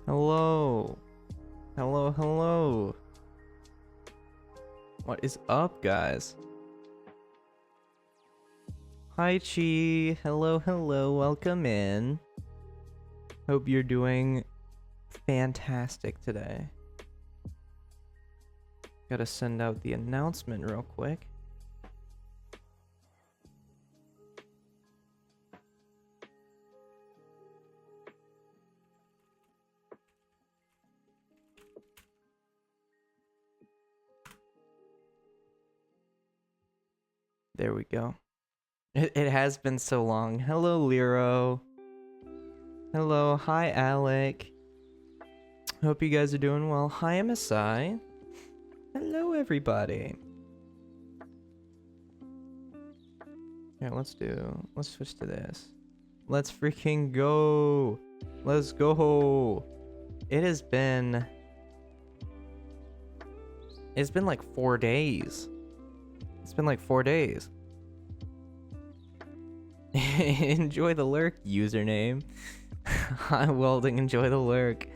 Hello. Hello, hello. What is up, guys? Hi, Chi. Hello, hello. Welcome in. Hope you're doing fantastic today. Gotta send out the announcement real quick. There we go. It has been so long. Hello, Lero. Hello. Hi, Alec. Hope you guys are doing well. Hi, MSI. Hello, everybody. Here, let's switch to this. Let's freaking go. Let's go. It's been like 4 days. It's been like 4 days. Enjoy the lurk, username. Hi, Welding. Enjoy the lurk.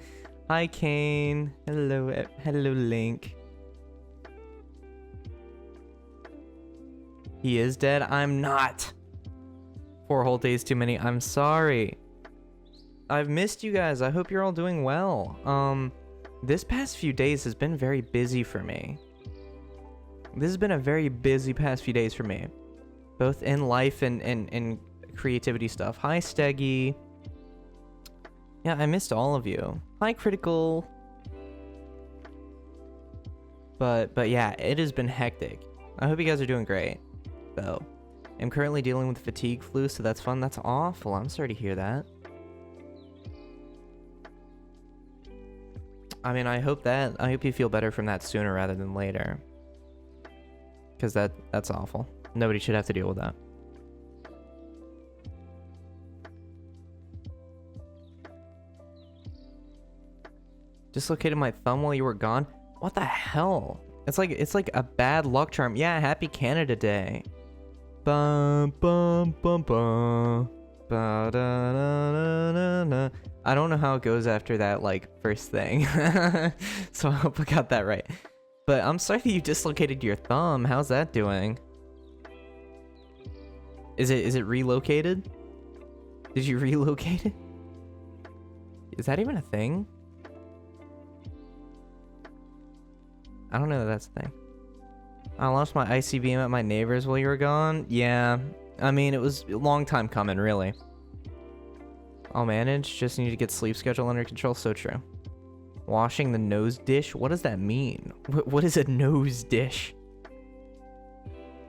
Hi, Kane. Hello, hello, Link. He is dead. I'm not. 4 whole days too many. I'm sorry. I've missed you guys. I hope you're all doing well. This past few days has been very busy for me. This has been a very busy past few days for me, both in life and creativity stuff. Hi, Steggy. Yeah, I missed all of you. Hi, Critical. But yeah, it has been hectic. I hope you guys are doing great, though. I'm currently dealing with fatigue flu, so that's fun. That's awful. I'm sorry to hear that. I mean, I hope you feel better from that sooner rather than later. Because that's awful. Nobody should have to deal with that. Dislocated my thumb while you were gone? What the hell? It's like a bad luck charm. Yeah, happy Canada Day. Bum bum bum bum. Ba da da da da da. I don't know how it goes after that like first thing. So I hope I got that right. But I'm sorry that you dislocated your thumb. How's that doing? Is it relocated? Did you relocate it? Is that even a thing? I don't know that that's a thing. I lost my icy beam at my neighbors while you were gone. Yeah, I mean, it was a long time coming, really. I'll manage. Just need to get sleep schedule under control. So true. Washing the nose dish? What does that mean? What is a nose dish?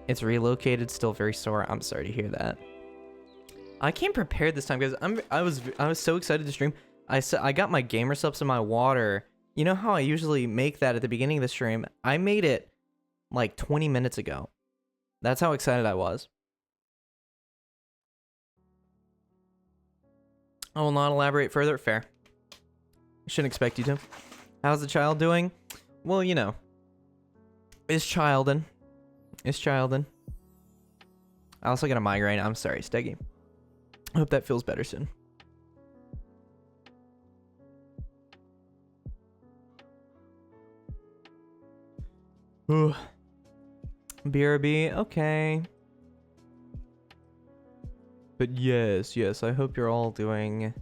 It's relocated, still very sore. I'm sorry to hear that. I came prepared this time, guys. I was so excited to stream. I got my gamer subs in my water. You know how I usually make that at the beginning of the stream? I made it like 20 minutes ago. That's how excited I was. I will not elaborate further. Fair. Shouldn't expect you to. How's the child doing? Well, you know. It's childin'. It's childin'. I also got a migraine. I'm sorry, Steggy. I hope that feels better soon. Ooh. BRB, okay. But yes, I hope you're all doing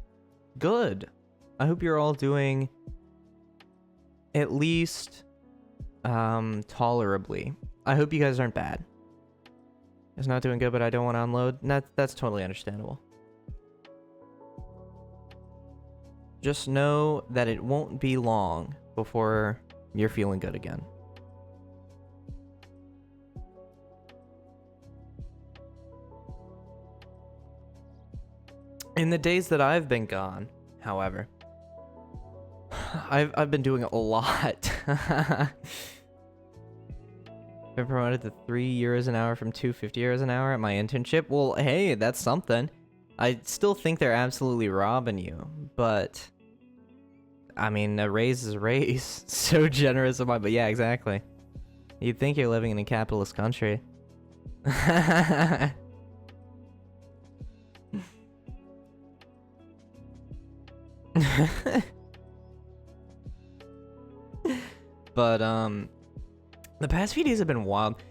good. I hope you're all doing at least tolerably. I hope you guys aren't bad. It's not doing good, but I don't want to unload. That's totally understandable. Just know that it won't be long before you're feeling good again. In the days that I've been gone, however, I've been doing a lot. Been promoted to €3 an hour from €2.50 an hour at my internship. Well, hey, that's something. I still think they're absolutely robbing you, but I mean, a raise is a raise. So generous of my, but yeah, exactly. You'd think you're living in a capitalist country. But the past few days have been wild.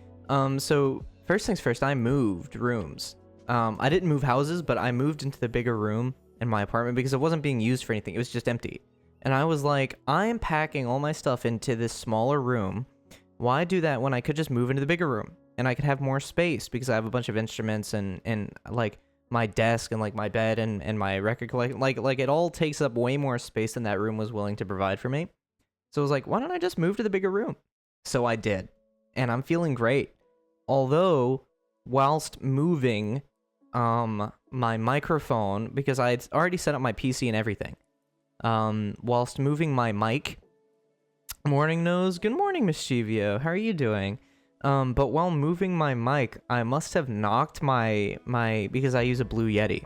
So first things first, I moved rooms. I didn't move houses, but I moved into the bigger room in my apartment because it wasn't being used for anything. It was just empty. And I was like, I am packing all my stuff into this smaller room. Why do that when I could just move into the bigger room and I could have more space because I have a bunch of instruments and like my desk and like my bed and my record collection. Like it all takes up way more space than that room was willing to provide for me. So I was like, why don't I just move to the bigger room? So I did. And I'm feeling great. Although, whilst moving my microphone, because I had already set up my PC and everything, whilst moving my mic, morning nose, good morning Mischivio, how are you doing? But while moving my mic, I must have knocked my because I use a Blue Yeti.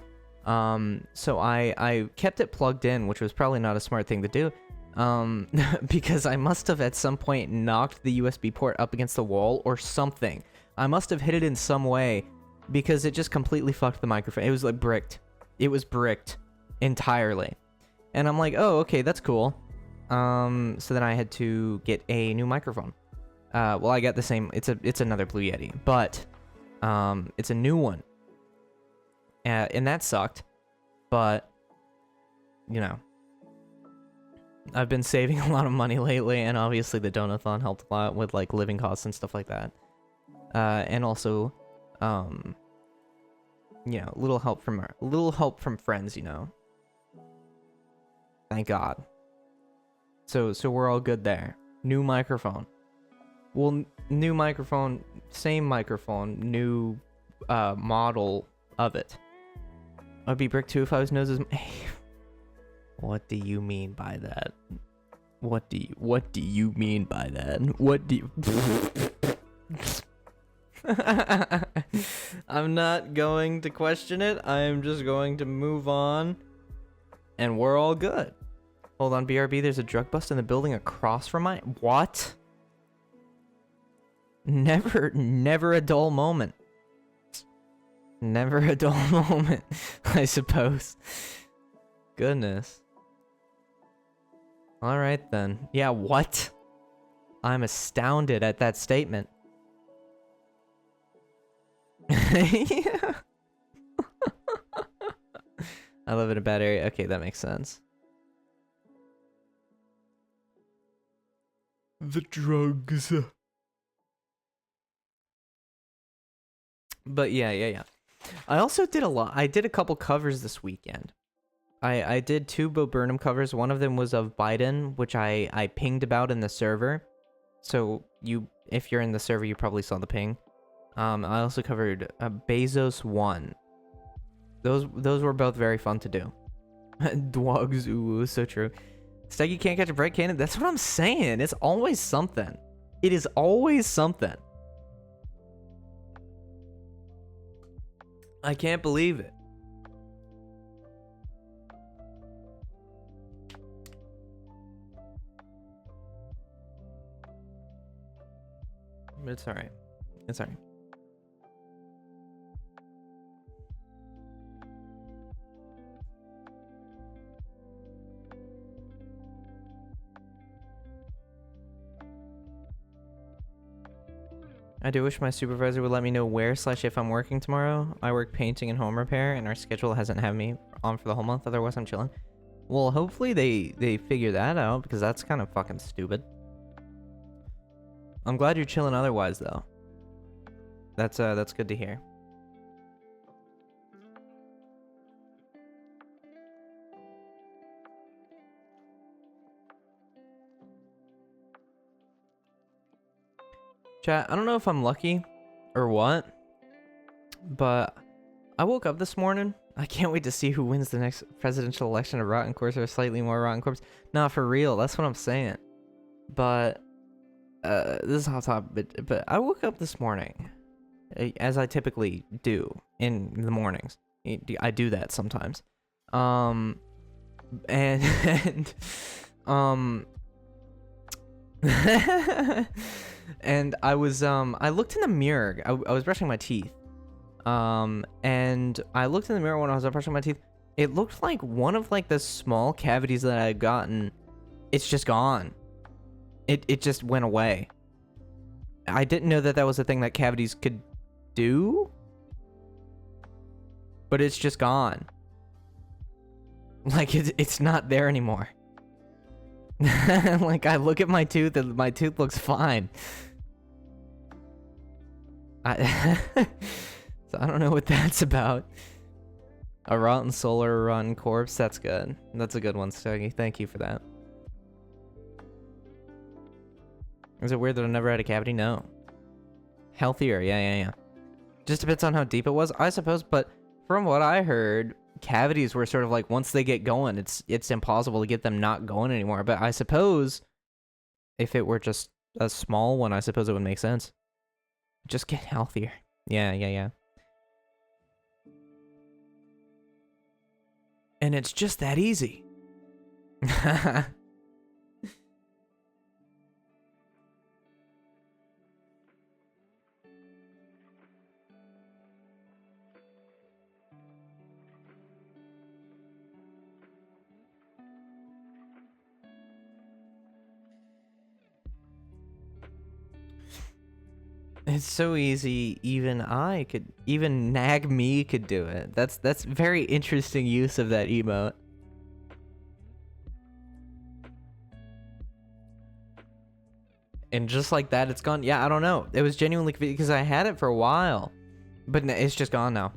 So I kept it plugged in, which was probably not a smart thing to do. Because I must have at some point knocked the USB port up against the wall or something. I must have hit it in some way because it just completely fucked the microphone. It was like bricked. It was bricked entirely. And I'm like, oh, okay, that's cool. So then I had to get a new microphone. Well, I got the same. It's another Blue Yeti, but it's a new one. And that sucked. But you know, I've been saving a lot of money lately, and obviously the donathon helped a lot with like living costs and stuff like that. And also, you know, little help from friends, you know. Thank God. So we're all good there. New microphone. Well, new microphone, same microphone, new model of it. I'd be brick too if I was noses. What do you mean by that? What do you mean by that? What do you... I'm not going to question it. I am just going to move on. And we're all good. Hold on, BRB, there's a drug bust in the building across from my... What? Never a dull moment. Never a dull moment, I suppose. Goodness. Alright then. Yeah, what? I'm astounded at that statement. Yeah. I live in a bad area. Okay, that makes sense. The drugs. But yeah. I also did a lot. I did a couple covers this weekend. I did 2 Bo Burnham covers. One of them was of Biden, which I pinged about in the server. So if you're in the server, you probably saw the ping. I also covered Bezos 1. Those were both very fun to do. Dwogs, ooh, so true. Steggy can't catch a break, can it? That's what I'm saying. It's always something. It is always something. I can't believe it. It's alright. It's alright. I do wish my supervisor would let me know where / if I'm working tomorrow. I work painting and home repair, and our schedule hasn't had me on for the whole month. Otherwise, I'm chilling. Well, hopefully they figure that out, because that's kind of fucking stupid. I'm glad you're chilling otherwise, though. That's good to hear. Chat, I don't know if I'm lucky or what, but I woke up this morning. I can't wait to see who wins the next presidential election, a rotten corpse or a slightly more rotten corpse. Nah, for real, that's what I'm saying. But this is off topic, but I woke up this morning, as I typically do in the mornings. I do that sometimes. And and I was I looked in the mirror. I was brushing my teeth. And I looked in the mirror when I was brushing my teeth. It looked like one of like the small cavities that I had gotten, it's just gone. It just went away. I didn't know that that was a thing that cavities could do, but it's just gone. Like it's not there anymore. Like I look at my tooth and my tooth looks fine. So I don't know what that's about. A rotten solar run corpse. That's good. That's a good one, Stogie. Thank you for that. Is it weird that I never had a cavity? No. Healthier. Yeah. Just depends on how deep it was, I suppose. But from what I heard, cavities were sort of like once they get going, it's impossible to get them not going anymore. But I suppose if it were just a small one, I suppose it would make sense. Just get healthier. Yeah. And it's just that easy. It's so easy, even Nag Me could do it. That's very interesting use of that emote. And just like that, it's gone. Yeah, I don't know. It was genuinely because I had it for a while, but it's just gone now.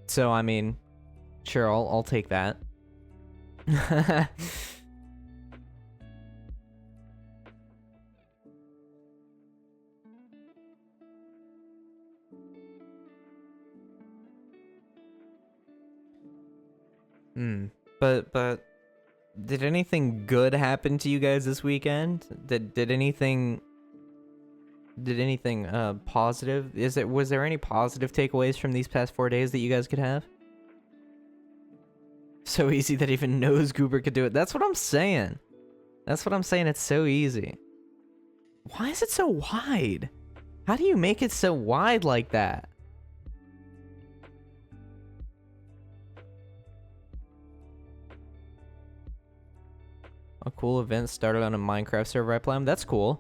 So I mean, sure, I'll take that. But did anything good happen to you guys this weekend? Did anything positive? Was there any positive takeaways from these past 4 days that you guys could have? So easy that even Nose Goober could do it. That's what I'm saying. It's so easy. Why is it so wide? How do you make it so wide like that? A cool event started on a Minecraft server I play on. That's cool.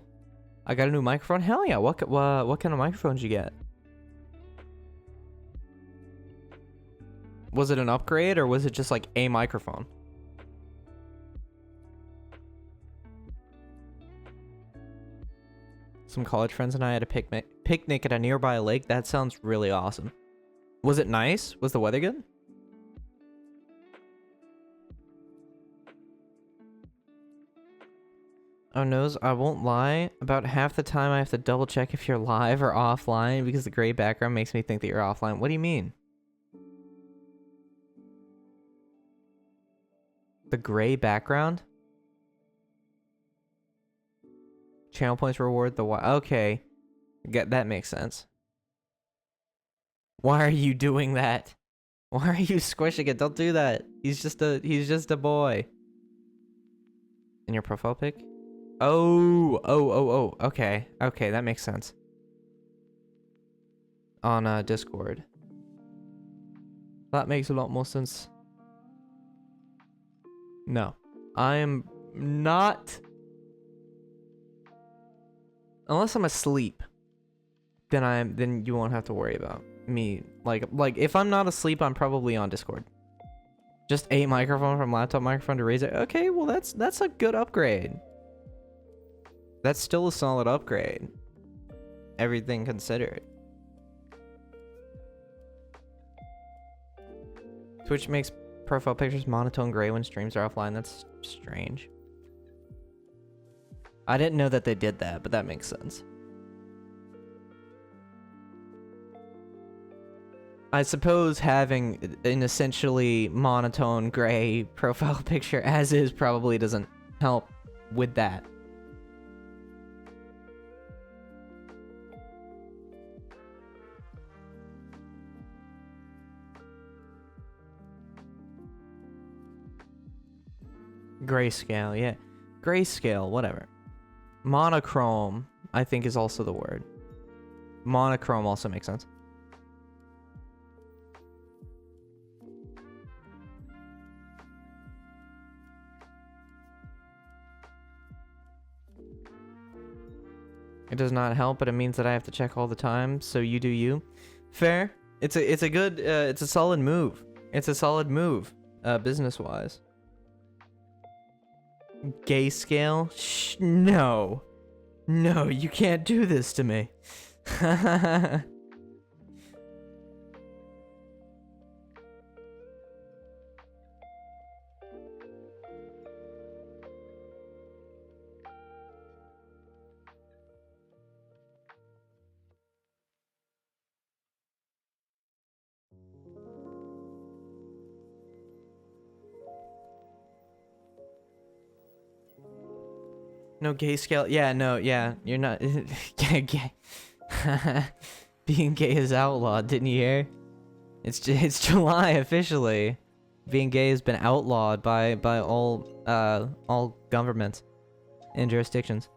I got a new microphone. Hell yeah! What kind of microphone did you get? Was it an upgrade or was it just like a microphone? Some college friends and I had a picnic at a nearby lake. That sounds really awesome. Was it nice? Was the weather good? Oh, Nose, I won't lie. About half the time I have to double check if you're live or offline because the gray background makes me think that you're offline. What do you mean? The gray background? Channel points reward the okay. That makes sense. Why are you doing that? Why are you squishing it? Don't do that. He's just a boy. In your profile pic? Oh. Okay, that makes sense. On Discord. That makes a lot more sense. No. I am not. Unless I'm asleep. Then you won't have to worry about me. Like if I'm not asleep, I'm probably on Discord. Just a microphone from laptop microphone to raise it. Okay, well that's a good upgrade. That's still a solid upgrade. Everything considered. Twitch makes profile pictures monotone gray when streams are offline. That's strange. I didn't know that they did that, but that makes sense. I suppose having an essentially monotone gray profile picture as is probably doesn't help with that. Grayscale, yeah. Grayscale, whatever. Monochrome, I think, is also the word. Monochrome also makes sense. It does not help, but it means that I have to check all the time, so you do you. Fair. It's a good, it's a solid move. It's a solid move, business-wise. Gay scale? Shh, no. No, you can't do this to me. No gay scale. Yeah, no, yeah. You're not gay. Being gay is outlawed, didn't you hear? It's July officially. Being gay has been outlawed by all governments and jurisdictions.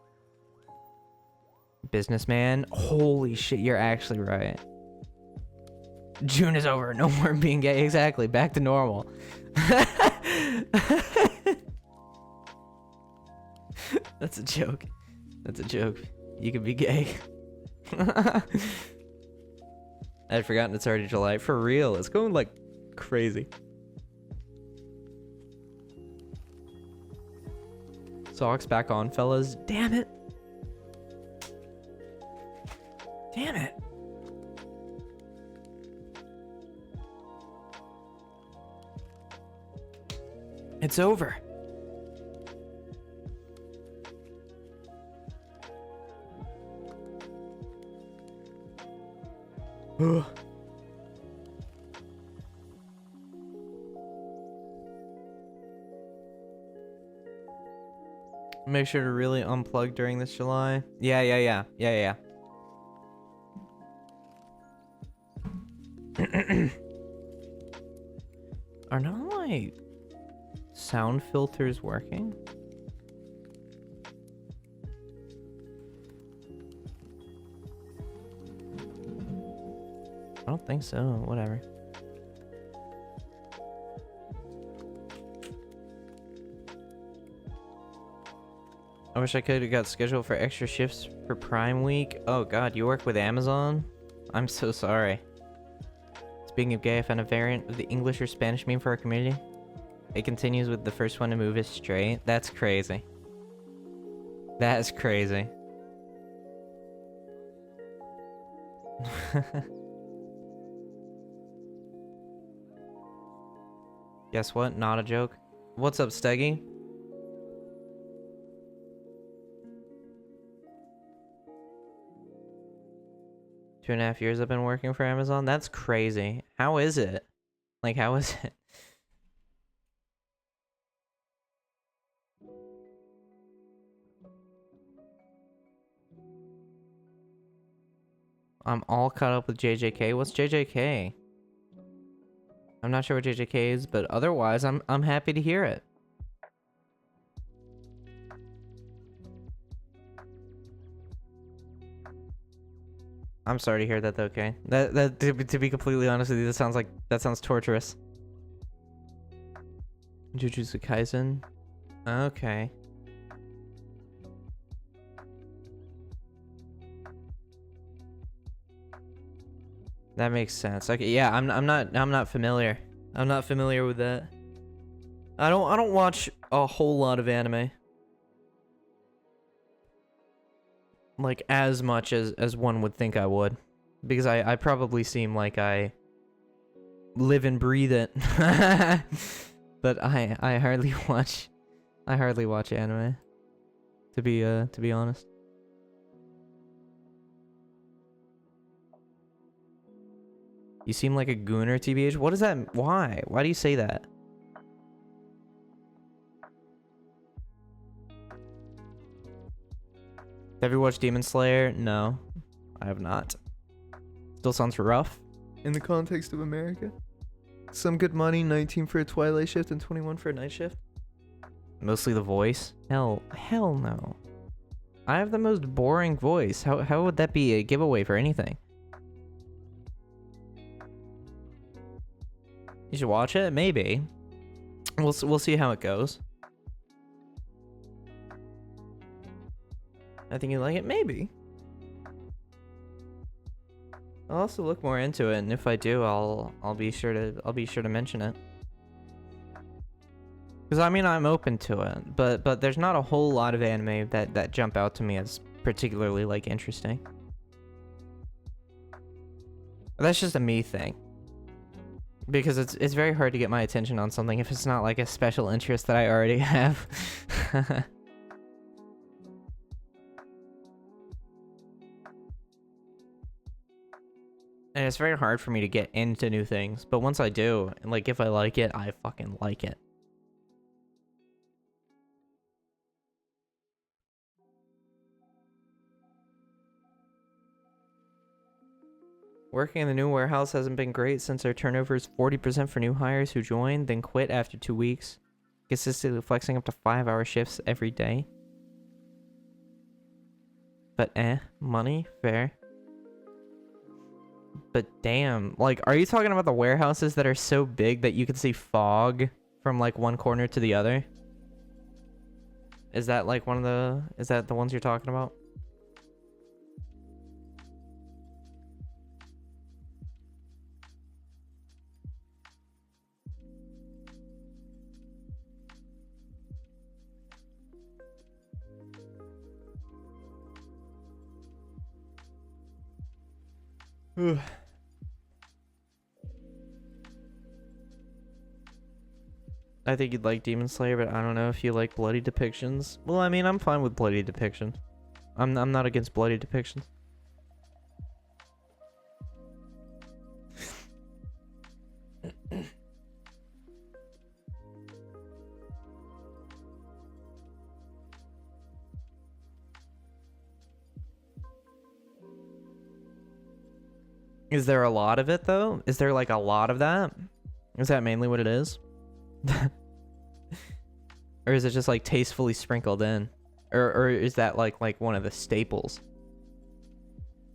Businessman. Holy shit, you're actually right. June is over. No more being gay. Exactly. Back to normal. That's a joke. That's a joke. You can be gay. I'd forgotten it's already July. For real. It's going like crazy. Socks back on, fellas. Damn it. Damn it. It's over. Ugh. Make sure to really unplug during this July. Yeah. Are none of my sound filters working? I don't think so. Whatever. I wish I could have got scheduled for extra shifts for Prime Week. Oh god, you work with Amazon? I'm so sorry. Speaking of gay, I found a variant of the English or Spanish meme for our community. It continues with the first one to move is straight. That's crazy. That is crazy. Guess what? Not a joke. What's up, Steggy? Two and a half years I've been working for Amazon. That's crazy. How is it? Like, how is it? I'm all caught up with JJK. What's JJK? I'm not sure what JJK is, but otherwise, I'm happy to hear it. I'm sorry to hear that, though, okay? That to be completely honest with you, that sounds torturous. Jujutsu Kaisen? Okay. That makes sense. Okay, yeah, I'm not familiar. I'm not familiar with that. I don't watch a whole lot of anime. Like as much as one would think I would, because I probably seem like I live and breathe it. But I hardly watch anime, to be honest. You seem like a gooner, TBH. What is that? Why? Why do you say that? Have you watched Demon Slayer? No, I have not. Still sounds rough in the context of America. Some good money, 19 for a twilight shift and 21 for a night shift. Mostly the voice? Hell no. I have the most boring voice. How would that be a giveaway for anything? You should watch it? Maybe. We'll see how it goes. I think you like it? Maybe. I'll also look more into it, and if I do, I'll be sure to mention it. Because I mean, I'm open to it, but there's not a whole lot of anime that jump out to me as particularly like interesting. That's just a me thing. Because it's very hard to get my attention on something if it's not like a special interest that I already have. And it's very hard for me to get into new things, but once I do, and like if I like it, I fucking like it. Working in the new warehouse hasn't been great since our turnover is 40% for new hires who join, then quit after 2 weeks. Consistently flexing up to 5-hour shifts every day. But money, fair. But damn, like, are you talking about the warehouses that are so big that you can see fog from like one corner to the other? Is that like is that the ones you're talking about? I think you'd like Demon Slayer, but I don't know if you like bloody depictions. Well, I mean, I'm fine with bloody depiction. I'm not against bloody depictions. Is there a lot of it, though? Is there, like, a lot of that? Is that mainly what it is? Or is it just, like, tastefully sprinkled in? Or is that, like one of the staples?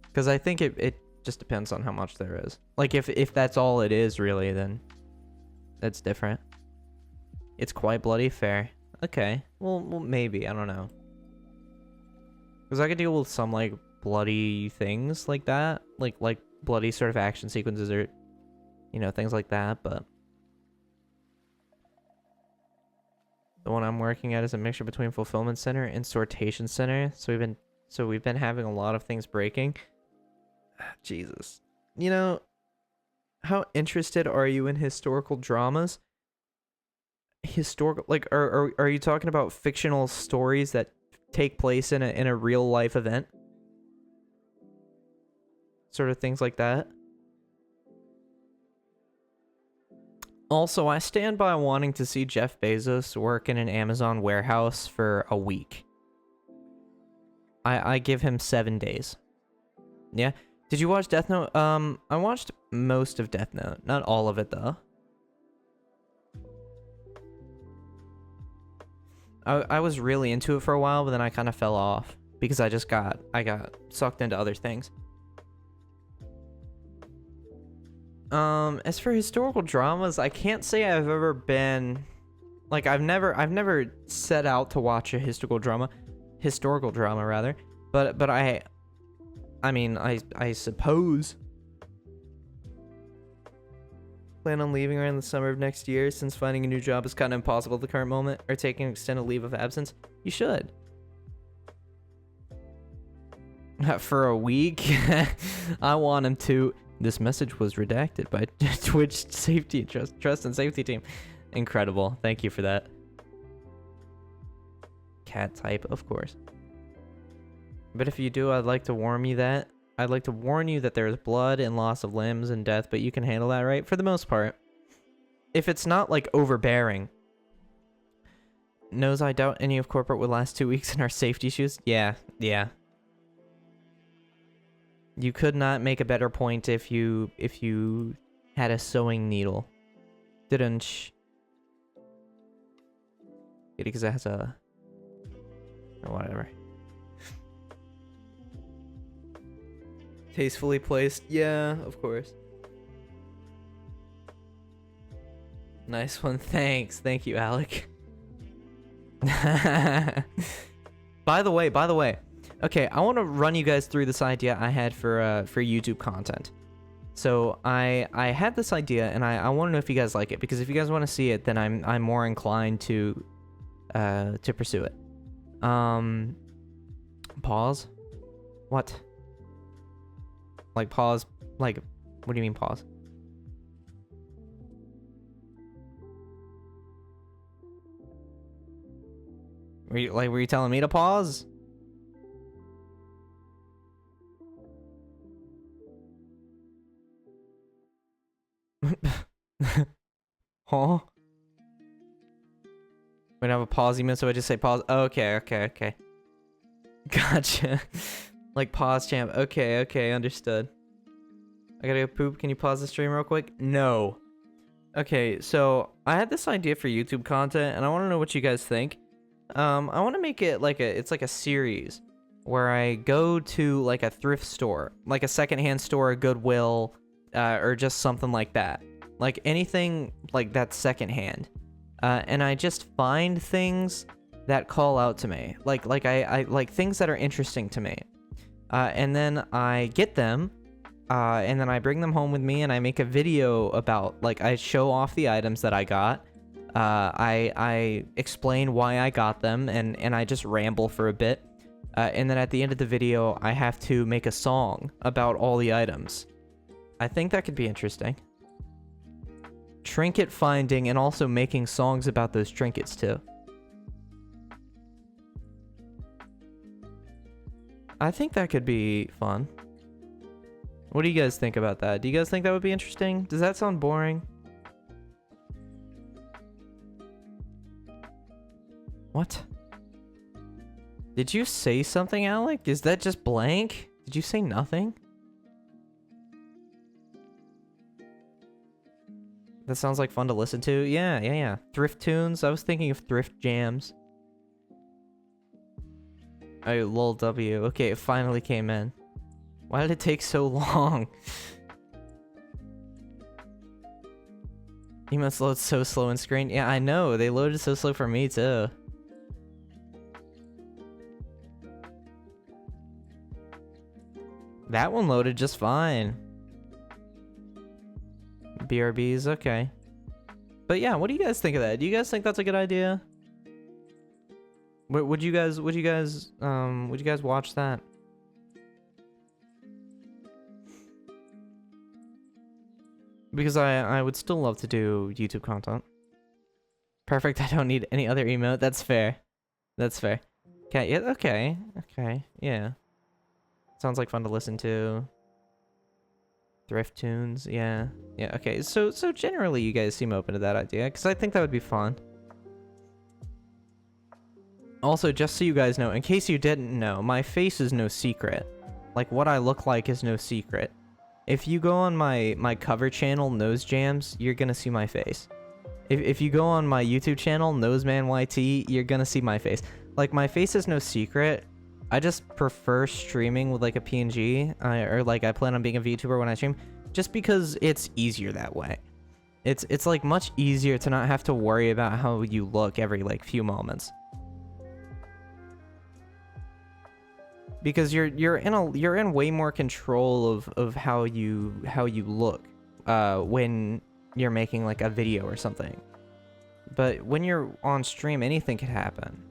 Because I think it just depends on how much there is. Like, if that's all it is, really, then that's different. It's quite bloody, fair. Okay. Well, maybe. I don't know. Because I could deal with some, like, bloody things like that. Like bloody sort of action sequences or, you know, things like that, but the one I'm working at is a mixture between fulfillment center and sortation center. So we've been having a lot of things breaking. Jesus. You know, how interested are you in historical dramas? Historical, like, are you talking about fictional stories that take place in a real life event? Sort of things like that. Also, I stand by wanting to see Jeff Bezos work in an Amazon warehouse for a week. I give him 7 days. Yeah. Did you watch Death Note? I watched most of Death Note. Not all of it, though. I was really into it for a while, but then I kind of fell off because I got sucked into other things. As for historical dramas, I can't say I've ever been, like, I've never set out to watch a historical drama rather, but I mean, I suppose. Plan on leaving around the summer of next year since finding a new job is kind of impossible at the current moment, or taking an extended leave of absence. You should. For a week? I want him to. This message was redacted by Twitch safety trust and safety team. Incredible. Thank you for that. Cat type, of course. But if you do, I'd like to warn you that there's blood and loss of limbs and death, but you can handle that, right? For the most part. If it's not, like, overbearing. Knows I doubt any of corporate would last 2 weeks in our safety shoes. Yeah. You could not make a better point if you had a sewing needle. Didn't. Because it has a. Or whatever. Tastefully placed. Yeah, of course. Nice one. Thanks. Thank you, Alec. By the way. Okay, I want to run you guys through this idea I had for YouTube content. So I had this idea, and I want to know if you guys like it, because if you guys want to see it, then I'm more inclined to pursue it. Pause. What? Like pause? Like, what do you mean pause? Were you telling me to pause? Huh? We don't have a pause emote, so I just say pause. Okay, okay, okay. Gotcha. Like pause champ. Okay, okay, understood. I gotta go poop. Can you pause the stream real quick? No. Okay, so I had this idea for YouTube content, and I want to know what you guys think. I want to make it like it's like a series where I go to like a thrift store, like a secondhand store, a Goodwill, or just something like that. Like anything like that's secondhand. And I just find things that call out to me. Like I like things that are interesting to me. And then I get them, and then I bring them home with me, and I make a video about, like, I show off the items that I got. I explain why I got them, and I just ramble for a bit. And then at the end of the video, I have to make a song about all the items. I think that could be interesting. Trinket finding and also making songs about those trinkets too. I think that could be fun. What do you guys think about that? Do you guys think that would be interesting? Does that sound boring? What? Did you say something, Alec? Is that just blank? Did you say nothing? That sounds like fun to listen to. Yeah. Thrift tunes. I was thinking of thrift jams. Oh, lol W. Okay, it finally came in. Why did it take so long? Emotes load so slow in screen. Yeah, I know. They loaded so slow for me, too. That one loaded just fine. BRBs, okay. But yeah, what do you guys think of that? Do you guys think that's a good idea? Would you guys watch that? Because I would still love to do YouTube content. Perfect, I don't need any other emote. That's fair. That's fair. Okay, yeah, okay. Okay, yeah. Sounds like fun to listen to. Thrift tunes, yeah. Yeah, okay. So generally you guys seem open to that idea, because I think that would be fun. Also, just so you guys know, in case you didn't know, my face is no secret. Like, what I look like is no secret. If you go on my cover channel, Nose Jams, you're gonna see my face. If you go on my YouTube channel, Noseman YT, you're gonna see my face. Like, my face is no secret. I just prefer streaming with like a PNG, or like I plan on being a VTuber when I stream, just because it's easier that way. It's like much easier to not have to worry about how you look every like few moments. Because you're in way more control of how you look when you're making like a video or something. But when you're on stream, anything could happen.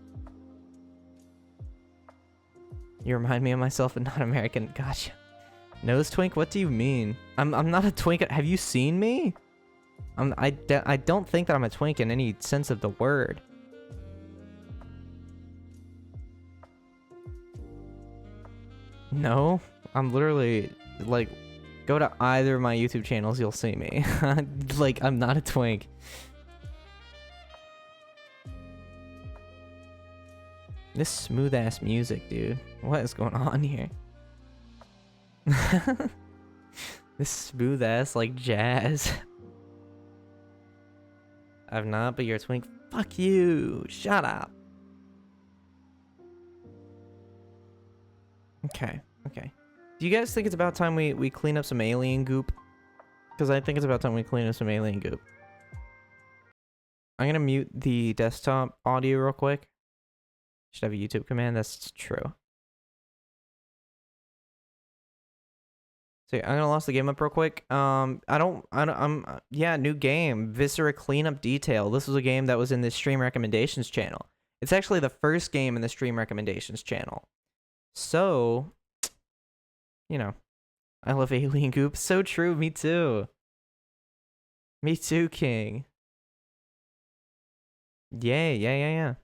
You remind me of myself and not American. Gotcha. Nose twink? What do you mean? I'm not a twink. Have you seen me? I don't think that I'm a twink in any sense of the word. No, I'm literally like, go to either of my YouTube channels, you'll see me. Like, I'm not a twink. This smooth ass music, dude. What is going on here? This smooth ass like jazz. I've not, but you're a twink. Fuck you. Shut up. Okay. Do you guys think it's about time we clean up some alien goop? Because I think it's about time we clean up some alien goop. I'm gonna mute the desktop audio real quick. Should have a YouTube command. That's true. So I'm gonna lost the game up real quick. Yeah, new game, Viscera Cleanup Detail. This was a game that was in the stream recommendations channel. It's actually the first game in the stream recommendations channel. So, you know, I love Alien Goop. So true, me too. Me too, King. Yeah.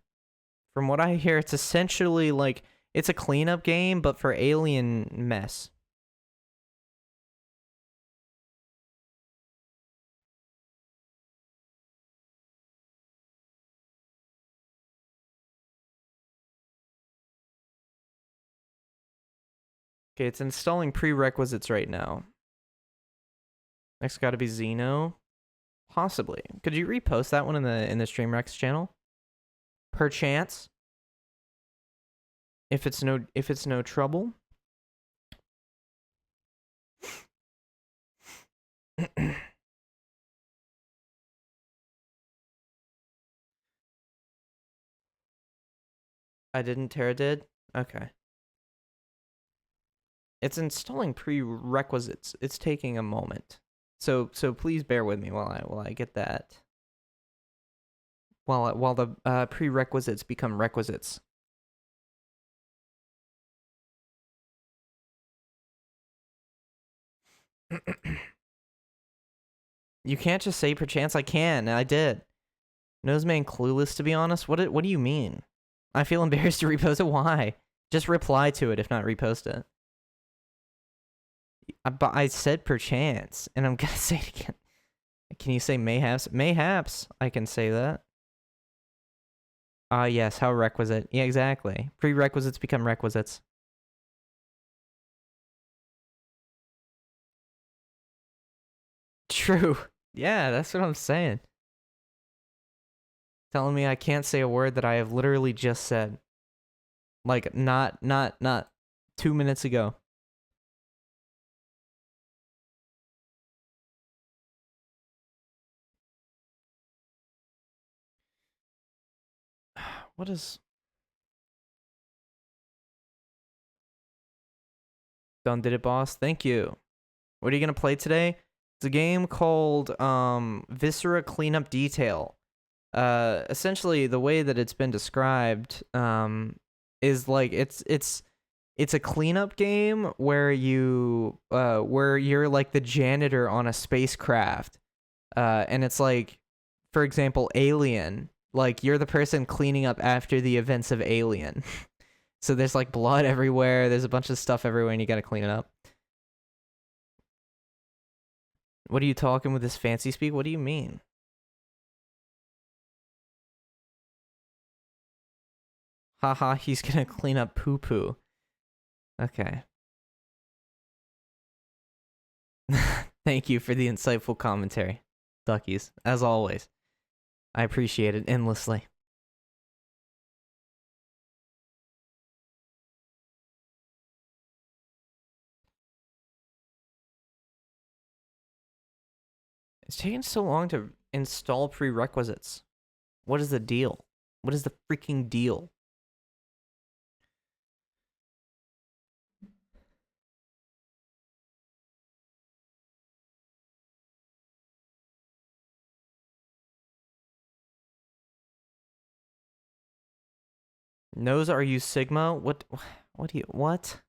From what I hear, it's essentially like, it's a cleanup game, but for alien mess. Okay, it's installing prerequisites right now. Next gotta be Xeno. Possibly. Could you repost that one in the StreamRex channel? Perchance. If it's no trouble. I didn't, Tara did? Okay. It's installing prerequisites. It's taking a moment. So please bear with me while I get that. While the prerequisites become requisites. You can't just say perchance. I can. I did. Noseman clueless, to be honest. What do you mean? I feel embarrassed to repost it. Why? Just reply to it, if not repost it. But I said perchance, and I'm gonna say it again. Can you say mayhaps? Mayhaps. I can say that. Yes. How requisite? Yeah, exactly. Prerequisites become requisites. True. Yeah, that's what I'm saying. Telling me I can't say a word that I have literally just said. Like, not 2 minutes ago. What is... Done did it, boss. Thank you. What are you gonna play today? It's a game called Viscera Cleanup Detail. Essentially the way that it's been described is like it's a cleanup game where you're like the janitor on a spacecraft. And it's like, for example, Alien. Like, you're the person cleaning up after the events of Alien. So there's like blood everywhere, there's a bunch of stuff everywhere, and you gotta clean it up. What are you talking with this fancy speak? What do you mean? Haha, he's gonna clean up poo-poo. Okay. Thank you for the insightful commentary, Duckies, as always. I appreciate it endlessly. It's taking so long to install prerequisites. What is the deal? What is the freaking deal? Nose, are you Sigma? What do you, what?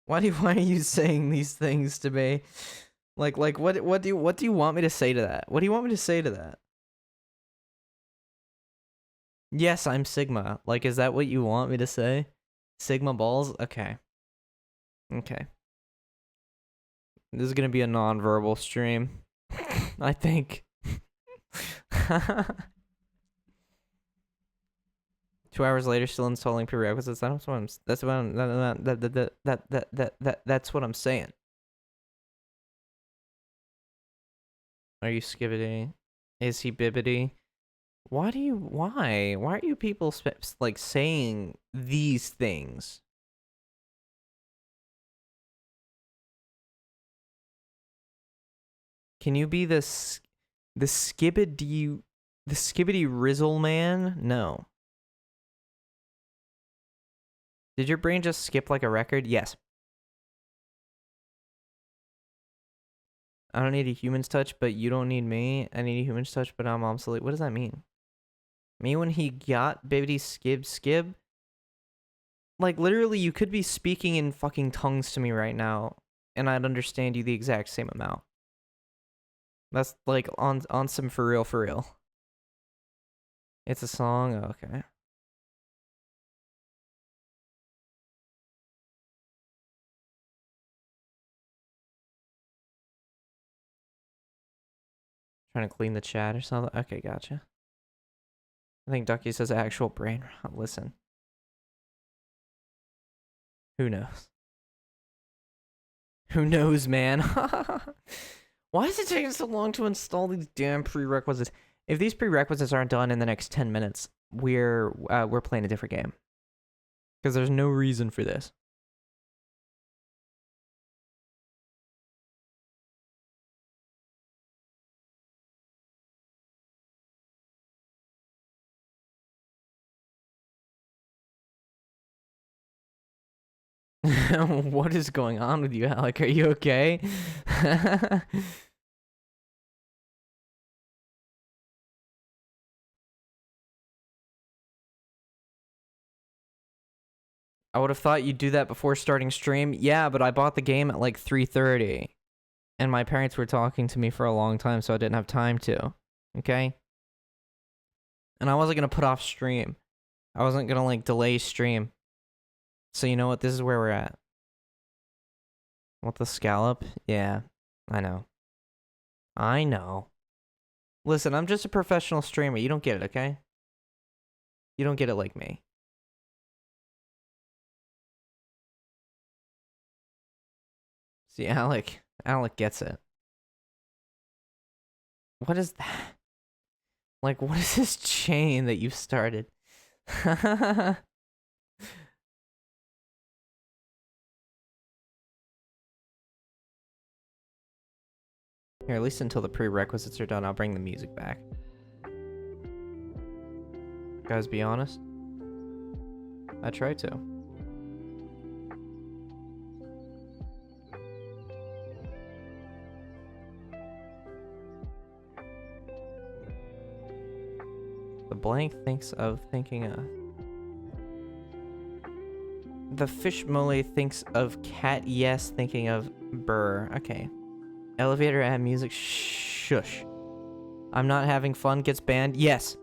Why are you saying these things to me? Like what do you want me to say to that? What do you want me to say to that? Yes, I'm Sigma. Like, is that what you want me to say? Sigma balls? Okay. Okay. This is gonna be a non-verbal stream. I think. 2 hours later, still installing prerequisites. That's what I'm saying. Are you skibbity? Is he bibbity? Why are you people like saying these things? Can you be the skibbity rizzle man? No. Did your brain just skip like a record? Yes. I don't need a human's touch, but you don't need me. I need a human's touch, but I'm obsolete. What does that mean? Me when he got baby skib? Like, literally, you could be speaking in fucking tongues to me right now, and I'd understand you the exact same amount. That's, like, on some for real, for real. It's a song? Oh, okay. Trying to clean the chat or something? Okay, gotcha. I think Ducky says actual brain rot. Listen. Who knows? Who knows, man? Why is it taking so long to install these damn prerequisites? If these prerequisites aren't done in the next 10 minutes, we're playing a different game. Because there's no reason for this. What is going on with you, Alec? Are you okay? I would have thought you'd do that before starting stream. Yeah, but I bought the game at like 3:30. And my parents were talking to me for a long time, so I didn't have time to. Okay? And I wasn't going to put off stream. I wasn't going to like delay stream. So you know what? This is where we're at. What, the scallop? Yeah, I know. I know. Listen, I'm just a professional streamer. You don't get it, okay? You don't get it like me. See, Alec gets it. What is that? Like, what is this chain that you've started? Here, at least until the prerequisites are done, I'll bring the music back. Guys, be honest. I try to. The blank thinks of thinking of. The fish mole thinks of cat, yes, thinking of burr. Okay. Elevator add music, shush. I'm not having fun gets banned, yes.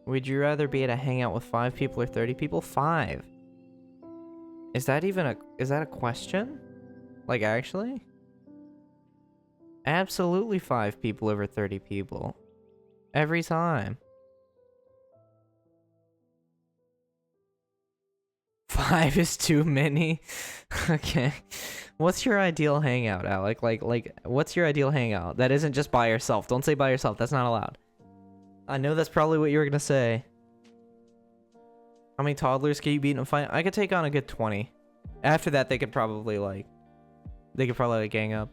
Would you rather be at a hangout with 5 people or 30 people? 5. Is that a question? Like, actually? Absolutely 5 people over 30 people. Every time. 5 is too many? Okay. What's your ideal hangout, Alec? Like, what's your ideal hangout? That isn't just by yourself. Don't say by yourself. That's not allowed. I know that's probably what you were gonna say. How many toddlers can you beat in a fight? I could take on a good 20. After that, they could probably, like, gang up.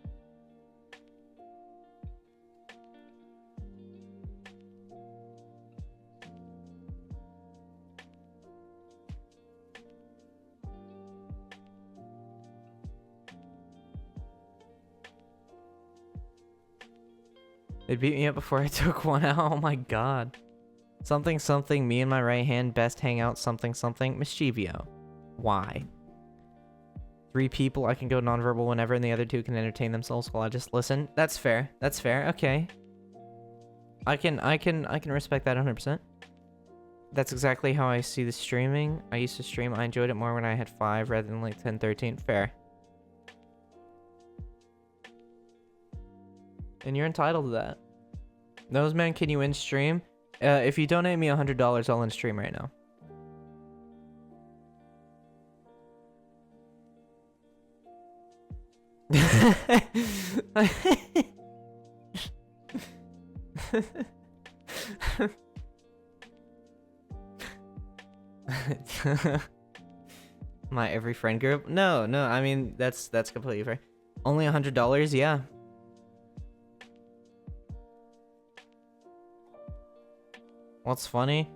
They beat me up before I took one out. Oh my god. Something something, me and my right hand, best hangout, something something, Mischivio. Why? 3 people, I can go nonverbal whenever, and the other 2 can entertain themselves while I just listen. That's fair. That's fair. Okay. I can respect that 100%. That's exactly how I see the streaming. I used to stream. I enjoyed it more when I had 5 rather than like 10, 13. Fair. And you're entitled to that. Noseman, can you in stream? If you donate me $100, I'll in stream right now. My every friend group? No, I mean that's completely fair. Only $100, yeah. What's funny?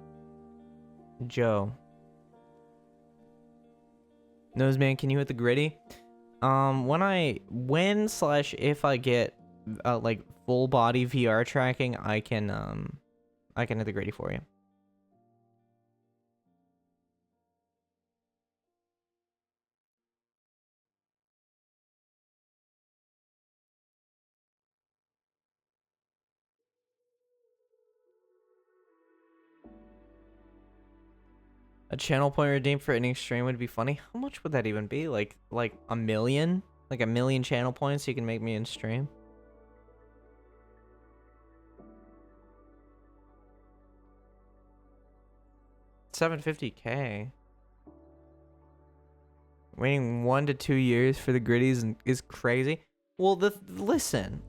Joe. Noseman, can you hit the gritty? When slash if I get like full body VR tracking, I can hit the gritty for you. A channel point redeemed for any stream would be funny. How much would that even be? Like a million? Like a million channel points you can make me in stream? $750K. Waiting 1 to 2 years for the gritties is crazy. Well, listen.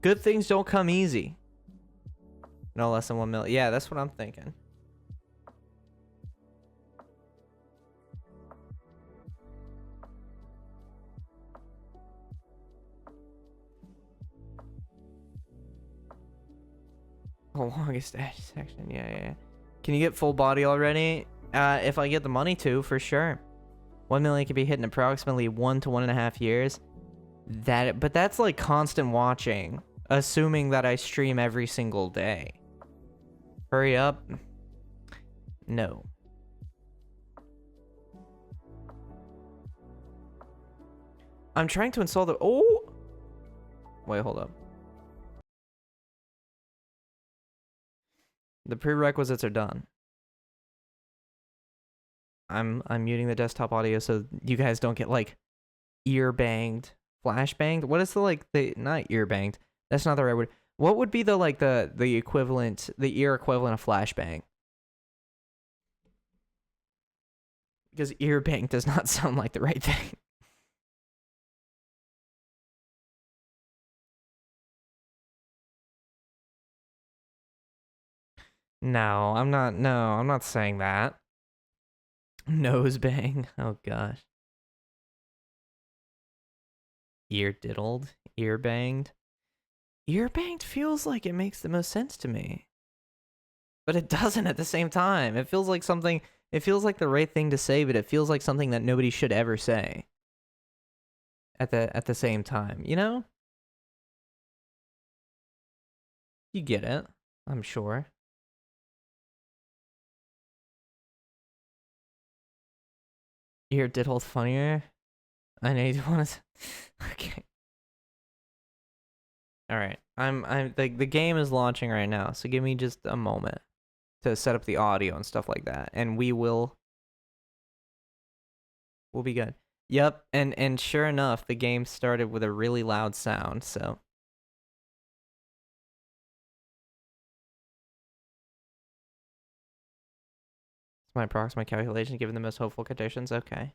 Good things don't come easy. No less than 1 million. Yeah, that's what I'm thinking. The longest edge section. Yeah. Can you get full body already? If I get the money to, for sure. 1 million can be hit in approximately 1 to 1.5 years. But that's like constant watching, assuming that I stream every single day. Hurry up. No. I'm trying to install the... Oh! Wait, hold up. The prerequisites are done. I'm muting the desktop audio so you guys don't get like ear banged, flash banged. What is the not ear banged? That's not the right word. What would be the equivalent, the ear equivalent of flashbang? Because ear bang does not sound like the right thing. No, I'm not saying that. Nose bang. Oh gosh. Ear diddled, ear banged. Ear banged feels like it makes the most sense to me. But it doesn't at the same time. It feels like something, it feels like the right thing to say, but it feels like something that nobody should ever say. At the same time, you know? You get it, I'm sure. Ear diddled funnier. I know you want to. Okay. All right. The game is launching right now, so give me just a moment to set up the audio and stuff like that, and we'll be good. Yep. And sure enough, the game started with a really loud sound. So. It's my approximate calculation given the most hopeful conditions. Okay.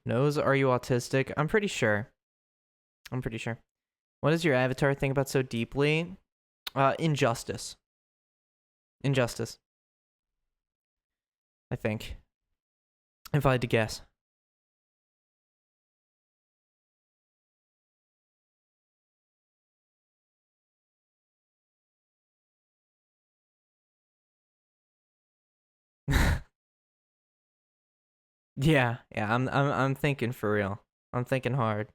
Nose, are you autistic? I'm pretty sure. What does your avatar think about so deeply? Injustice. Injustice. I think. If I had to guess. Yeah, I'm thinking for real. I'm thinking hard.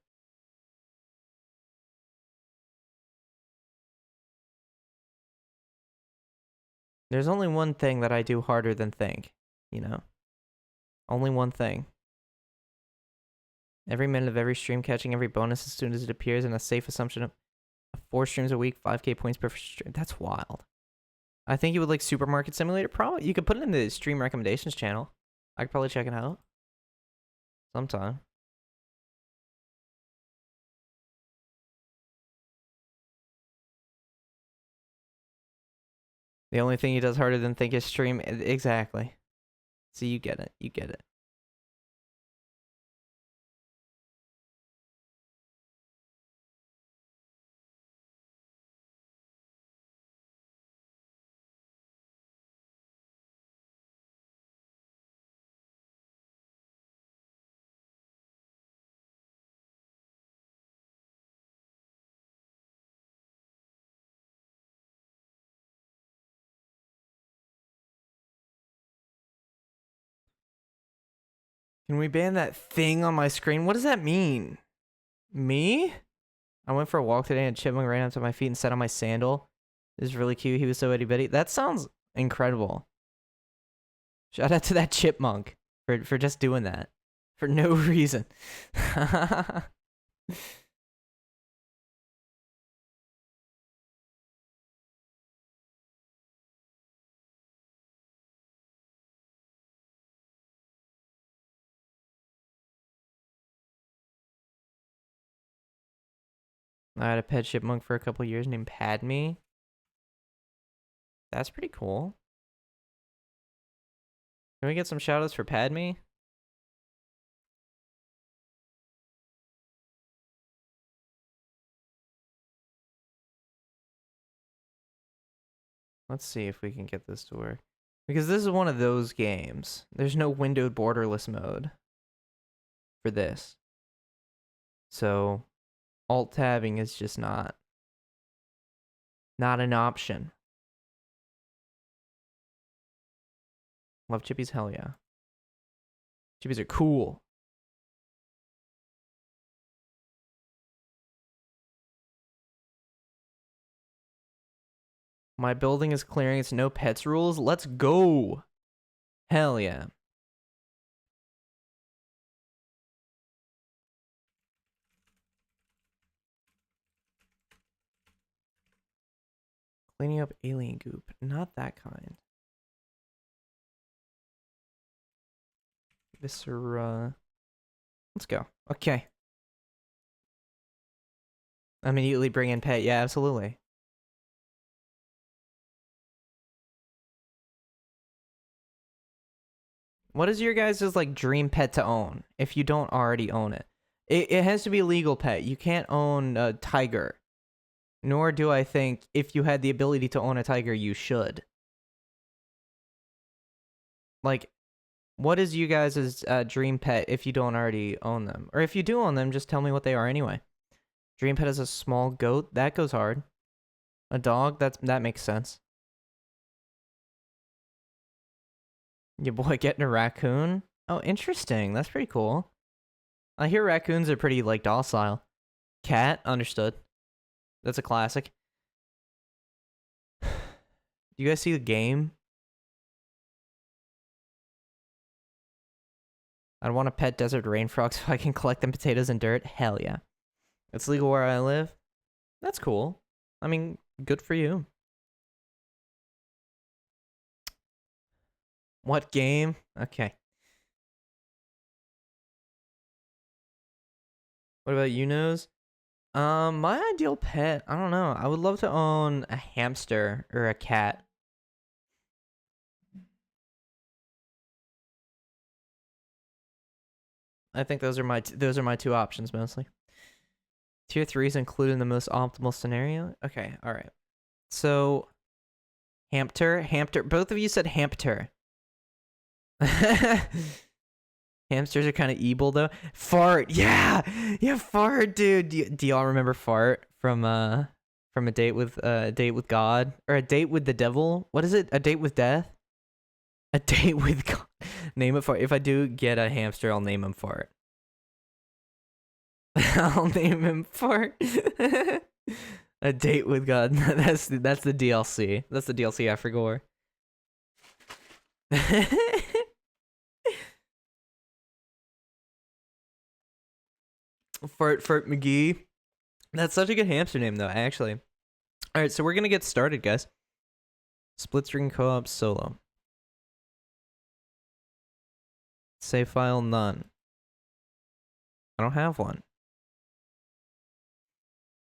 There's only one thing that I do harder than think, you know? Only one thing. Every minute of every stream catching every bonus as soon as it appears in a safe assumption of 4 streams a week, 5k points per stream. That's wild. I think you would like Supermarket Simulator. Probably you could put it in the stream recommendations channel. I could probably check it out sometime. The only thing he does harder than think is stream. Exactly. See, you get it. You get it. Can we ban that thing on my screen? What does that mean? Me? I went for a walk today and chipmunk ran up to my feet and sat on my sandal. It was really cute. He was so itty bitty. That sounds incredible. Shout out to that chipmunk for just doing that. For no reason. I had a pet chipmunk for a couple years named Padme. That's pretty cool. Can we get some shoutouts for Padme? Let's see if we can get this to work. Because this is one of those games. There's no windowed borderless mode for this. So alt tabbing is just not an option. Love chippies, hell yeah. Chippies are cool. My building is clearing its no pets rules. Let's go. Hell yeah. Cleaning up alien goop. Not that kind. Viscera. Let's go. Okay. Immediately bring in pet. Yeah, absolutely. What is your guys' like dream pet to own if you don't already own it? It has to be a legal pet. You can't own a tiger. Nor do I think if you had the ability to own a tiger, you should. Like, what is you guys' dream pet if you don't already own them? Or if you do own them, just tell me what they are anyway. Dream pet is a small goat. That goes hard. A dog? That makes sense. Your boy getting a raccoon? Oh, interesting. That's pretty cool. I hear raccoons are pretty, like, docile. Cat? Understood. That's a classic. Do you guys see the game? I'd want to pet desert rain frogs if I can collect them potatoes and dirt. Hell yeah. It's legal where I live. That's cool. I mean, good for you. What game? Okay. What about you, Nose? My ideal pet, I don't know. I would love to own a hamster or a cat. I think those are my two options mostly. Tier 3 is included in the most optimal scenario. Okay, all right. So, hamster. Both of you said hamster. Hamsters are kind of evil though. Fart, yeah, fart, dude. Do y'all remember fart from a date with God or a date with the devil? What is it? A date with death? A date with God. Name it fart. If I do get a hamster, I'll name him fart. I'll name him fart. A date with God. That's the DLC. That's the DLC I forgot. Fart McGee. That's such a good hamster name though, actually. All right, so we're gonna get started, guys. Split screen co-op solo. Save file none. I don't have one.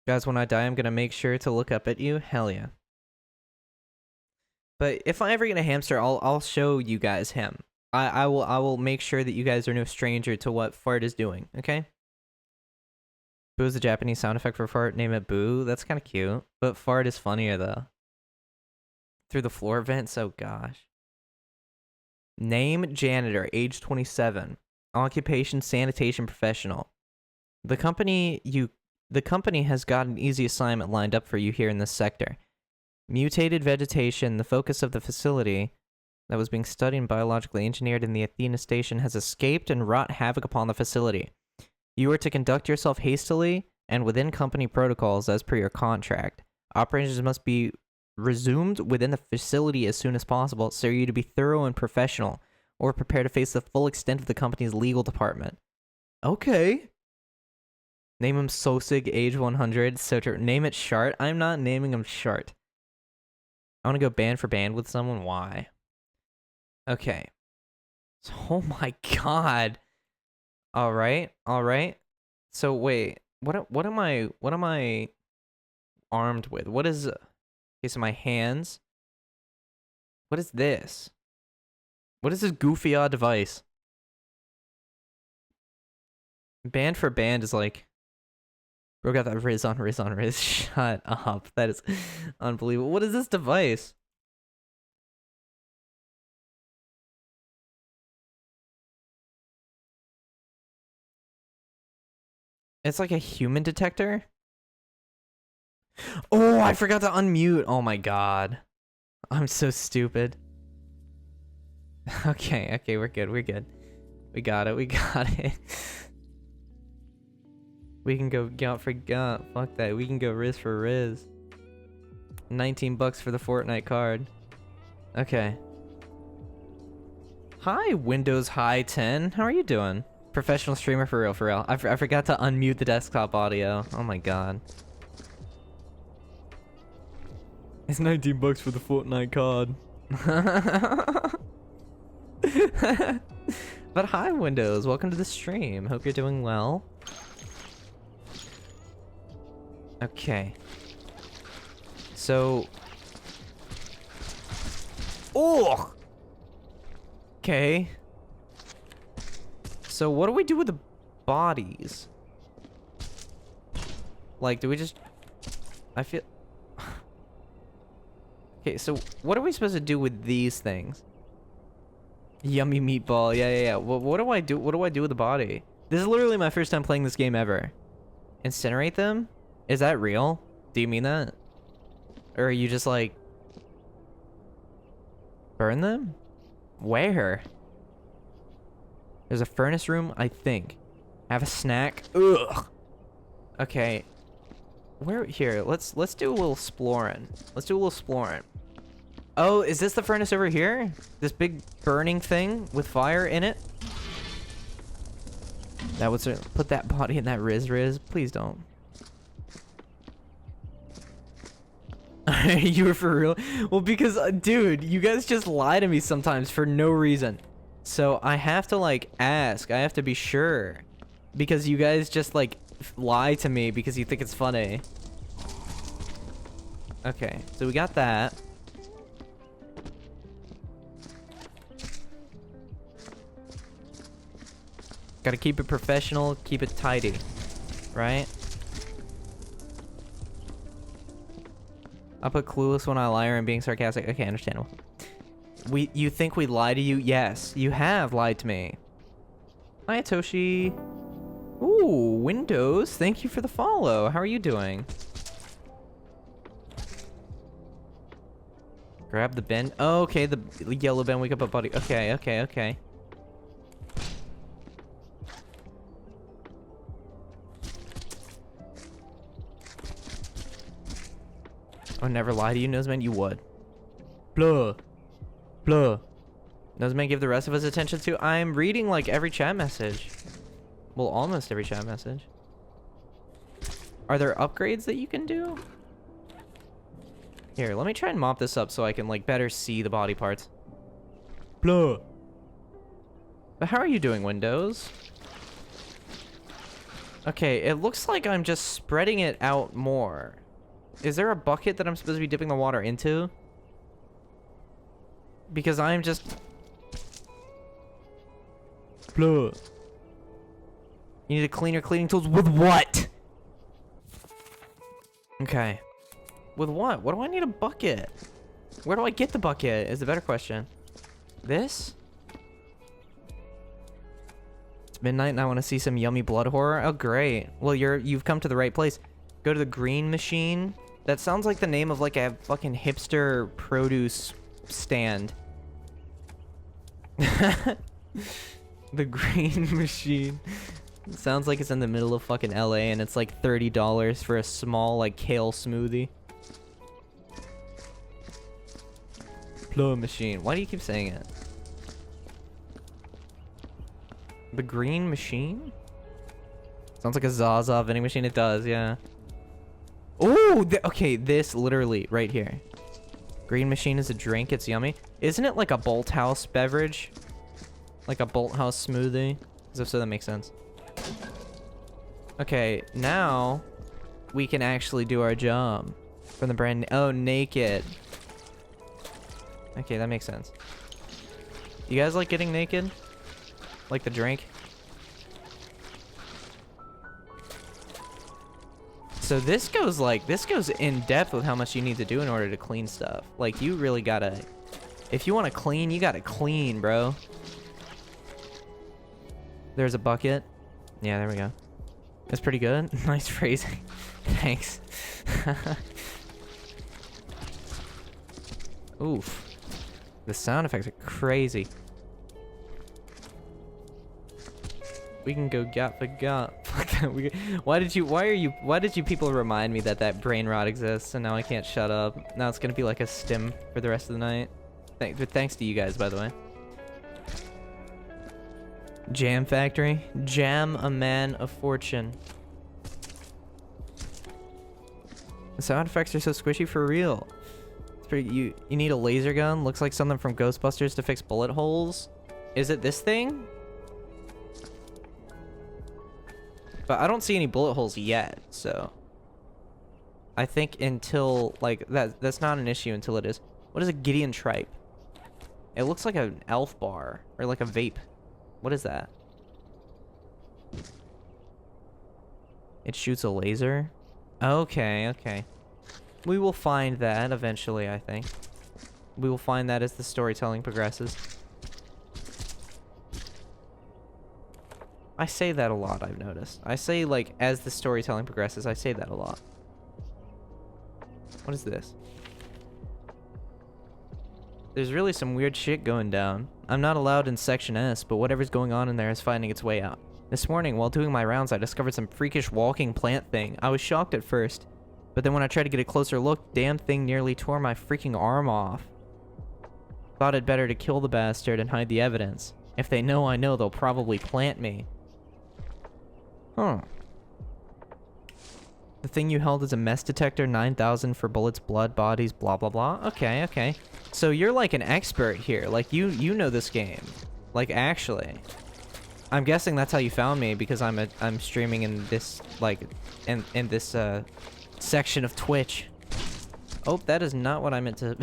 Guys, when I die, I'm gonna make sure to look up at you. Hell yeah. But if I ever get a hamster, I'll show you guys him. I will make sure that you guys are no stranger to what fart is doing. Okay. Boo is the Japanese sound effect for fart. Name it Boo. That's kind of cute. But fart is funnier, though. Through the floor vents? Oh, gosh. Name janitor, age 27. Occupation sanitation professional. The company has got an easy assignment lined up for you here in this sector. Mutated vegetation, the focus of the facility. that was being studied and biologically engineered in the Athena station has escaped and wrought havoc upon the facility. You are to conduct yourself hastily and within company protocols as per your contract. Operations must be resumed within the facility as soon as possible, so you to be thorough and professional, or prepare to face the full extent of the company's legal department. Okay. Name him Sosig, age 100. Name it Shart. I'm not naming him Shart. I want to go band for band with someone. Why? Okay. Oh my god. All right. So wait, what am I armed with? What is okay, so my hands. What is this? What is this goofy odd device? Band for band is like, bro got that Riz on Riz. Shut up. That is unbelievable. What is this device? It's like a human detector. Oh, I forgot to unmute. Oh my god. I'm so stupid. Okay, we're good. We got it. We can go gut for gut. Fuck that. We can go Riz for Riz. 19 bucks for the Fortnite card. Okay. Hi, Windows High 10. How are you doing? Professional streamer for real. I forgot to unmute the desktop audio. Oh my god. It's 19 bucks for the Fortnite card. But hi, Windows. Welcome to the stream. Hope you're doing well. Okay. So... Oh! Okay. So what do we do with the bodies? Like, do we just... I feel... Okay, so what are we supposed to do with these things? Yummy meatball. Yeah. What do I do? What do I do with the body? This is literally my first time playing this game ever. Incinerate them? Is that real? Do you mean that? Or are you just like... burn them? Where? There's a furnace room, I think. Have a snack. Ugh. Okay. Where here? Let's do a little exploring. Oh, is this the furnace over here? This big burning thing with fire in it? That would certainly put that body in that Riz. Please don't. You were for real? Well, because, dude, you guys just lie to me sometimes for no reason. So I have to, like, ask. I have to be sure. Because you guys just, like, lie to me because you think it's funny. Okay, so we got that. Gotta keep it professional, keep it tidy. Right? I'll put clueless when I lie and being sarcastic. Okay, understandable. You think we lie to you? Yes, you have lied to me. Hi, Toshi. Ooh, Windows. Thank you for the follow. How are you doing? Grab the bin. Oh, okay, the yellow bin. Wake up a body. Okay. I would never lie to you, Noseman. You would. Blah. Noseman, give the rest of us attention to. I'm reading like every chat message. Well, almost every chat message. Are there upgrades that you can do? Here, let me try and mop this up so I can like better see the body parts. Blah. But how are you doing, Windows? Okay, it looks like I'm just spreading it out more. Is there a bucket that I'm supposed to be dipping the water into? Because I'm just... Blah. You need to clean your cleaning tools with what? Okay. With what? What do I need a bucket? Where do I get the bucket is the better question. This? It's midnight and I want to see some yummy blood horror. Oh, great. Well, you've come to the right place. Go to the green machine. That sounds like the name of like a fucking hipster produce stand. The green machine. It sounds like it's in the middle of fucking LA and it's like $30 for a small like kale smoothie. Plum machine. Why do you keep saying it? The green machine? Sounds like a Zaza vending machine. It does, yeah. Oh, okay, this literally right here. Green machine is a drink. It's yummy. Isn't it like a Bolt House beverage? Like a Bolt House smoothie? As if so, that makes sense. Okay, now we can actually do our job from the brand. Oh, naked. Okay, that makes sense. You guys like getting naked? Like the drink? So this goes in depth with how much you need to do in order to clean stuff. Like you really gotta, if you want to clean, you gotta clean, bro. There's a bucket. Yeah, there we go. That's pretty good. Nice phrasing. Thanks. Oof. The sound effects are crazy. We can go got for got. Fuck that. Why did you people remind me that brain rot exists and now I can't shut up? Now it's gonna be like a stim for the rest of the night. Thanks to you guys, by the way. Jam Factory. Jam a man of fortune. The sound effects are so squishy for real. It's pretty, you need a laser gun. Looks like something from Ghostbusters to fix bullet holes. Is it this thing? But I don't see any bullet holes yet, so I think until like that's not an issue until it is. What is a Gideon tripe? It looks like an elf bar or like a vape. What is that? It shoots a laser? Okay, okay. We will find that eventually, I think. We will find that as the storytelling progresses. I say that a lot, I've noticed. I say, like, as the storytelling progresses, I say that a lot. What is this? There's really some weird shit going down. I'm not allowed in Section S, but whatever's going on in there is finding its way out. This morning, while doing my rounds, I discovered some freakish walking plant thing. I was shocked at first, but then when I tried to get a closer look, damn thing nearly tore my freaking arm off. Thought it better to kill the bastard and hide the evidence. If they know I know, they'll probably plant me. Huh. The thing you held is a mess detector, 9,000 for bullets, blood, bodies, blah, blah, blah. Okay, okay. So you're like an expert here. Like, you know this game. Like, actually. I'm guessing that's how you found me, because I'm streaming in this, like, in this, section of Twitch. Oh, that is not what I meant to...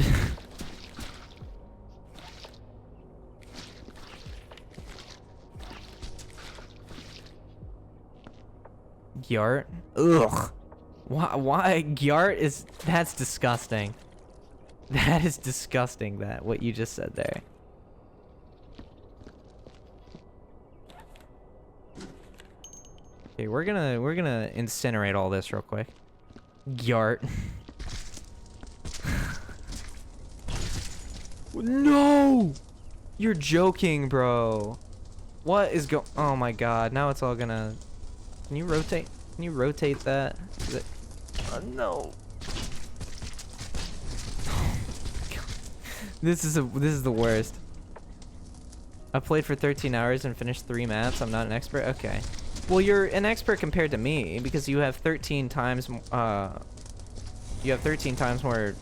Gyart? Ugh. Why? Gyart is... That's disgusting. That is disgusting, what you just said there. Okay, we're gonna incinerate all this real quick. Gyart. No! You're joking, bro. What is oh my god, now it's all gonna... Can you rotate? Can you rotate that? Is it... Oh no. Oh my god. This is the worst. I played for 13 hours and finished 3 maps. I'm not an expert. Okay. Well, you're an expert compared to me because you have 13 times more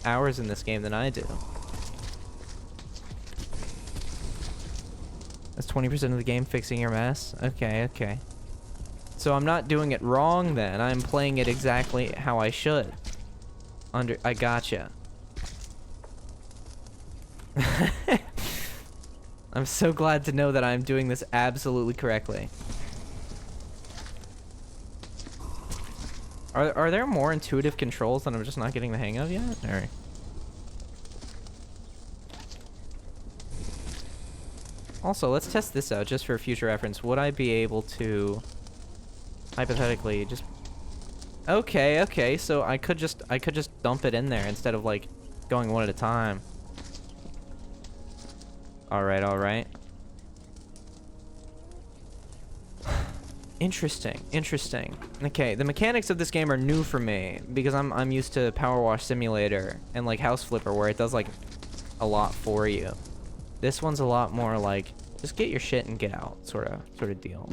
hours in this game than I do. That's 20% of the game fixing your mess. Okay, okay. So I'm not doing it wrong then. I'm playing it exactly how I should. I gotcha. I'm so glad to know that I'm doing this absolutely correctly. Are there more intuitive controls that I'm just not getting the hang of yet? Alright. Also, let's test this out just for future reference. Would I be able to hypothetically just... Okay, okay, so I could just dump it in there instead of, like, going one at a time. Alright, alright. Interesting, interesting. Okay, the mechanics of this game are new for me because I'm used to Power Wash Simulator and like House Flipper where it does like a lot for you. This one's a lot more like just get your shit and get out sort of deal.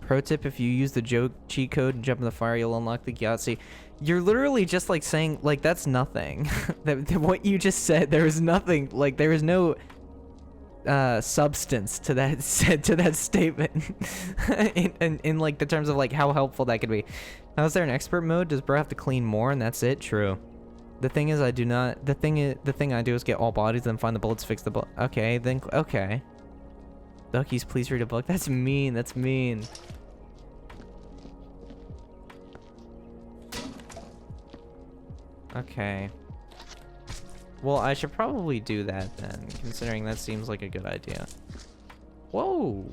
Pro tip, if you use the joke cheat code and jump in the fire, you'll unlock the Yahtzee. You're literally just like saying like that's nothing. What you just said, there is nothing, like there is no substance to that statement in like the terms of like how helpful that could be. How is there an expert mode? Does bro have to clean more and that's it? True. The thing is I do not, the thing I do is get all bodies, then find the bullets, fix the bullet. Okay, then okay. Duckies, please read a book. That's mean, that's mean. Okay. Well, I should probably do that then, considering that seems like a good idea. Whoa!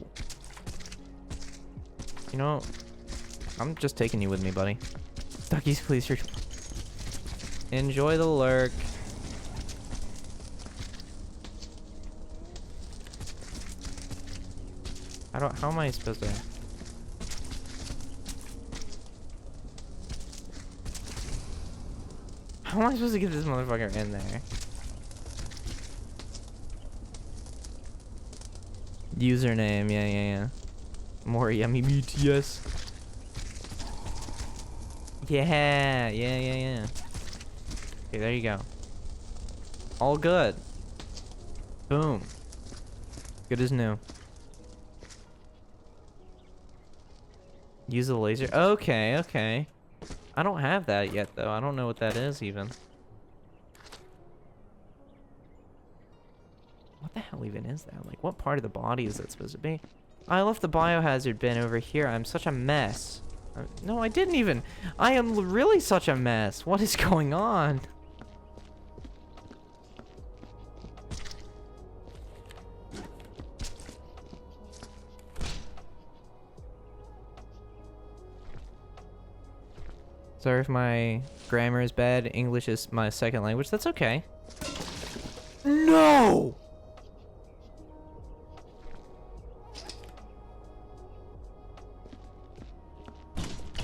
You know, I'm just taking you with me, buddy. Duckies, please. Enjoy the lurk. How am I supposed to... How am I supposed to get this motherfucker in there? Username, yeah. More yummy meat, yes. Yeah. Okay, there you go. All good. Boom. Good as new. Use the laser. Okay. I don't have that yet, though. I don't know what that is, even. What the hell even is that? Like, what part of the body is that supposed to be? I left the biohazard bin over here. I'm such a mess. No, I didn't even. I am really such a mess. What is going on? Sorry if my grammar is bad. English is my second language. That's okay. No!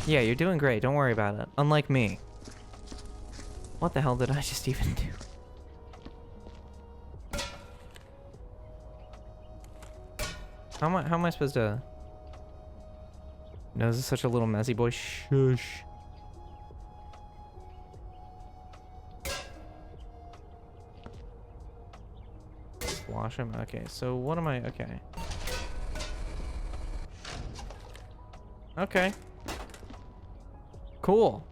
Yeah, you're doing great. Don't worry about it. Unlike me. What the hell did I just even do? How am I supposed to... No, this is such a little messy boy. Shush. Wash him. Okay, so what am I... Okay. Okay. Cool.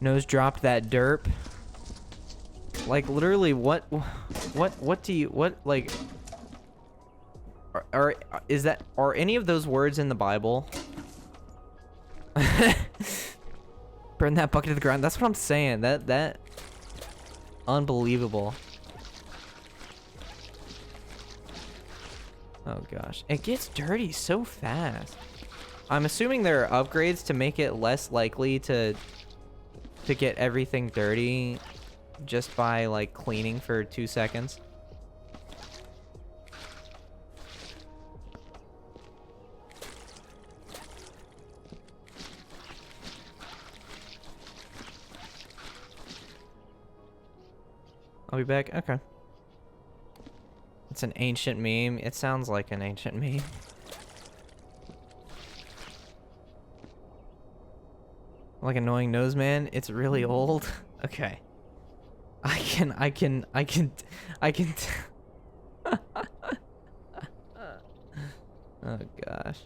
Nose dropped that derp. Like, literally, what do you... What, like... Are any of those words in the Bible? Burn that bucket to the ground. That's what I'm saying. That... Unbelievable. Oh gosh, it gets dirty so fast. I'm assuming there are upgrades to make it less likely to get everything dirty just by like cleaning for 2 seconds. I'll be back. Okay. It's an ancient meme. It sounds like an ancient meme. Like annoying nose man. It's really old. Okay. I can. Oh gosh.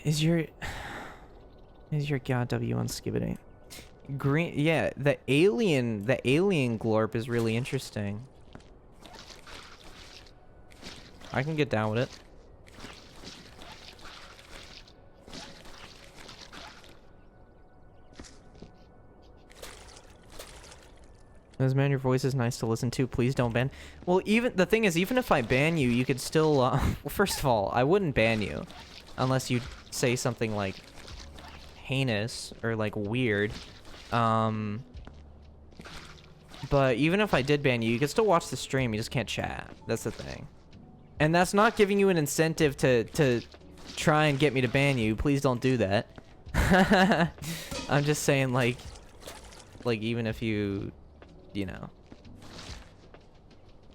Is your God W on Skibbity? Green, yeah, the alien glorp is really interesting. I can get down with it. Nose man, your voice is nice to listen to. Please don't ban. Well, even the thing is, even if I ban you, you could still. Well, first of all, I wouldn't ban you unless you say something like heinous or like weird. But even if I did ban you, you can still watch the stream. You just can't chat. That's the thing. And that's not giving you an incentive to try and get me to ban you. Please don't do that. I'm just saying, like even if you know.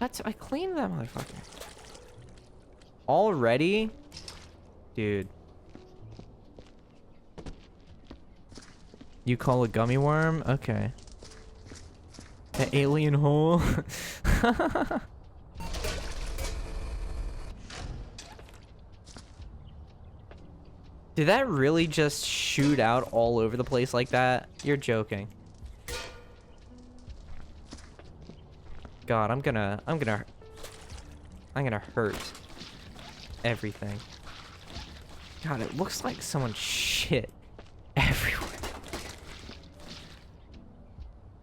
I cleaned that motherfucker. Already? Dude. You call a gummy worm? Okay. An alien hole? Did that really just shoot out all over the place like that? You're joking. God, I'm gonna hurt everything. God, it looks like someone shit everywhere.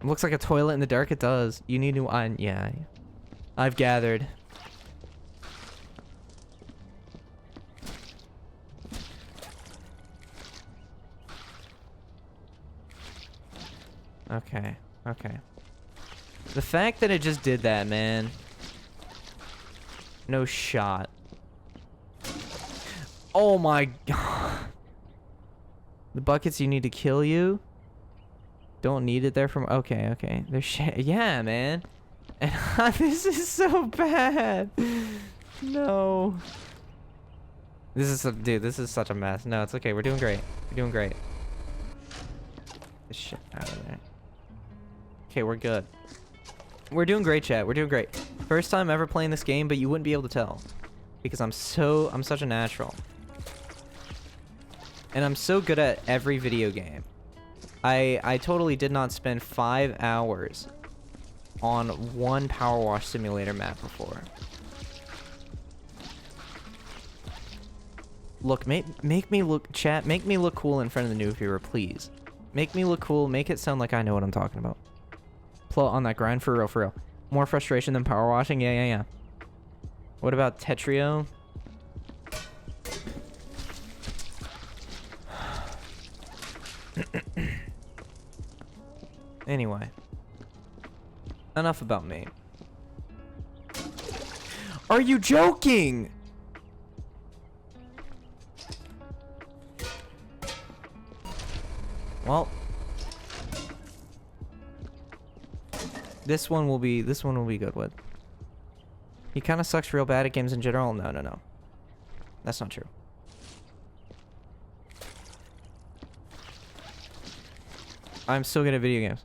It looks like a toilet in the dark. It does. You need new iron. Yeah. I've gathered. Okay. Okay. The fact that it just did that, man. No shot. Oh my god. The buckets you need to kill you? Don't need it there from... Okay, okay. There's shit. Yeah, man. And this is so bad. No. This is... Dude, this is such a mess. No, it's okay. We're doing great. We're doing great. Get this shit out of there. Okay, we're good. We're doing great, chat. We're doing great. First time ever playing this game, but you wouldn't be able to tell. Because I'm such a natural. And I'm so good at every video game. I totally did not spend 5 hours on one Power Wash Simulator map before. Look, make me look, chat, make me look cool in front of the new viewer, please. Make me look cool, make it sound like I know what I'm talking about. Pull on that grind, for real, for real. More frustration than power washing? Yeah, yeah, yeah. What about Tetrio? Anyway. Enough about me. Are you joking? Well, this one will be good with. He kind of sucks real bad at games in general. No, no, no. That's not true. I'm so good at video games.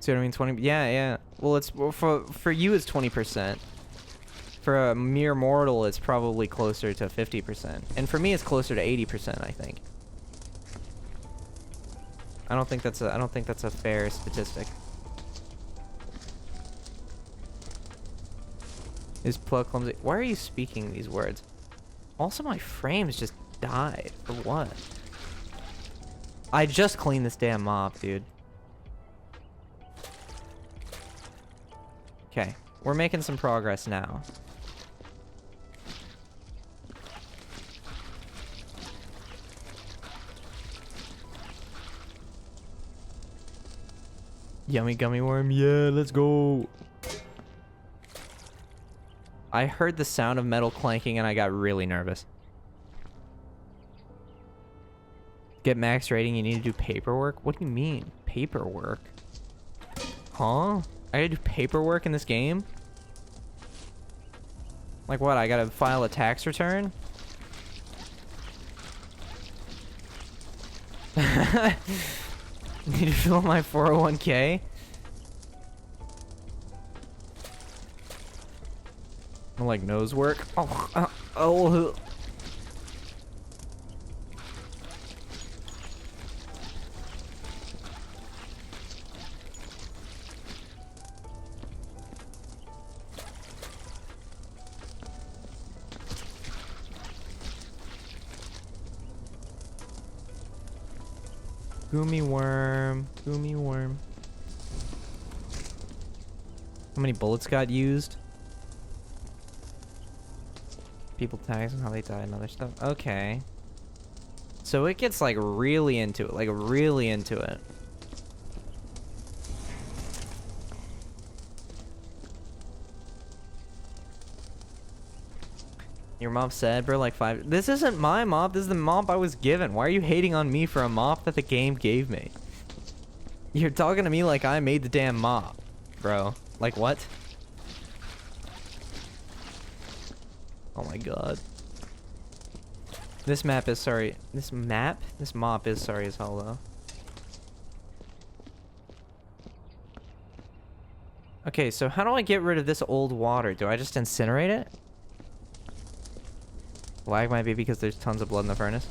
See what I mean? 20. Yeah, yeah. Well, it's for you it's 20%. For a mere mortal, it's probably closer to 50%. And for me, it's closer to 80%, I think. I don't think that's a fair statistic. Is plug clumsy? Why are you speaking these words? Also, my frames just died. For what? I just cleaned this damn mop, dude. Okay, we're making some progress now. Yummy gummy worm, yeah, let's go. I heard the sound of metal clanking and I got really nervous. Get max rating, you need to do paperwork? What do you mean, paperwork? Huh? I gotta do paperwork in this game? Like what, I gotta file a tax return? Need to fill out my 401k? Like nose work? Oh. Gummy worm. Gummy worm. How many bullets got used? People tags and how they die and other stuff. Okay. So it gets like really into it, like really into it. Your mom said, bro, like 5. This isn't my mop. This is the mop I was given. Why are you hating on me for a mop that the game gave me? You're talking to me like I made the damn mop, bro. Like what? Oh my god. This map is sorry. This mop is sorry as hell though. Okay, so how do I get rid of this old water? Do I just incinerate it? Lag might be because there's tons of blood in the furnace.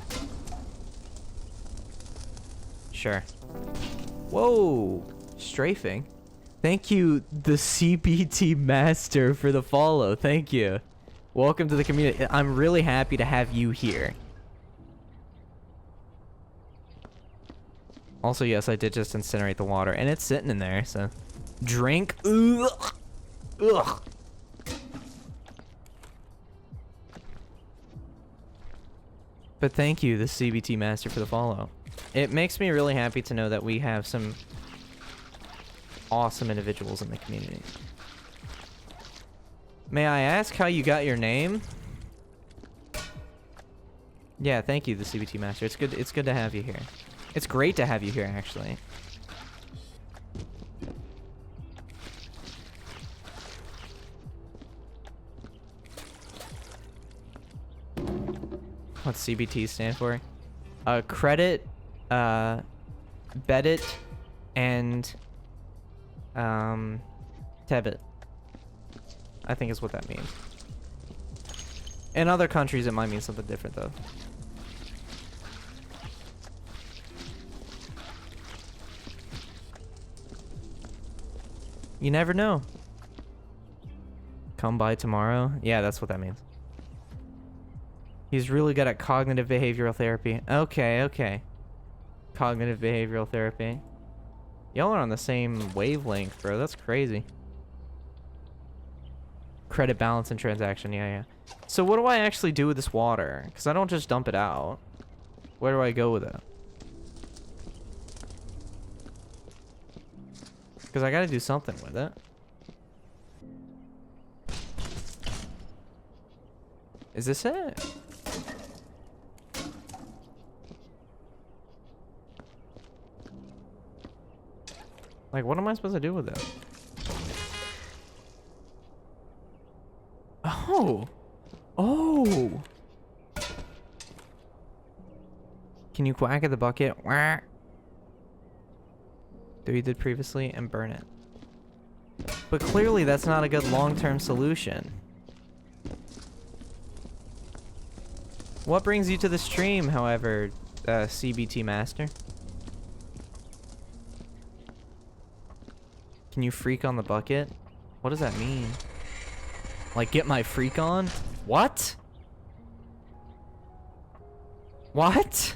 Sure. Whoa! Strafing. Thank you, the CBT master, for the follow. Thank you. Welcome to the community. I'm really happy to have you here. Also, yes, I did just incinerate the water, and it's sitting in there, so... Drink. Ugh. Ugh. But thank you, the CBT master, for the follow. It makes me really happy to know that we have some awesome individuals in the community. May I ask how you got your name? Yeah, thank you, the CBT master. It's good to have you here. It's great to have you here, actually. What's CBT stand for? Credit, Bedit, and Tebit. I think is what that means. In other countries, it might mean something different, though. You never know. Come by tomorrow? Yeah, that's what that means. He's really good at cognitive behavioral therapy. Okay, okay. Cognitive behavioral therapy. Y'all are on the same wavelength, bro. That's crazy. Credit balance and transaction. Yeah, yeah. So what do I actually do with this water? Because I don't just dump it out. Where do I go with it? Because I got to do something with it. Is this it? Like, what am I supposed to do with it? Oh! Oh! Can you quack at the bucket? Whack! Do you did previously and burn it. But clearly that's not a good long-term solution. What brings you to the stream, however, CBT master? Can you freak on the bucket? What does that mean? Like, get my freak on? What? What?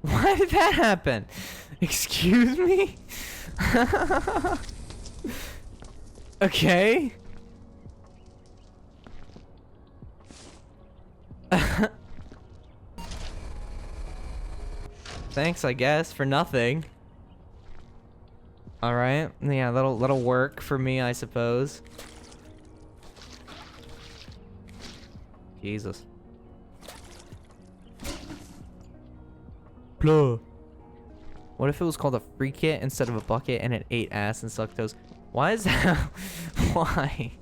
Why did that happen? Excuse me? Okay. Thanks, I guess, for nothing. All right. Yeah, that'll work for me, I suppose. Jesus. Blah. What if it was called a free kit instead of a bucket and it ate ass and sucked toes? Why is that? Why?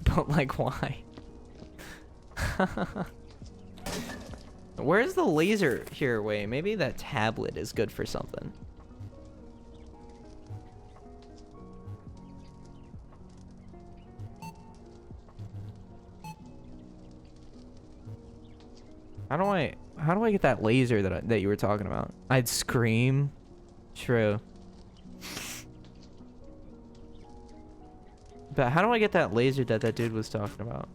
But like, why? Where's the laser here? Wait, maybe that tablet is good for something. How do I get that laser that you were talking about? I'd scream. True. But how do I get that laser that dude was talking about?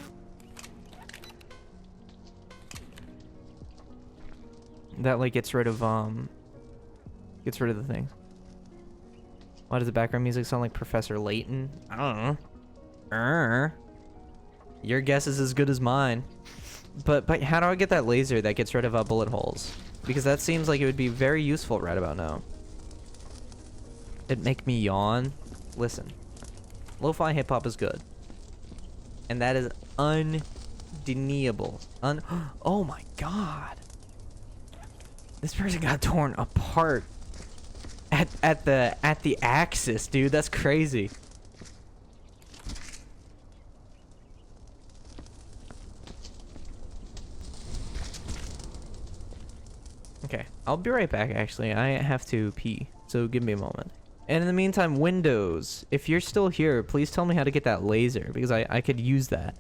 That like gets rid of the thing. Why does the background music sound like Professor Layton? I don't know. Your guess is as good as mine. But how do I get that laser that gets rid of bullet holes? Because that seems like it would be very useful right about now. It'd make me yawn. Listen, lo-fi hip-hop is good. And that is undeniable. Oh my god. This person got torn apart at the axis, dude. That's crazy. Okay, I'll be right back actually. I have to pee, so give me a moment. And in the meantime, Windows, if you're still here, please tell me how to get that laser, because I could use that.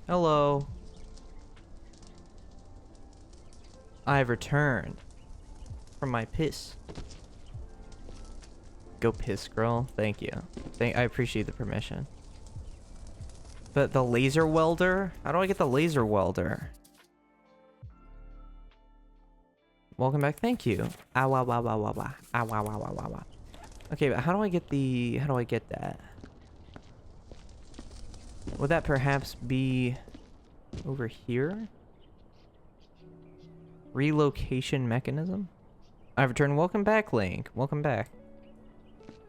Hello. I've returned from my piss. Go piss, girl. Thank you. I appreciate the permission. But the laser welder? How do I get the laser welder? Welcome back. Thank you. Ah, wah, wah, wah, wah, wah. Ah, wah, wah, wah, wah, wah. Okay, but how do I get that? Would that perhaps be over here? Relocation mechanism? I've returned. Welcome back, Link. Welcome back.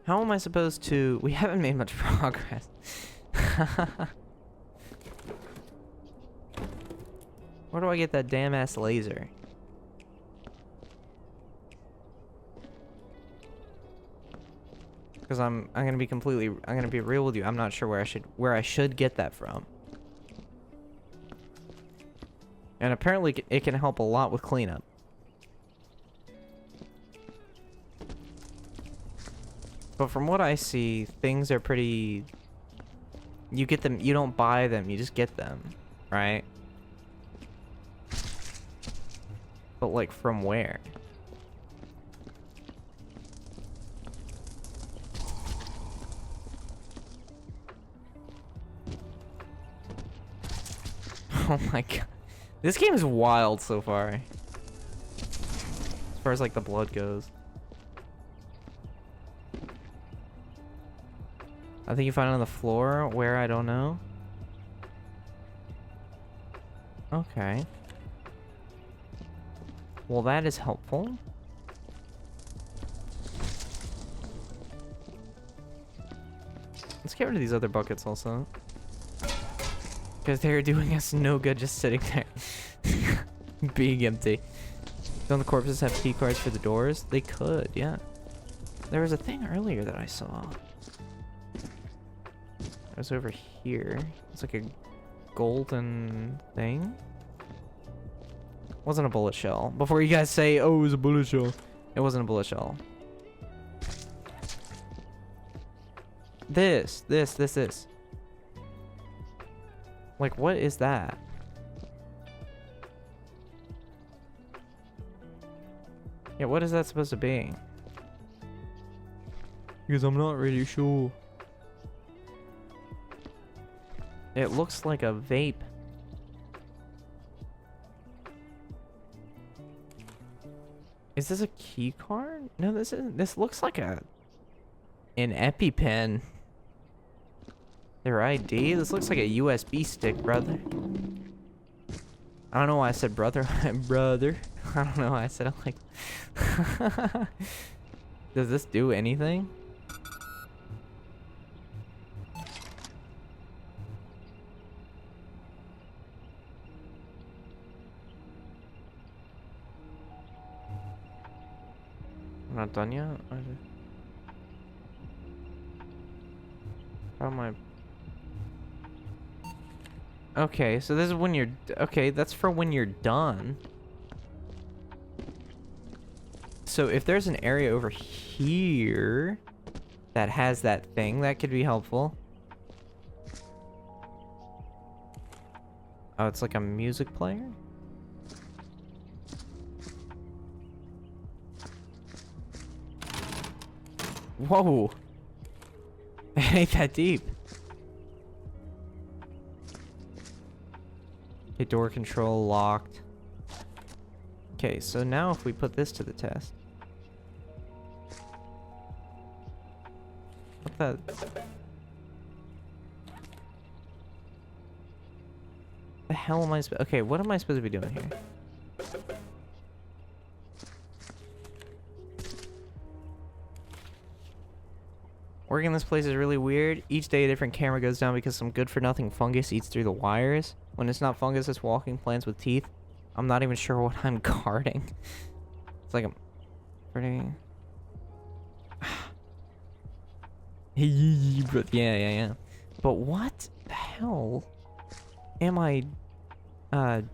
How am I supposed to... We haven't made much progress. Where do I get that damn ass laser? Because I'm gonna be real with you. I'm not sure where I should get that from. And apparently it can help a lot with cleanup. But from what I see, things are pretty... You get them, you don't buy them, you just get them, right? But like, from where? Oh my god. This game is wild so far. As far as like the blood goes. I think you find it on the floor. Where, I don't know. Okay. Well, that is helpful. Let's get rid of these other buckets also. Because they're doing us no good just sitting there. Being empty. Don't the corpses have key cards for the doors? They could, yeah. There was a thing earlier that I saw. It was over here. It's like a golden thing. Wasn't a bullet shell. Before you guys say, oh, it was a bullet shell. It wasn't a bullet shell. This. Like, what is that? Yeah, what is that supposed to be? Because I'm not really sure. It looks like a vape. Is this a key card? No, this isn't. This looks like an EpiPen. Their ID? This looks like a USB stick, brother. I don't know why I said brother. Brother. I don't know why I said it like... Does this do anything? I'm not done yet? How am I... Okay, so this is when you're... Okay, that's for when you're done. So if there's an area over here that has that thing, that could be helpful. Oh, it's like a music player? Whoa! It ain't that deep. Okay, door control locked. Okay, so now if we put this to the test. What the... The hell am I okay, what am I supposed to be doing here? Working in this place is really weird. Each day a different camera goes down because some good-for-nothing fungus eats through the wires. When it's not fungus, it's walking plants with teeth. I'm not even sure what I'm guarding. It's like I'm pretty... yeah. But what the hell am I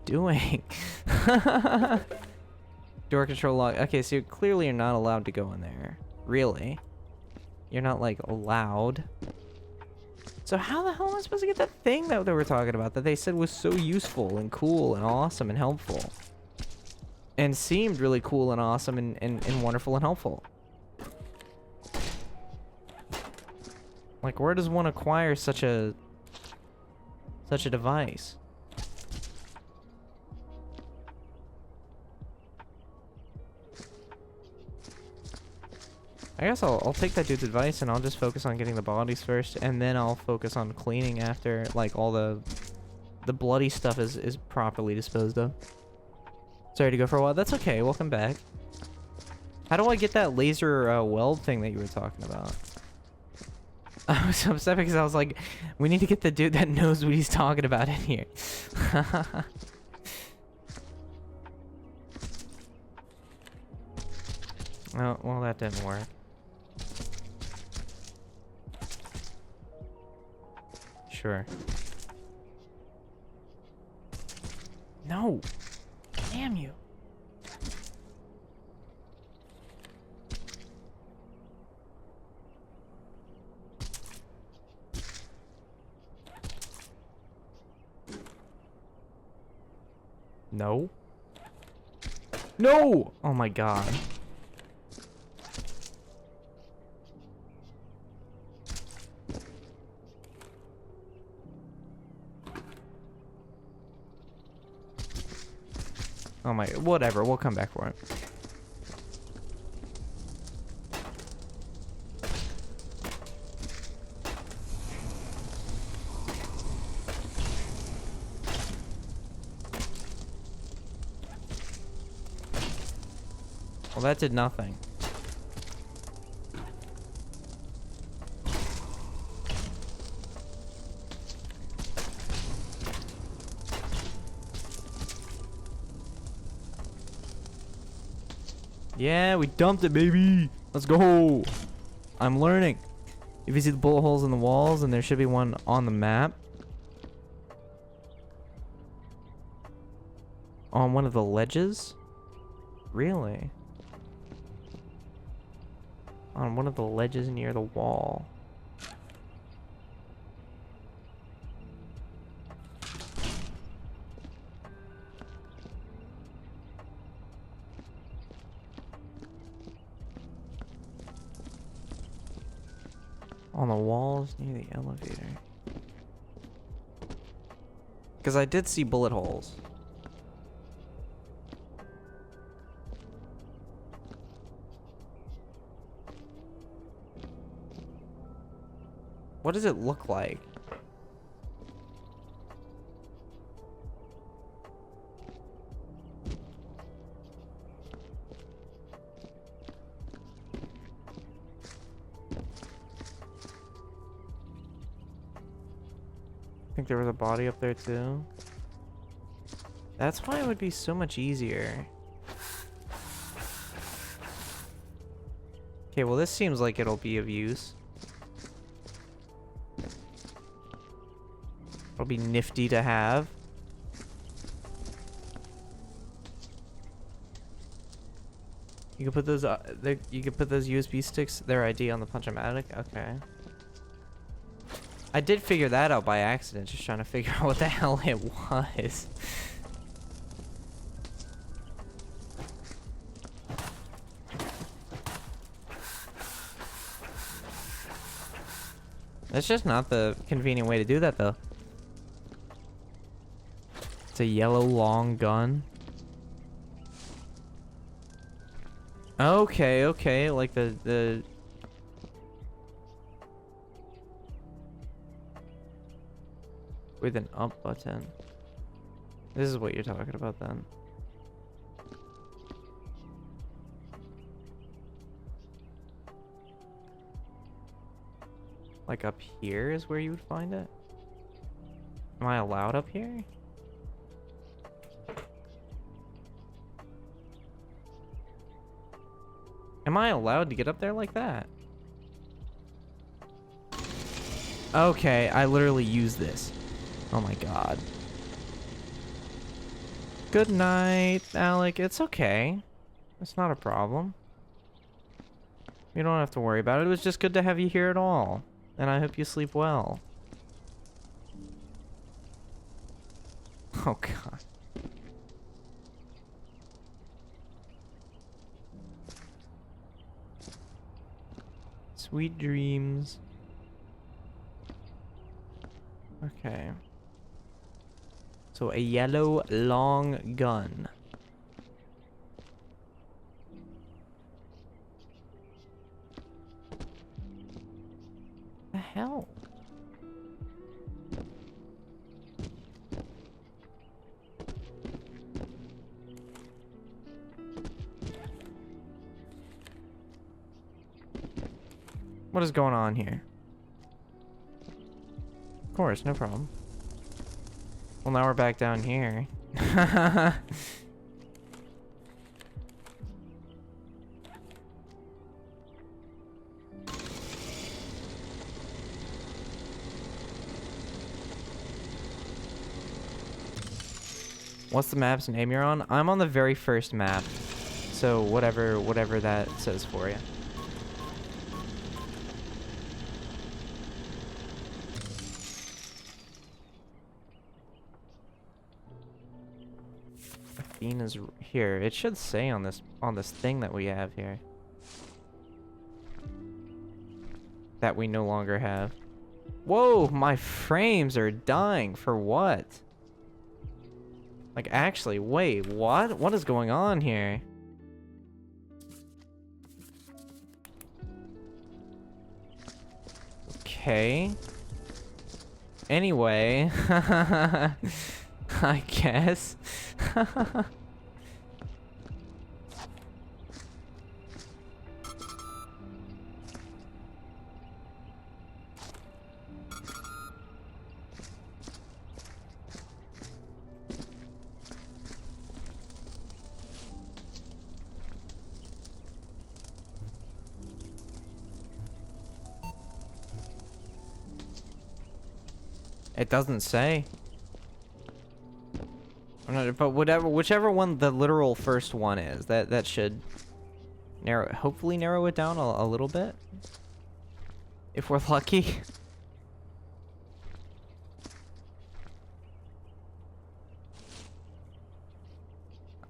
doing? Door control lock. Okay, so you clearly are not allowed to go in there. Really? You're not, like, allowed. So how the hell am I supposed to get that thing that they were talking about that they said was so useful and cool and awesome and helpful? And seemed really cool and awesome and wonderful and helpful. Like, where does one acquire such a device? I guess I'll take that dude's advice and I'll just focus on getting the bodies first, and then I'll focus on cleaning after, like, all the bloody stuff is properly disposed of. Sorry to go for a while. That's okay. Welcome back. How do I get that laser weld thing that you were talking about? I was upset because I was like, we need to get the dude that knows what he's talking about in here. Oh, well, that didn't work. Sure. No! Damn you! No? No! Oh my god. Oh my, whatever, we'll come back for it. Well, that did nothing. Yeah, we dumped it, baby. Let's go. I'm learning. If you see the bullet holes in the walls, and there should be one on the map. On one of the ledges? Really? On one of the ledges near the wall. On the walls near the elevator. Because I did see bullet holes. What does it look like? think there was a body up there too. That's why it would be so much easier. Okay, well this seems like it'll be of use. It'll be nifty to have. You can put those you can put those USB sticks, their ID on the Punch-O-Matic. Okay. I did figure that out by accident, just trying to figure out what the hell it was. That's just not the convenient way to do that, though. It's a yellow long gun. Okay, okay, like the with an up button. This is what you're talking about then. Like up here is where you would find it? Am I allowed up here? Am I allowed to get up there like that? Okay, I literally use this. Oh my god. Good night, Alec. It's okay. It's not a problem. You don't have to worry about it. It was just good to have you here at all. And I hope you sleep well. Oh god. Sweet dreams. Okay. So a yellow long gun. The hell? What is going on here? Of course, no problem. Well, now we're back down here. What's the map's name you're on? I'm on the very first map. So whatever that says for you. Is here. It should say on this thing that we have here that we no longer have. Whoa, my frames are dying. For what? Like, actually, wait, what? What is going on here? Okay. Anyway, I guess. It doesn't say. But whichever one the literal first one is, that should hopefully narrow it down a little bit, if we're lucky.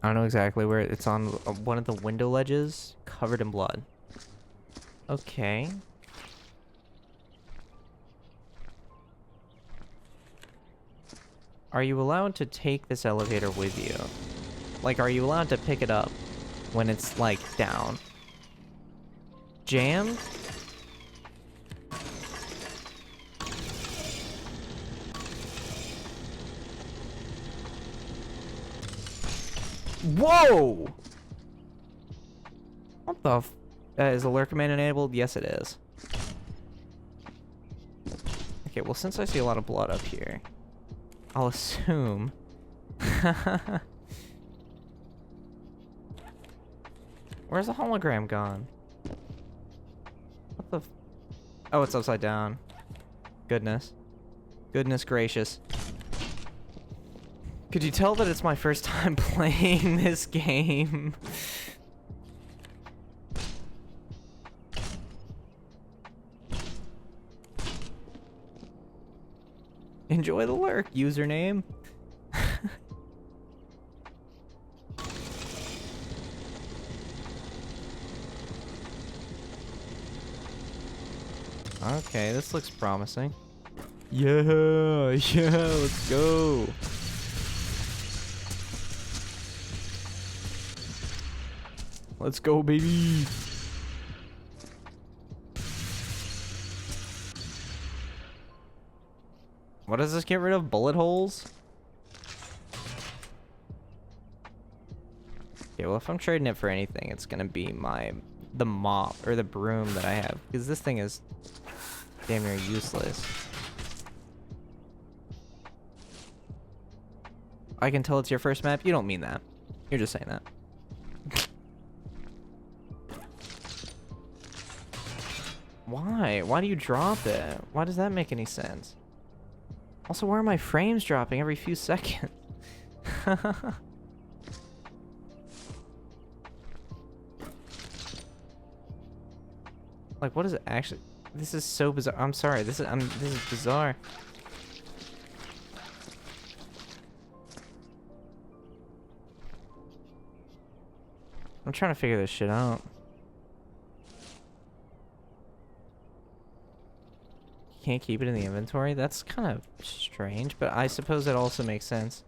I don't know exactly where it's on. One of the window ledges, covered in blood. Okay. Are you allowed to take this elevator with you? Like, are you allowed to pick it up when it's, like, down? Jammed? Whoa! What the f- is the lurk command enabled? Yes, it is. Okay, well, since I see a lot of blood up here... I'll assume. Where's the hologram gone? What the f— oh, it's upside down. Goodness. Goodness gracious. Could you tell that it's my first time playing this game? Enjoy the lurk, username. Okay, this looks promising. Yeah, let's go. Let's go, baby. What does this get rid of? Bullet holes? Okay, well, if I'm trading it for anything, it's gonna be the mop or the broom that I have, because this thing is damn near useless. I can tell it's your first map. You don't mean that. You're just saying that. Why? Why do you drop it? Why does that make any sense? Also, why are my frames dropping every few seconds? Like, what is it actually? This is so bizarre. I'm sorry. This is bizarre. I'm trying to figure this shit out. You can't keep it in the inventory? That's kind of strange, but I suppose it also makes sense.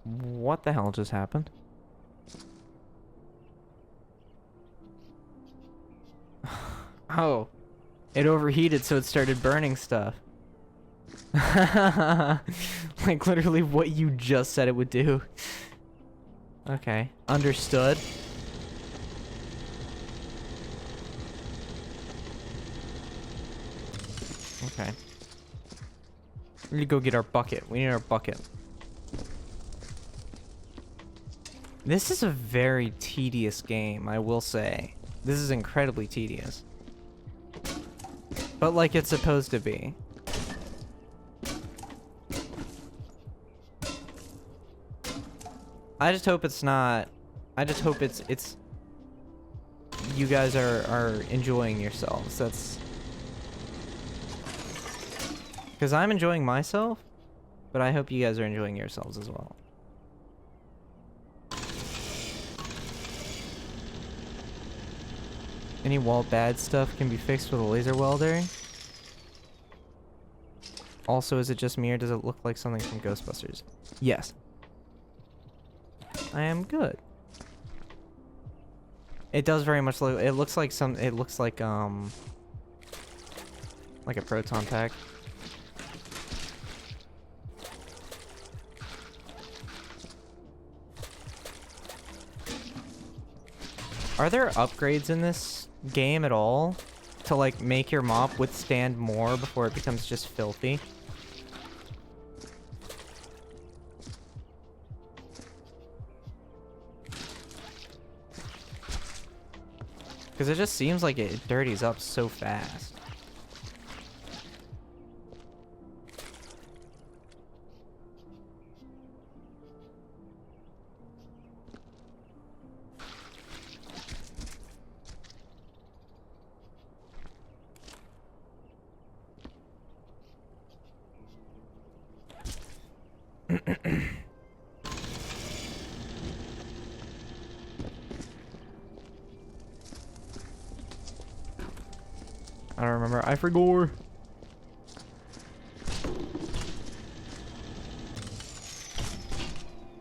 What the hell just happened? Oh, it overheated, so it started burning stuff. Like literally what you just said it would do. Okay, understood. Okay. We need to go get our bucket. We need our bucket. This is a very tedious game, I will say. This is incredibly tedious. But like it's supposed to be. I just hope it's not. I just hope it's you guys are enjoying yourselves. That's because I'm enjoying myself, but I hope you guys are enjoying yourselves as well. Any wall bad stuff can be fixed with a laser welder. Also, is it just me or does it look like something from Ghostbusters? Yes. I am good. It does very much look, it looks like a proton pack. Are there upgrades in this game at all to like make your mop withstand more before it becomes just filthy? Because it just seems like it dirties up so fast. I don't remember. I forgot.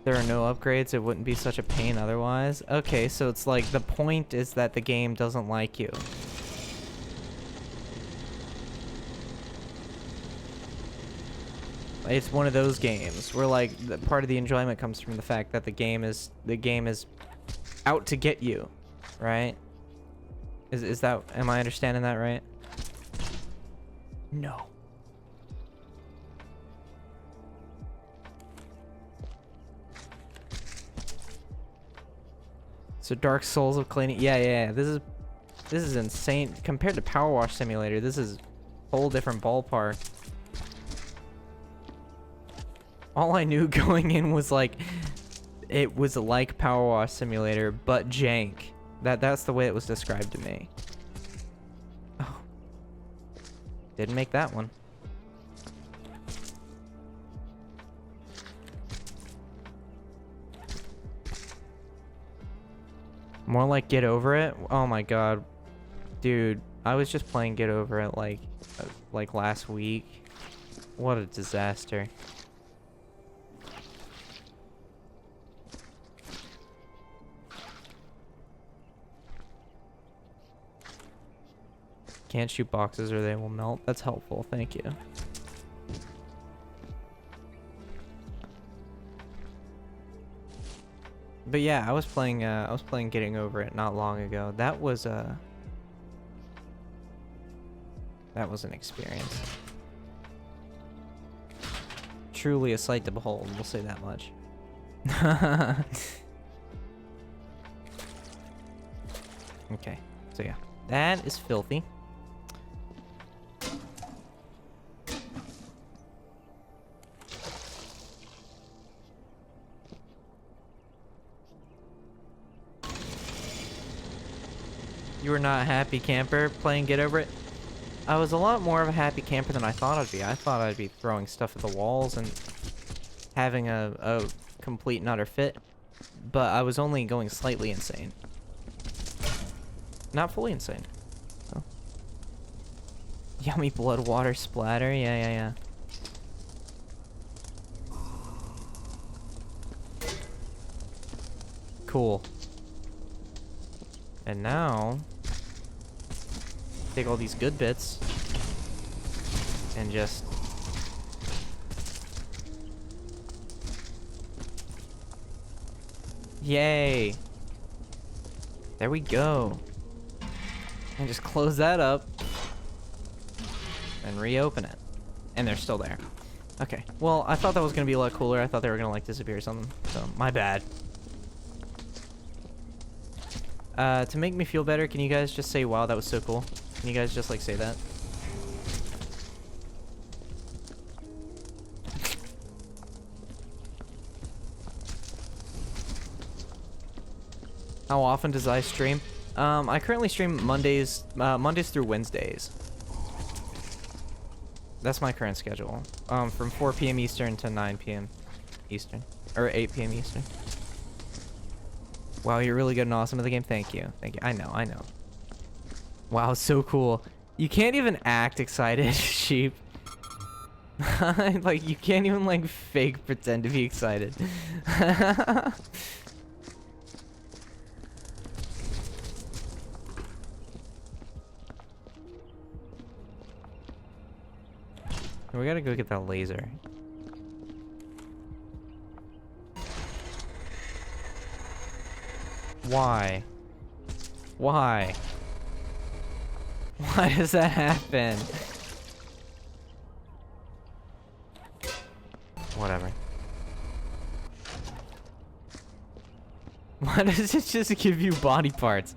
There are no upgrades. It wouldn't be such a pain otherwise. Okay, so it's like the point is that the game doesn't like you. It's one of those games where like part of the enjoyment comes from the fact that the game is out to get you, right? Is that, am I understanding that right? No. So Dark Souls of cleaning. Yeah. This is insane compared to Power Wash Simulator. This is a whole different ballpark. All I knew going in was like it was like Power Wash Simulator but jank. That's the way it was described to me. Oh. Didn't make that one. More like Get Over It. Oh my god. Dude, I was just playing Get Over It like last week. What a disaster. Can't shoot boxes or they will melt. That's helpful. Thank you. But yeah, I was playing Getting Over It not long ago. That was an experience. Truly a sight to behold, we'll say that much. Okay, so yeah, that is filthy. You were not a happy camper playing Get Over It? I was a lot more of a happy camper than I thought I'd be. I thought I'd be throwing stuff at the walls and having a complete and utter fit. But I was only going slightly insane. Not fully insane. Oh. Yummy blood water splatter. Yeah. Cool. And now, take all these good bits and just yay. There we go. And just close that up and reopen it. And they're still there. Okay. Well, I thought that was gonna be a lot cooler. I thought they were gonna like disappear or something. So my bad. To make me feel better, can you guys just say, wow, that was so cool? Can you guys just, like, say that? How often does I stream? I currently stream Mondays through Wednesdays. That's my current schedule. From 4 p.m. Eastern to 9 p.m. Eastern. Or 8 p.m. Eastern. Wow, you're really good and awesome at the game. Thank you. Thank you. I know. Wow, so cool. You can't even act excited, sheep. Like, you can't even, like, fake pretend to be excited. We gotta go get that laser. Why? Why? Why does that happen? Whatever. Why does it just give you body parts?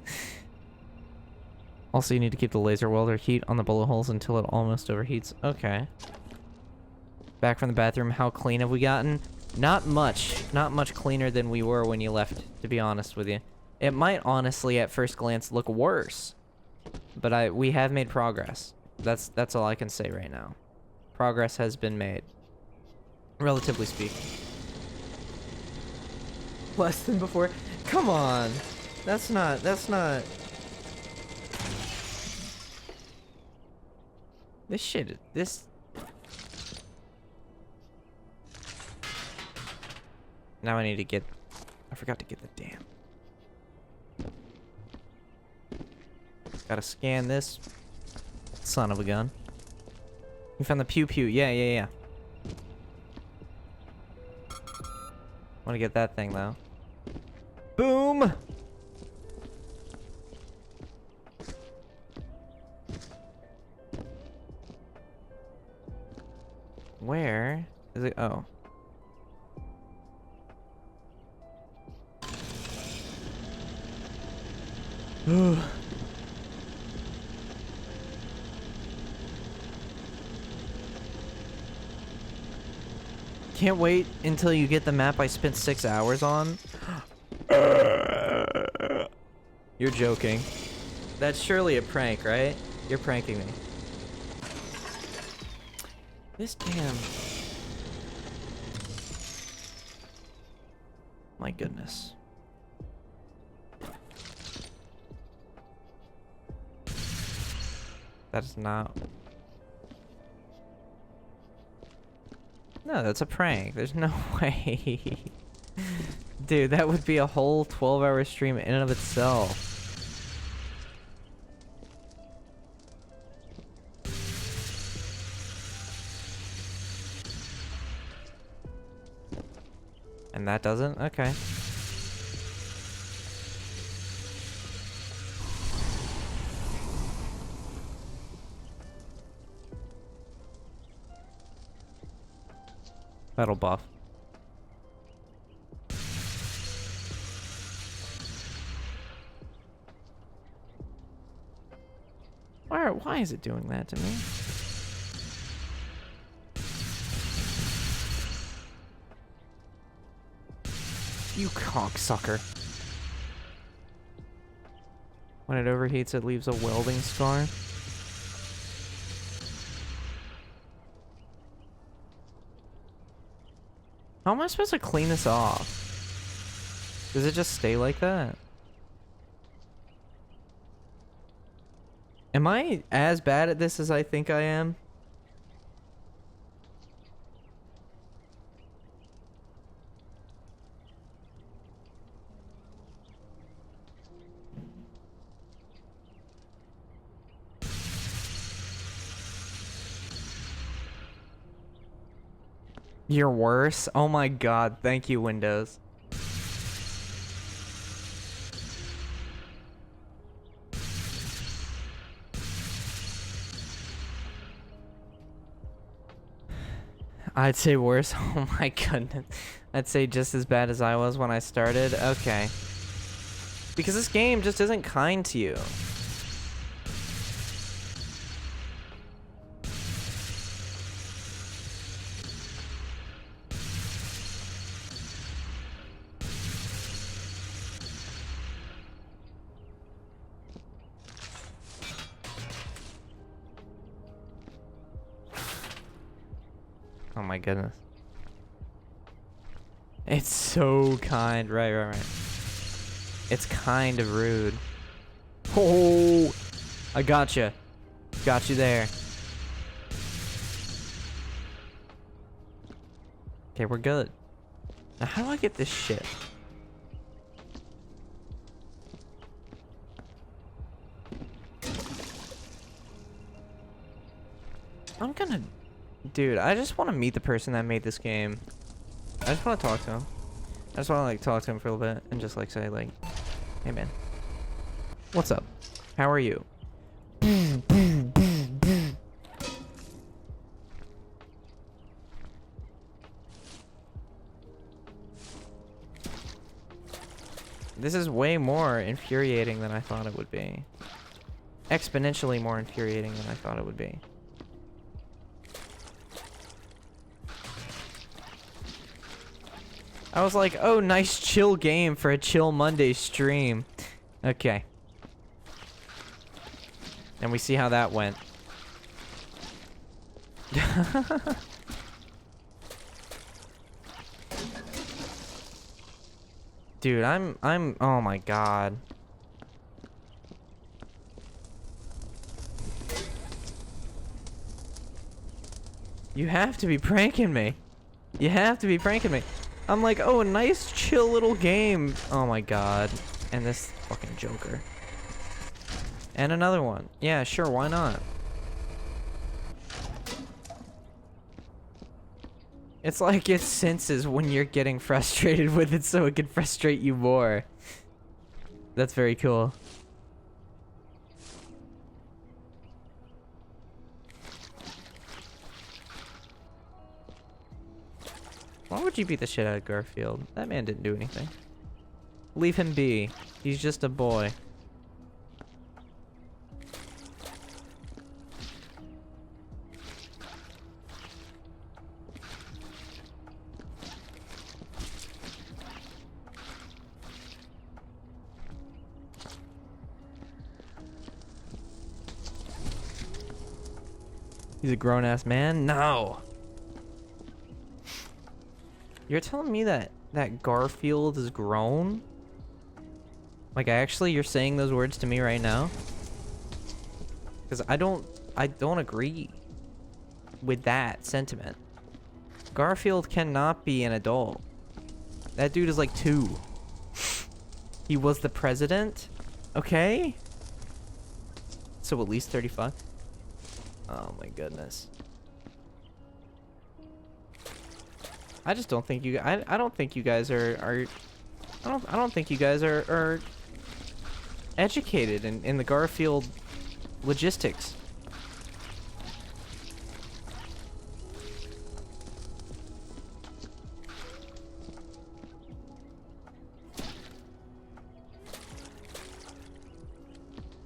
Also, you need to keep the laser welder heat on the bullet holes until it almost overheats. Okay. Back from the bathroom, how clean have we gotten? Not much. Not much cleaner than we were when you left, to be honest with you. It might honestly, at first glance, look worse. But we have made progress. That's all I can say right now. Progress has been made. Relatively speaking. Less than before? Come on. That's not... This shit, Now I need to get... I forgot to get the damn... Gotta scan this. Son of a gun. You found the pew pew. Yeah. Want to get that thing though. Boom! Where is it? Oh. Can't wait until you get the map I spent 6 hours on. You're joking. That's surely a prank, right? You're pranking me. This damn... My goodness. That is not... No, that's a prank. There's no way. Dude, that would be a whole 12-hour stream in and of itself. And that doesn't? Okay. That'll buff. Why is it doing that to me? You cocksucker. When it overheats, it leaves a welding scar. How am I supposed to clean this off? Does it just stay like that? Am I as bad at this as I think I am? You're worse? Oh my god, thank you, Windows. I'd say worse. Oh my goodness. I'd say just as bad as I was when I started. Okay. Because this game just isn't kind to you. Oh my goodness. It's so kind. Right. It's kind of rude. Oh, I gotcha. Got you there. Okay, we're good. Now, how do I get this shit? I'm gonna... Dude, I just want to meet the person that made this game. I just want to talk to him. I just want to, like, talk to him for a little bit and just, like, say, like, hey, man. What's up? How are you? This is way more infuriating than I thought it would be. Exponentially more infuriating than I thought it would be. I was like, oh, nice chill game for a chill Monday stream. Okay. And we see how that went. Dude, oh my god. You have to be pranking me. You have to be pranking me. I'm like, oh, a nice chill little game. Oh my god. And this fucking Joker. And another one. Yeah, sure, why not? It's like it senses when you're getting frustrated with it so it can frustrate you more. That's very cool. Why would you beat the shit out of Garfield? That man didn't do anything. Leave him be. He's just a boy. He's a grown-ass man? No! You're telling me that Garfield is grown? Like, actually, you're saying those words to me right now? Because I don't agree with that sentiment. Garfield cannot be an adult. That dude is like 2. He was the president? Okay? So at least 35? Oh my goodness. I just don't think you I don't think you guys are I don't think you guys are educated in the Garfield logistics.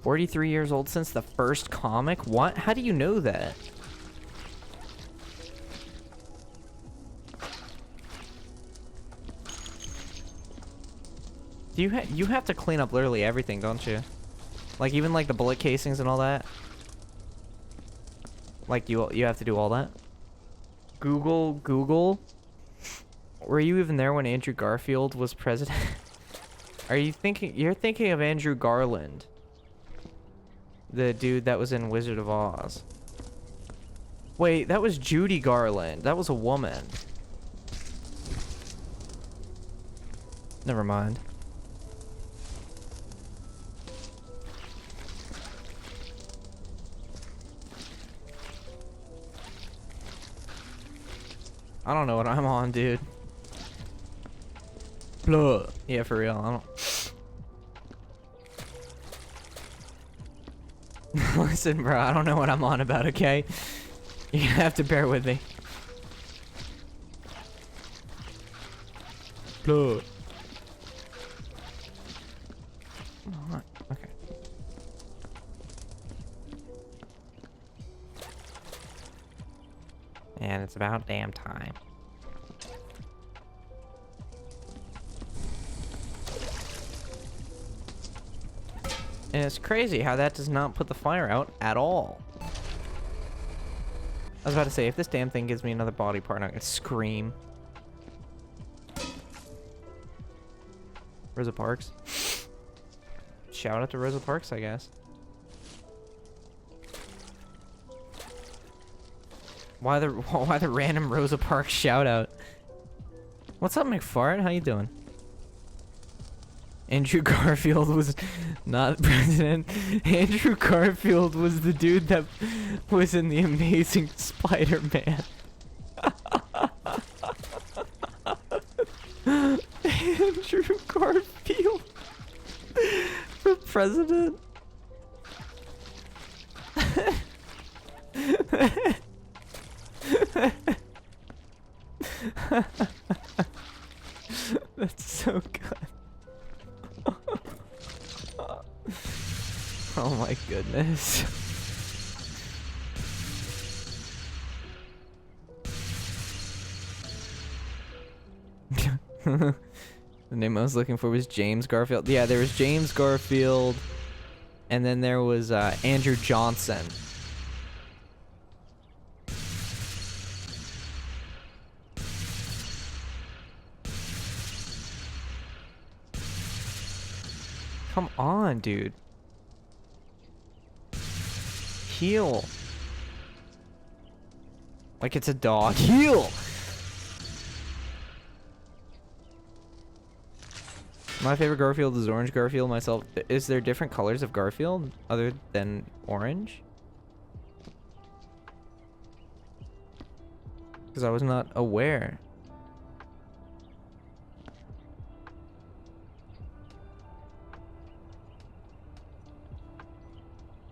"43 years old since the first comic?" What? How do you know that? You have to clean up literally everything, don't you? Like even like the bullet casings and all that? Like you have to do all that? Google? Were you even there when Andrew Garfield was president? You're thinking of Andrew Garland. The dude that was in Wizard of Oz. Wait, that was Judy Garland. That was a woman. Never mind. I don't know what I'm on, dude. Blah. Yeah, for real. I don't. Listen, bro, I don't know what I'm on about, okay? You have to bear with me. Blah. Okay. And it's about damn time. And it's crazy how that does not put the fire out at all. I was about to say, if this damn thing gives me another body part, I'm gonna scream. Rosa Parks. Shout out to Rosa Parks, I guess. Why the random Rosa Parks shout out? What's up, McFart? How you doing? Andrew Garfield was not president. Andrew Garfield was the dude that was in the Amazing Spider-Man. Andrew Garfield for president. That's so good. Oh my goodness. The name I was looking for was James Garfield. Yeah, there was James Garfield, and then there was Andrew Johnson. Come on, dude. Heal. Like it's a dog. Heal! My favorite Garfield is Orange Garfield myself. Is there different colors of Garfield other than orange? Because I was not aware.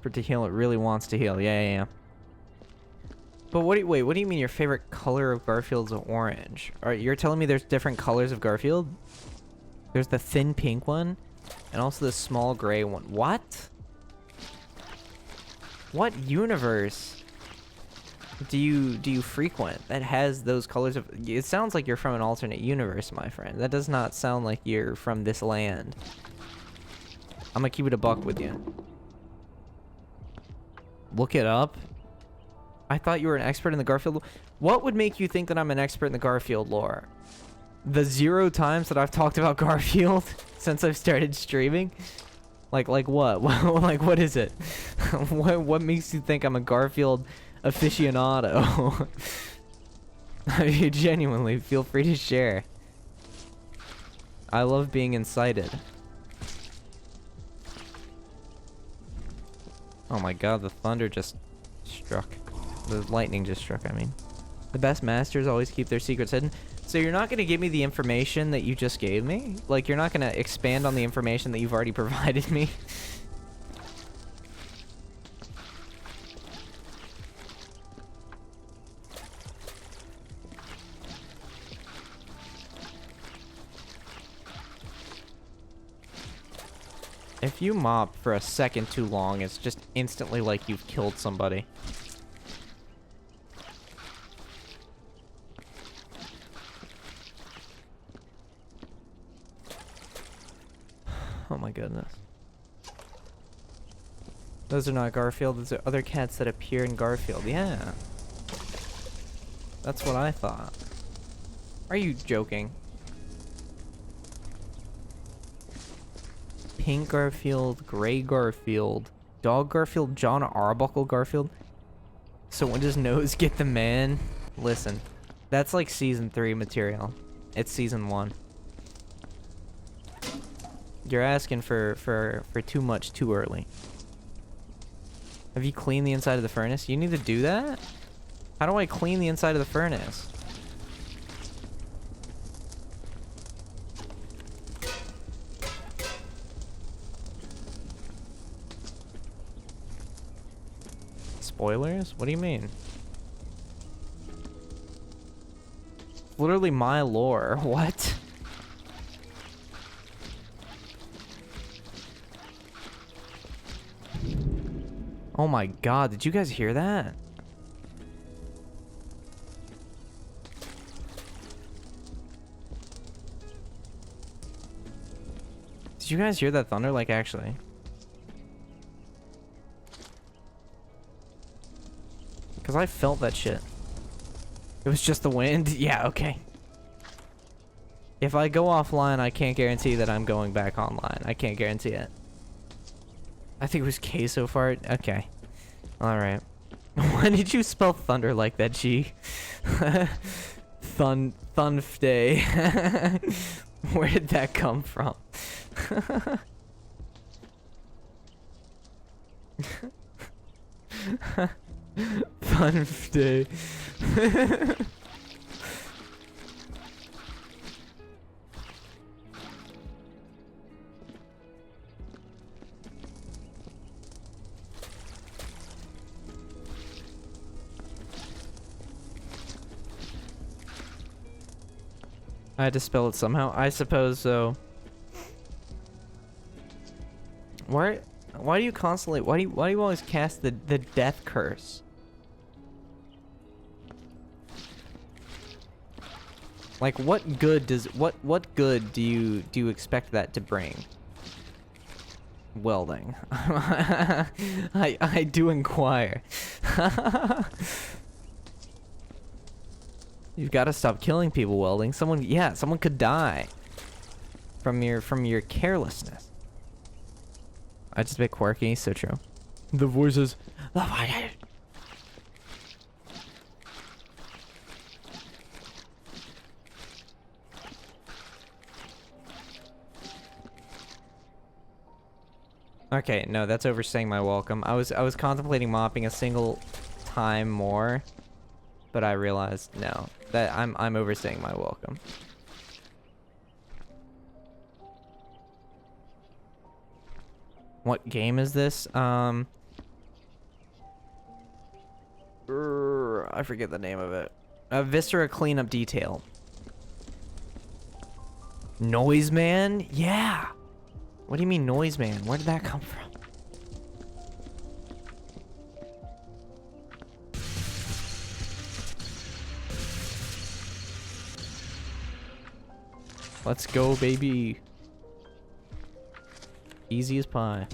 For it to heal, it really wants to heal. Yeah, yeah, yeah. But wait, what do you mean your favorite color of Garfield's orange? Alright, you're telling me there's different colors of Garfield? There's the thin pink one, and also the small gray one. What? What universe do you frequent that has those colors of... It sounds like you're from an alternate universe, my friend. That does not sound like you're from this land. I'm gonna keep it a buck with you. Look it up. I thought you were an expert in the Garfield. What would make you think that I'm an expert in the Garfield lore? The 0 times that I've talked about Garfield since I've started streaming? Like what? Like, what is it? What makes you think I'm a Garfield aficionado? You genuinely feel free to share. I love being incited. Oh my god, the thunder just struck. The lightning just struck, I mean. The best masters always keep their secrets hidden. So you're not going to give me the information that you just gave me? Like, you're not going to expand on the information that you've already provided me? If you mop for a second too long, it's just instantly like you've killed somebody. Oh my goodness. Those are not Garfield, those are other cats that appear in Garfield. Yeah. That's what I thought. Are you joking? Pink Garfield, Gray Garfield, Dog Garfield, John Arbuckle Garfield. So when does Nose get the man? Listen, that's like season 3 material. It's season 1. You're asking for too much too early. Have you cleaned the inside of the furnace? You need to do that? How do I clean the inside of the furnace? Spoilers? What do you mean? Literally my lore. What? Oh my god, did you guys hear that? Did you guys hear that thunder? Like, actually. Because I felt that shit. It was just the wind? Yeah, okay. If I go offline, I can't guarantee that I'm going back online. I can't guarantee it. I think it was K so far. Okay. Alright. Why did you spell thunder like that, G? Thunfday. Where did that come from? Thunfday. I had to spell it somehow. I suppose so. Why do you constantly... Why do you always cast the death curse? Like, what good does... What good do you expect that to bring? Welding. I do inquire. You've got to stop killing people, Welding. Someone could die from your carelessness. I just a bit quirky, so true. The voices. Okay, no, that's overstaying my welcome. I was contemplating mopping a single time more. but I realized no, that I'm overstaying my welcome. What game is this? I forget the name of it. Viscera Cleanup Detail. Noise Man? Yeah. What do you mean Noise Man? Where did that come from? Let's go, baby. Easy as pie.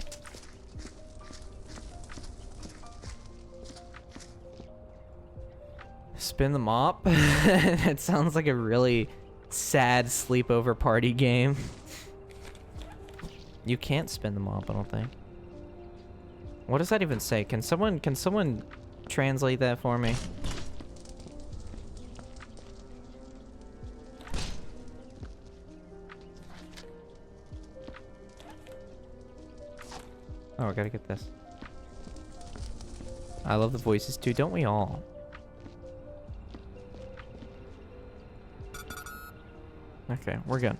Spin the mop? That sounds like a really sad sleepover party game. You can't spin the mop, I don't think. What does that even say? Can someone translate that for me? Oh, I gotta get this. I love the voices too, don't we all? Okay, we're good.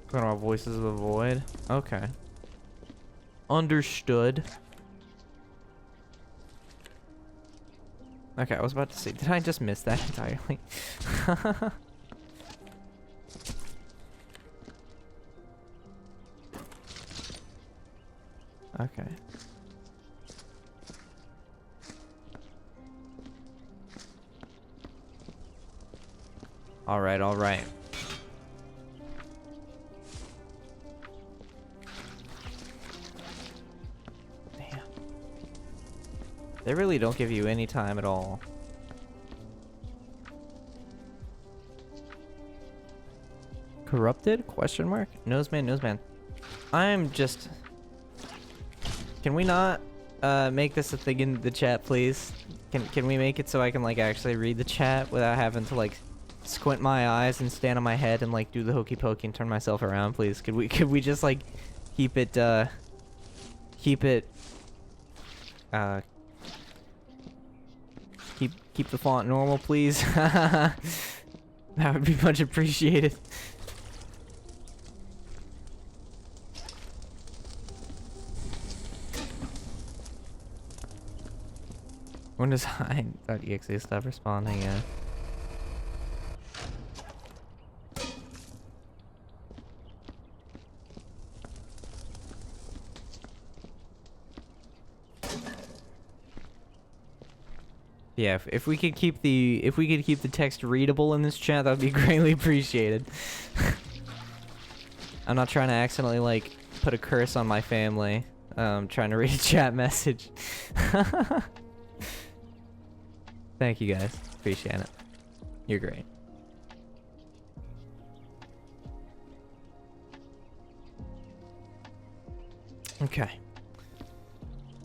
Got our Voices of the Void. Okay. Understood. Okay, I was about to say, did I just miss that entirely? Okay. Alright, alright. Damn. They really don't give you any time at all. Corrupted? Question mark? Noseman, Noseman. I'm just... Can we not make this a thing in the chat, please? Can we make it so I can like actually read the chat without having to like squint my eyes and stand on my head and like do the hokey pokey and turn myself around, please? Could we just like keep it keep the font normal, please? That would be much appreciated. When does hi.exe stop responding? Yeah, if we could keep the text readable in this chat, that would be greatly appreciated. I'm not trying to accidentally like put a curse on my family. Trying to read a chat message. Thank you guys. Appreciate it. You're great. Okay.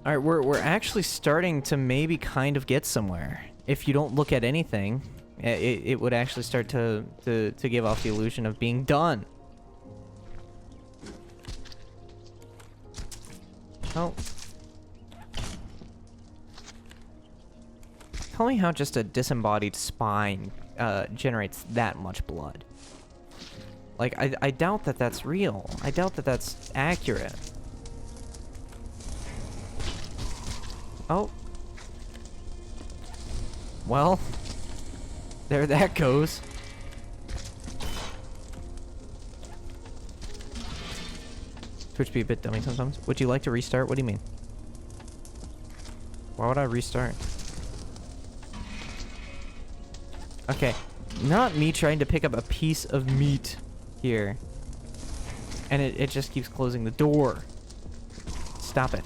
Alright, we're actually starting to maybe kind of get somewhere. If you don't look at anything, it would actually start to give off the illusion of being done. Oh. Tell me how just a disembodied spine generates that much blood. Like, I doubt that that's real. I doubt that that's accurate. Oh. Well, there that goes. Twitch be a bit dummy sometimes. Would you like to restart? What do you mean? Why would I restart? Okay, not me trying to pick up a piece of meat here. And it just keeps closing the door. Stop it.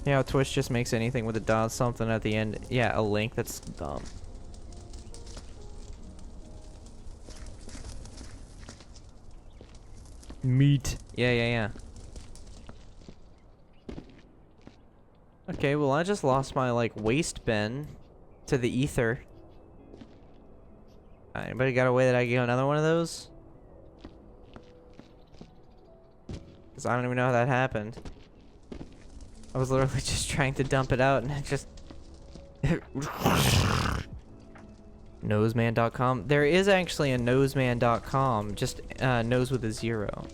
Yeah, Twitch just makes anything with a dot something at the end. Yeah, a link. That's dumb. Meat. Yeah. Okay, well I just lost my like waste bin to the ether. Anybody got a way that I can get another one of those? Because I don't even know how that happened. I was literally just trying to dump it out and it just... Noseman.com. There is actually a noseman.com, just nose with a 0.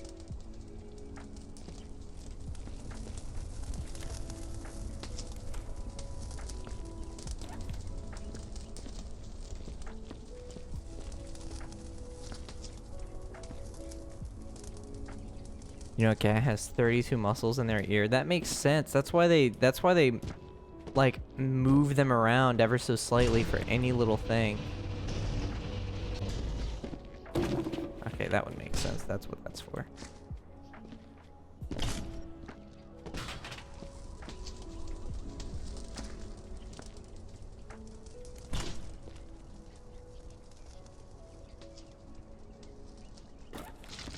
You know, a cat has 32 muscles in their ear. That makes sense. That's why they like move them around ever so slightly for any little thing. Okay, that would make sense. That's what that's for.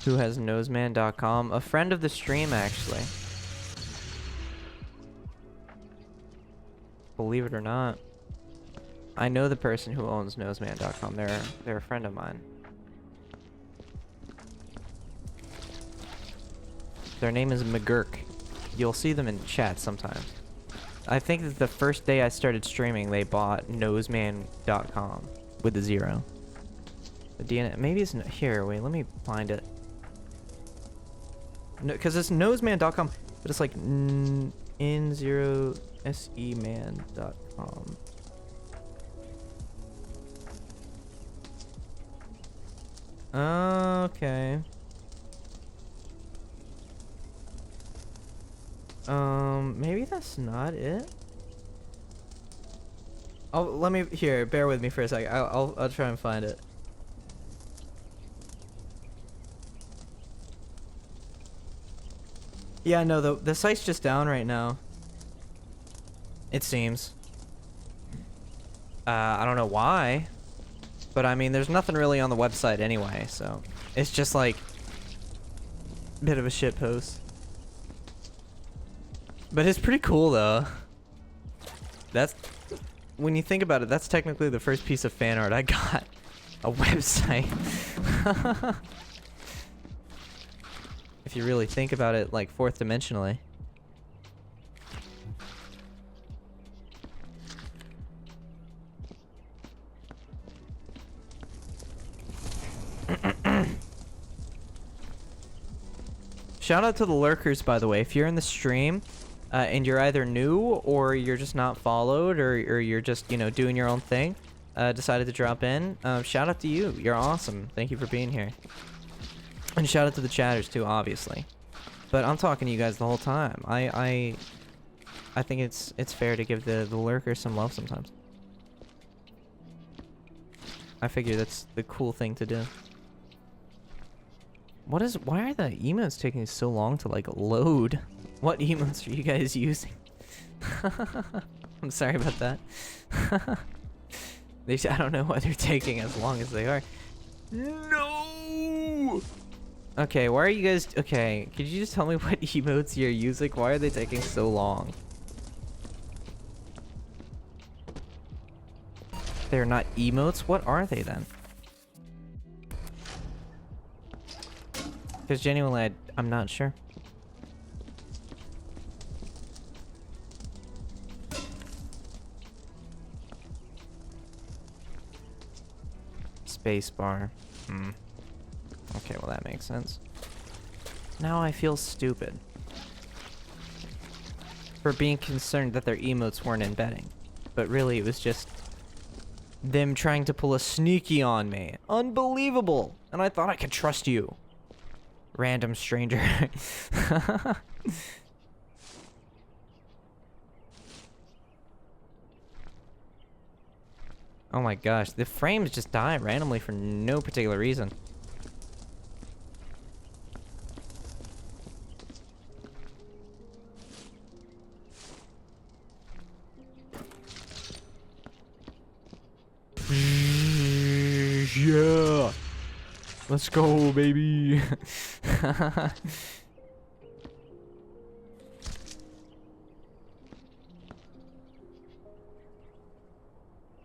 Who has noseman.com? A friend of the stream, actually. Believe it or not. I know the person who owns noseman.com. They're a friend of mine. Their name is McGurk. You'll see them in chat sometimes. I think that the first day I started streaming, they bought noseman.com with a 0. The DNA, maybe it's not here. Wait, let me find it. No, because it's noseman.com, but it's like n0seman.com. Okay. Maybe that's not it. Oh, let me here. Bear with me for a second. I'll try and find it. Yeah, no, the site's just down right now. It seems. I don't know why, but I mean, there's nothing really on the website anyway, so it's just like a bit of a shit post. But it's pretty cool though. That's, when you think about it, that's technically the first piece of fan art I got. A website. If you really think about it, like, fourth dimensionally. Shout out to the lurkers, by the way. If you're in the stream, and you're either new, or you're just not followed, or you're just, you know, doing your own thing, decided to drop in, shout out to you. You're awesome. Thank you for being here. And shout out to the chatters too, obviously. But I'm talking to you guys the whole time. I think it's fair to give the lurkers some love sometimes. I figure that's the cool thing to do. Why are the emotes taking so long to like load? What emotes are you guys using? I'm sorry about that. I don't know why they're taking as long as they are. No! Okay, why are you guys... Okay, could you just tell me what emotes you're using? Why are they taking so long? They're not emotes? What are they then? Because genuinely, I'm not sure. Spacebar. Okay, well that makes sense. Now I feel stupid for being concerned that their emotes weren't embedding. But really it was just them trying to pull a sneaky on me. Unbelievable! And I thought I could trust you. Random stranger. Oh my gosh, the frames just die randomly for no particular reason. Yeah! Let's go, baby!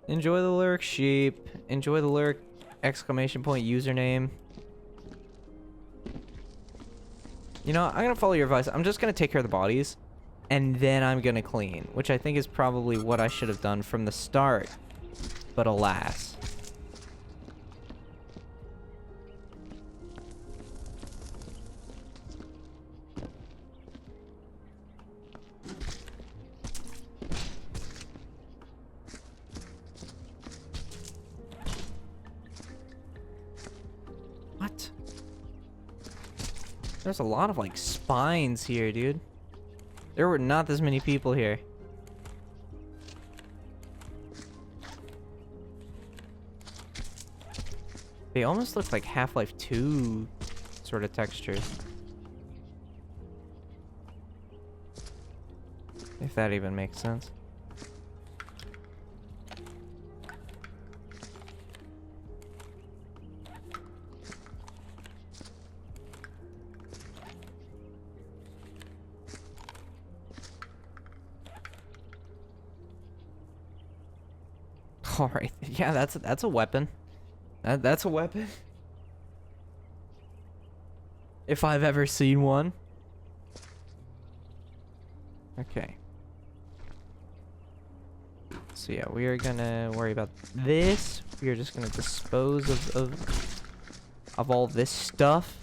Enjoy the lurk, sheep. Enjoy the lurk, exclamation point, username. You know, I'm gonna follow your advice. I'm just gonna take care of the bodies. and then I'm gonna clean, which I think is probably what I should have done from the start. But alas. What? There's a lot of like spines here, dude. There were not this many people here. They almost look like Half-Life 2 sort of textures. If that even makes sense. All right, yeah, that's a weapon. That's a weapon. If I've ever seen one. Okay. So yeah, we are gonna worry about this. We are just gonna dispose of all this stuff.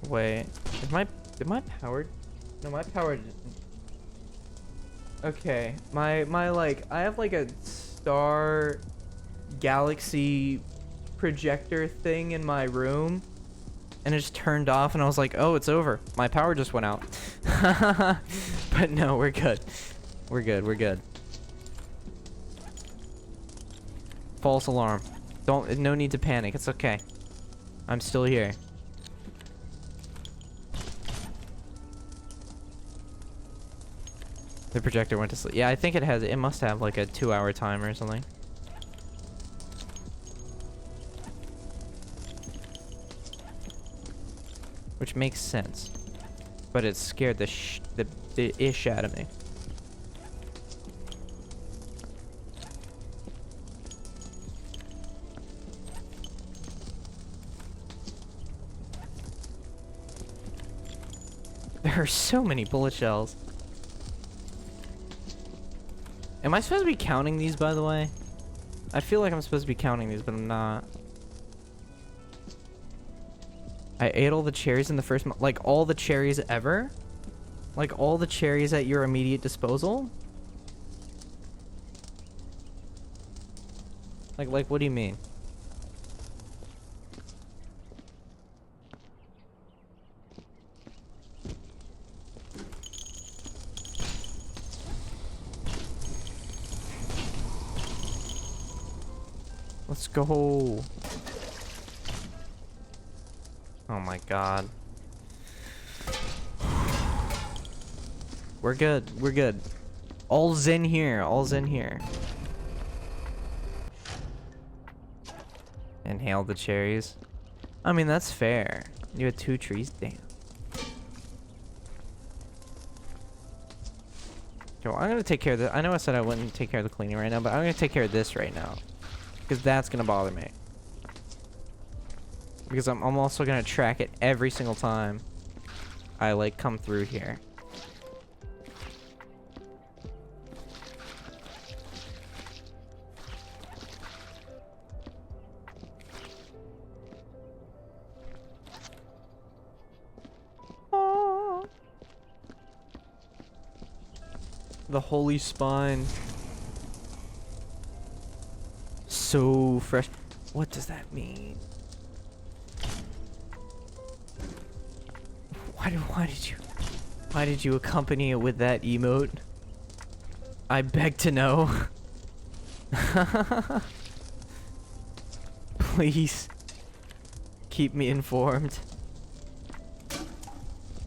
Wait, did my power? No, my power. Okay, my like, I have like a star galaxy projector thing in my room, and it just turned off, and I was like, oh, it's over. My power just went out. But no, we're good. We're good. We're good. False alarm. No need to panic. It's okay. I'm still here. The projector went to sleep. Yeah, I think it must have like a 2-hour timer or something. Which makes sense. But it scared the ish out of me. There are so many bullet shells. Am I supposed to be counting these, by the way? I feel like I'm supposed to be counting these, but I'm not. I ate all the cherries in the first month. Like, all the cherries ever? Like, all the cherries at your immediate disposal? Like, what do you mean? Let's go. Oh my god. We're good. We're good. All's in here. All's in here. Inhale the cherries. I mean, that's fair. You had 2 trees. Damn. Okay, well, I'm gonna take care of this. I know I said I wouldn't take care of the cleaning right now, but I'm gonna take care of this right now. Because that's gonna bother me. Because I'm also gonna track it every single time I like come through here. Oh. The holy spine. So fresh. What does that mean? Why did you accompany it with that emote? I beg to know. Please keep me informed.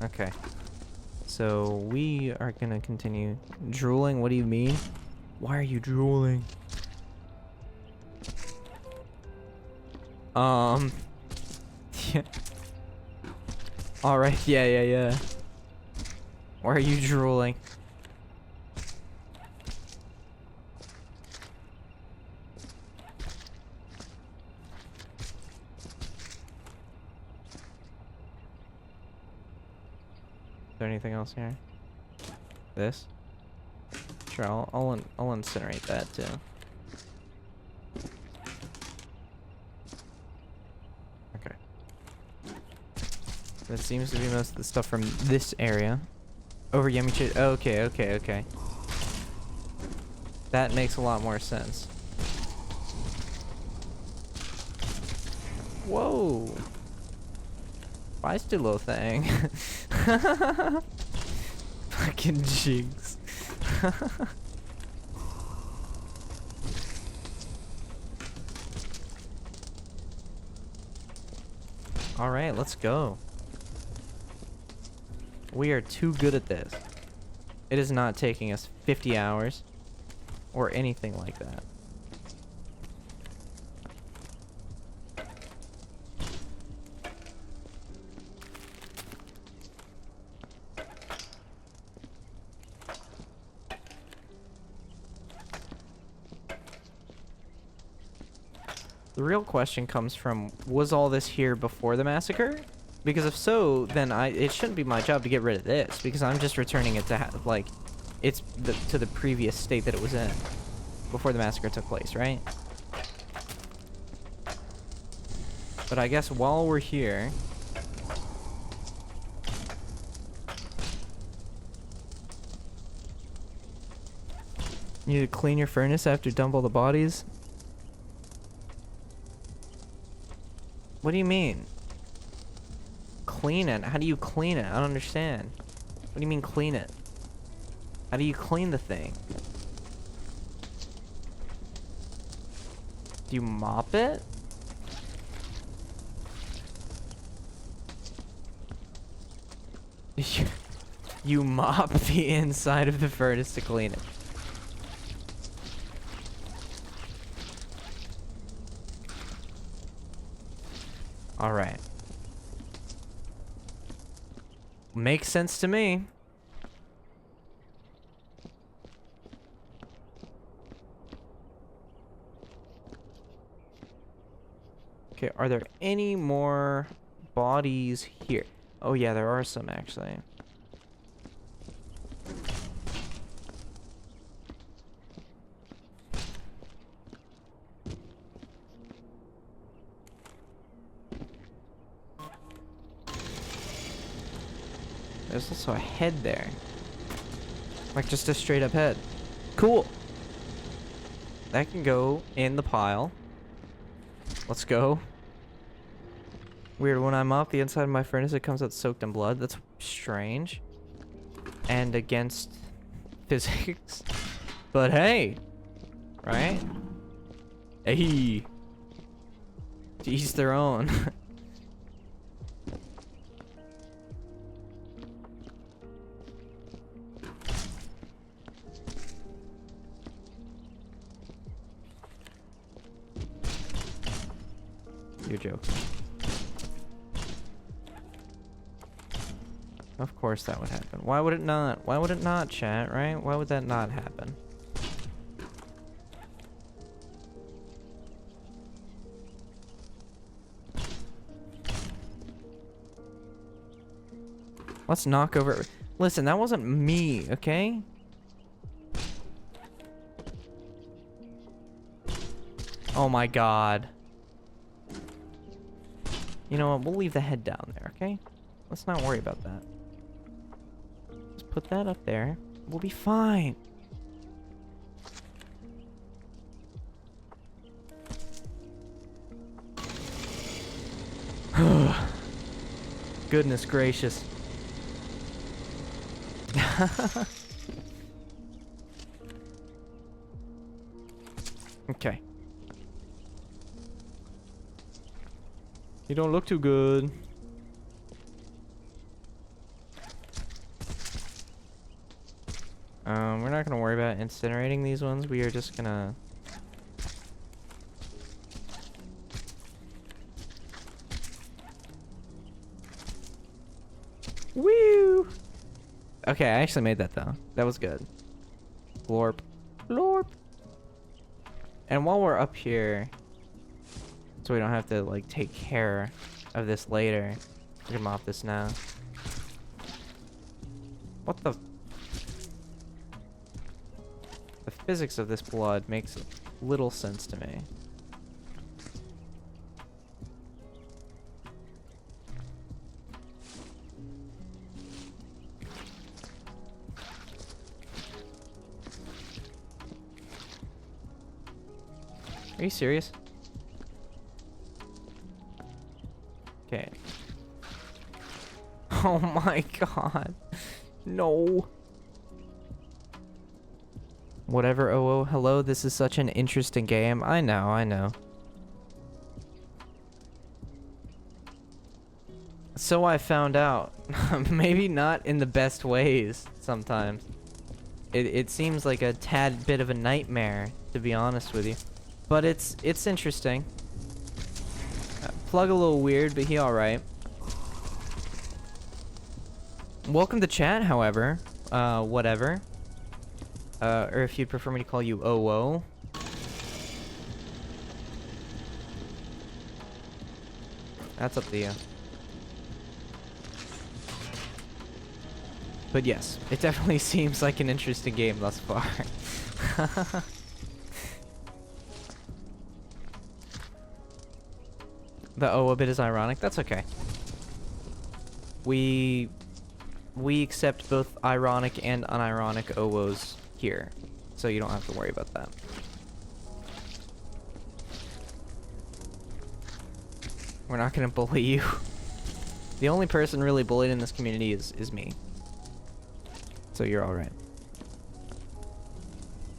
Okay. So we are gonna continue drooling. What do you mean? Why are you drooling? Yeah. Alright, yeah. Why are you drooling? there anything else here? This? Sure, I'll incinerate that too. Okay. That seems to be most of the stuff from this area. Over Yummy Chit. Okay, okay, okay. That makes a lot more sense. Whoa. Feisty little thing. Fucking jigs. Alright, let's go. We are too good at this. It is not taking us 50 hours or anything like that. The real question comes from, was all this here before the massacre? Because if so, then it shouldn't be my job to get rid of this, because I'm just returning it to like it's to the previous state that it was in before the massacre took place, right? But I guess while we're here, you need to clean your furnace after you dump all the bodies. What do you mean? Clean it? How do you clean it? I don't understand. What do you mean clean it? How do you clean the thing? Do you mop it? You mop the inside of the furnace to clean it. Alright. Makes sense to me. Okay, are there any more bodies here? Oh yeah, there are some actually. There's also a head there. Like just a straight up head. Cool. That can go in the pile. Let's go. Weird, when I'm off the inside of my furnace, it comes out soaked in blood. That's strange. And against physics. But hey. Right? Hey. To each their own. You're joking. Of course that would happen. Why would it not? Why would it not, chat, right? Why would that not happen? Let's knock over... Listen, that wasn't me, okay? Oh my god. You know what? We'll leave the head down there, okay? Let's not worry about that. Just put that up there. We'll be fine. Goodness gracious. Okay. You don't look too good. We're not gonna worry about incinerating these ones. We are just gonna... Woo! Okay, I actually made that though. That was good. Glorp. Glorp. And while we're up here, so we don't have to like take care of this later, we can mop this now. What the? The physics of this blood makes little sense to me. Are you serious? Okay. Oh my god. No. Whatever, oh, hello, this is such an interesting game. I know, I know. So I found out. Maybe not in the best ways sometimes. It seems like a tad bit of a nightmare, to be honest with you. But it's interesting. Plug a little weird, but he alright. Welcome to chat, however. Whatever. Or if you'd prefer me to call you OO. That's up to you. But yes, it definitely seems like an interesting game thus far. The OO bit is ironic. That's okay. We accept both ironic and unironic OOs here, so you don't have to worry about that. We're not gonna bully you. The only person really bullied in this community is me. So you're alright.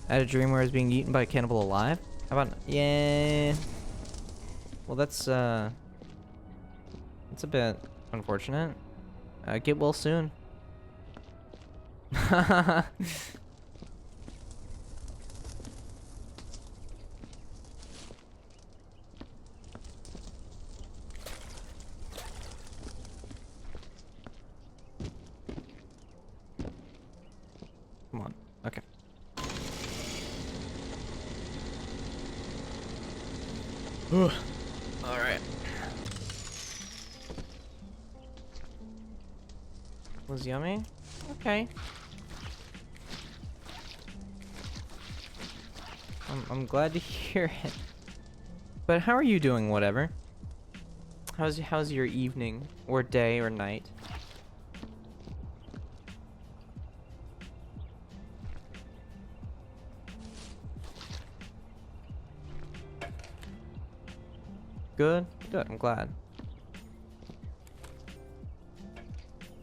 I had a dream where I was being eaten by a cannibal alive? How about... Yeah... Well, that's a bit unfortunate. Get well soon. Come on. Okay. Alright. Was yummy? Okay. I'm glad to hear it. But how are you doing, whatever? How's your evening or day or night? Good? Good, I'm glad.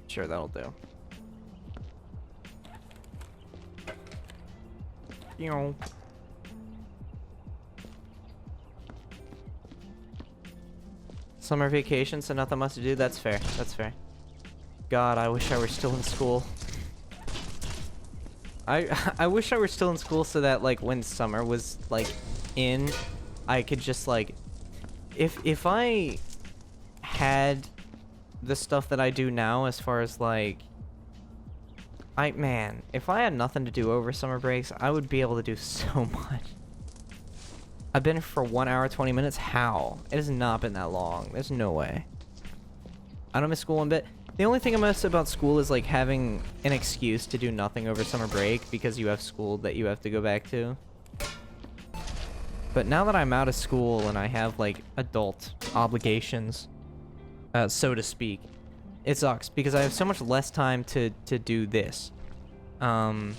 Sure, that'll do. You know. Summer vacation, so nothing much to do. That's fair. That's fair. God, I wish I were still in school. I wish I were still in school so that, like, when summer was, like, in, I could just, like... If I had the stuff that I do now as far as, like... Man, if I had nothing to do over summer breaks, I would be able to do so much. I've been for 1 hour, 20 minutes. How? It has not been that long. There's no way. I don't miss school one bit. The only thing I miss about school is, like, having an excuse to do nothing over summer break because you have school that you have to go back to. But now that I'm out of school and I have, like, adult obligations, so to speak, it sucks because I have so much less time to do this. And,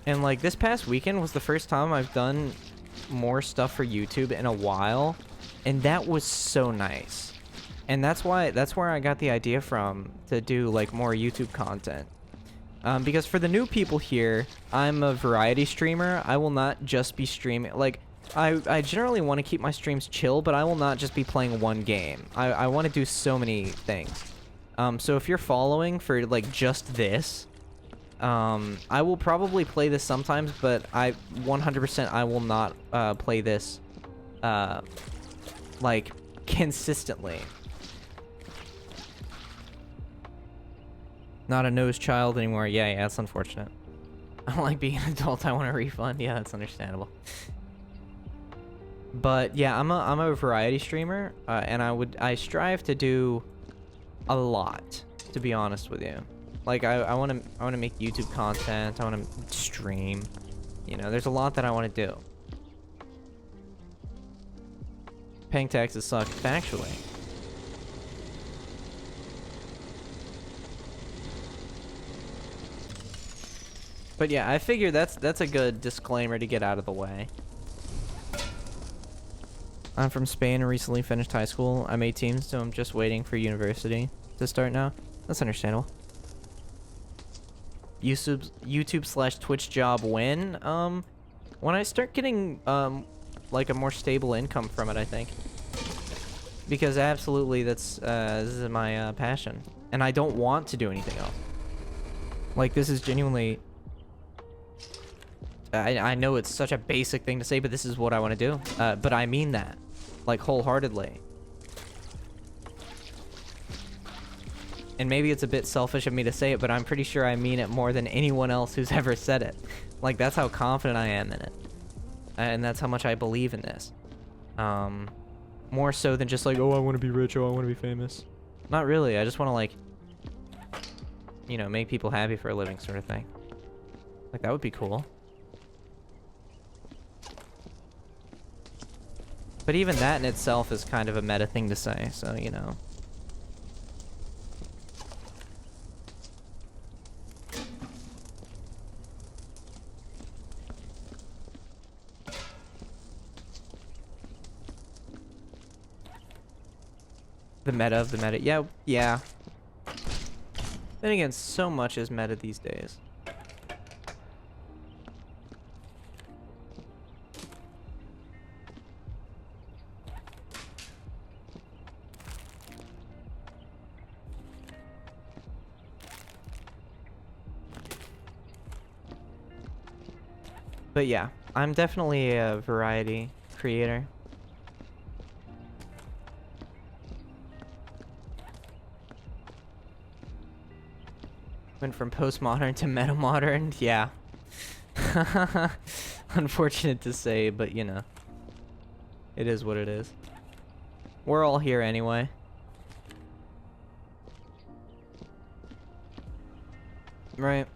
like, this past weekend was the first time I've done more stuff for YouTube in a while, and that was so nice. And that's where I got the idea from to do, like, more YouTube content. Because for the new people here, I'm a variety streamer. I will not just be streaming. Like, I generally want to keep my streams chill, but I will not just be playing one game. I want to do so many things. So if you're following for, like, just this, I will probably play this sometimes, but 100% I will not play this, like, consistently. Not a nose child anymore. Yeah, that's unfortunate. I don't like being an adult. I want a refund. Yeah, that's understandable. But yeah, I'm a variety streamer, and I strive to do a lot, to be honest with you. Like, I want to make YouTube content. I want to stream. You know, there's a lot that I want to do. Paying taxes suck, factually. But yeah, I figure that's a good disclaimer to get out of the way. I'm from Spain and recently finished high school. I'm 18, so I'm just waiting for university to start now. That's understandable. YouTube/Twitch job when? When I start getting, like a more stable income from it, I think. Because absolutely, this is my, passion. And I don't want to do anything else. Like, this is genuinely... I know it's such a basic thing to say, but this is what I want to do. But I mean that. Like, wholeheartedly. And maybe it's a bit selfish of me to say it, but I'm pretty sure I mean it more than anyone else who's ever said it. Like, that's how confident I am in it. And that's how much I believe in this. More so than just like, oh, I want to be rich, oh, I want to be famous. Not really, I just want to, like, you know, make people happy for a living sort of thing. Like, that would be cool. But even that in itself is kind of a meta thing to say, so, you know. The meta of the meta. Yeah, yeah. Then again, so much is meta these days. But yeah, I'm definitely a variety creator. Went from postmodern to metamodern, yeah. Unfortunate to say, but you know. It is what it is. We're all here anyway. Right.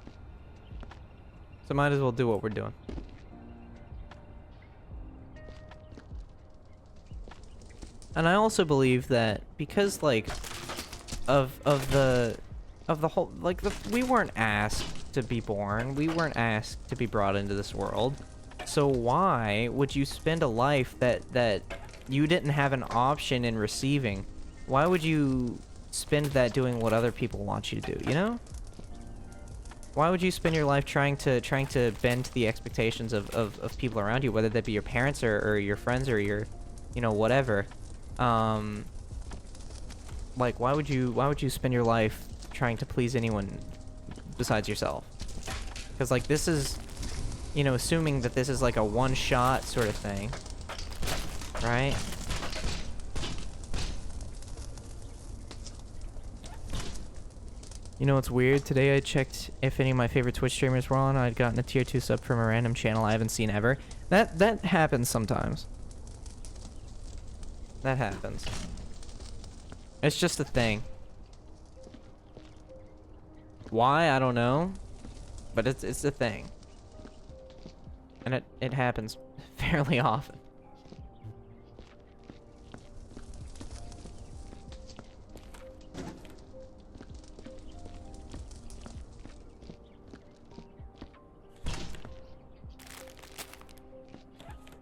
So might as well do what we're doing. And I also believe that because, like, of the whole, like, we weren't asked to be born. We weren't asked to be brought into this world. So why would you spend a life that you didn't have an option in receiving? Why would you spend that doing what other people want you to do, you know? Why would you spend your life trying to bend to the expectations of people around you, whether that be your parents or your friends or your, you know, whatever? Like, why would you spend your life trying to please anyone besides yourself? Because, like, this is, you know, assuming that this is like a one-shot sort of thing, right? You know what's weird? Today I checked if any of my favorite Twitch streamers were on. I'd gotten a tier 2 sub from a random channel I haven't seen ever. That happens sometimes. That happens. It's just a thing. Why? I don't know. But it's a thing. And it happens fairly often.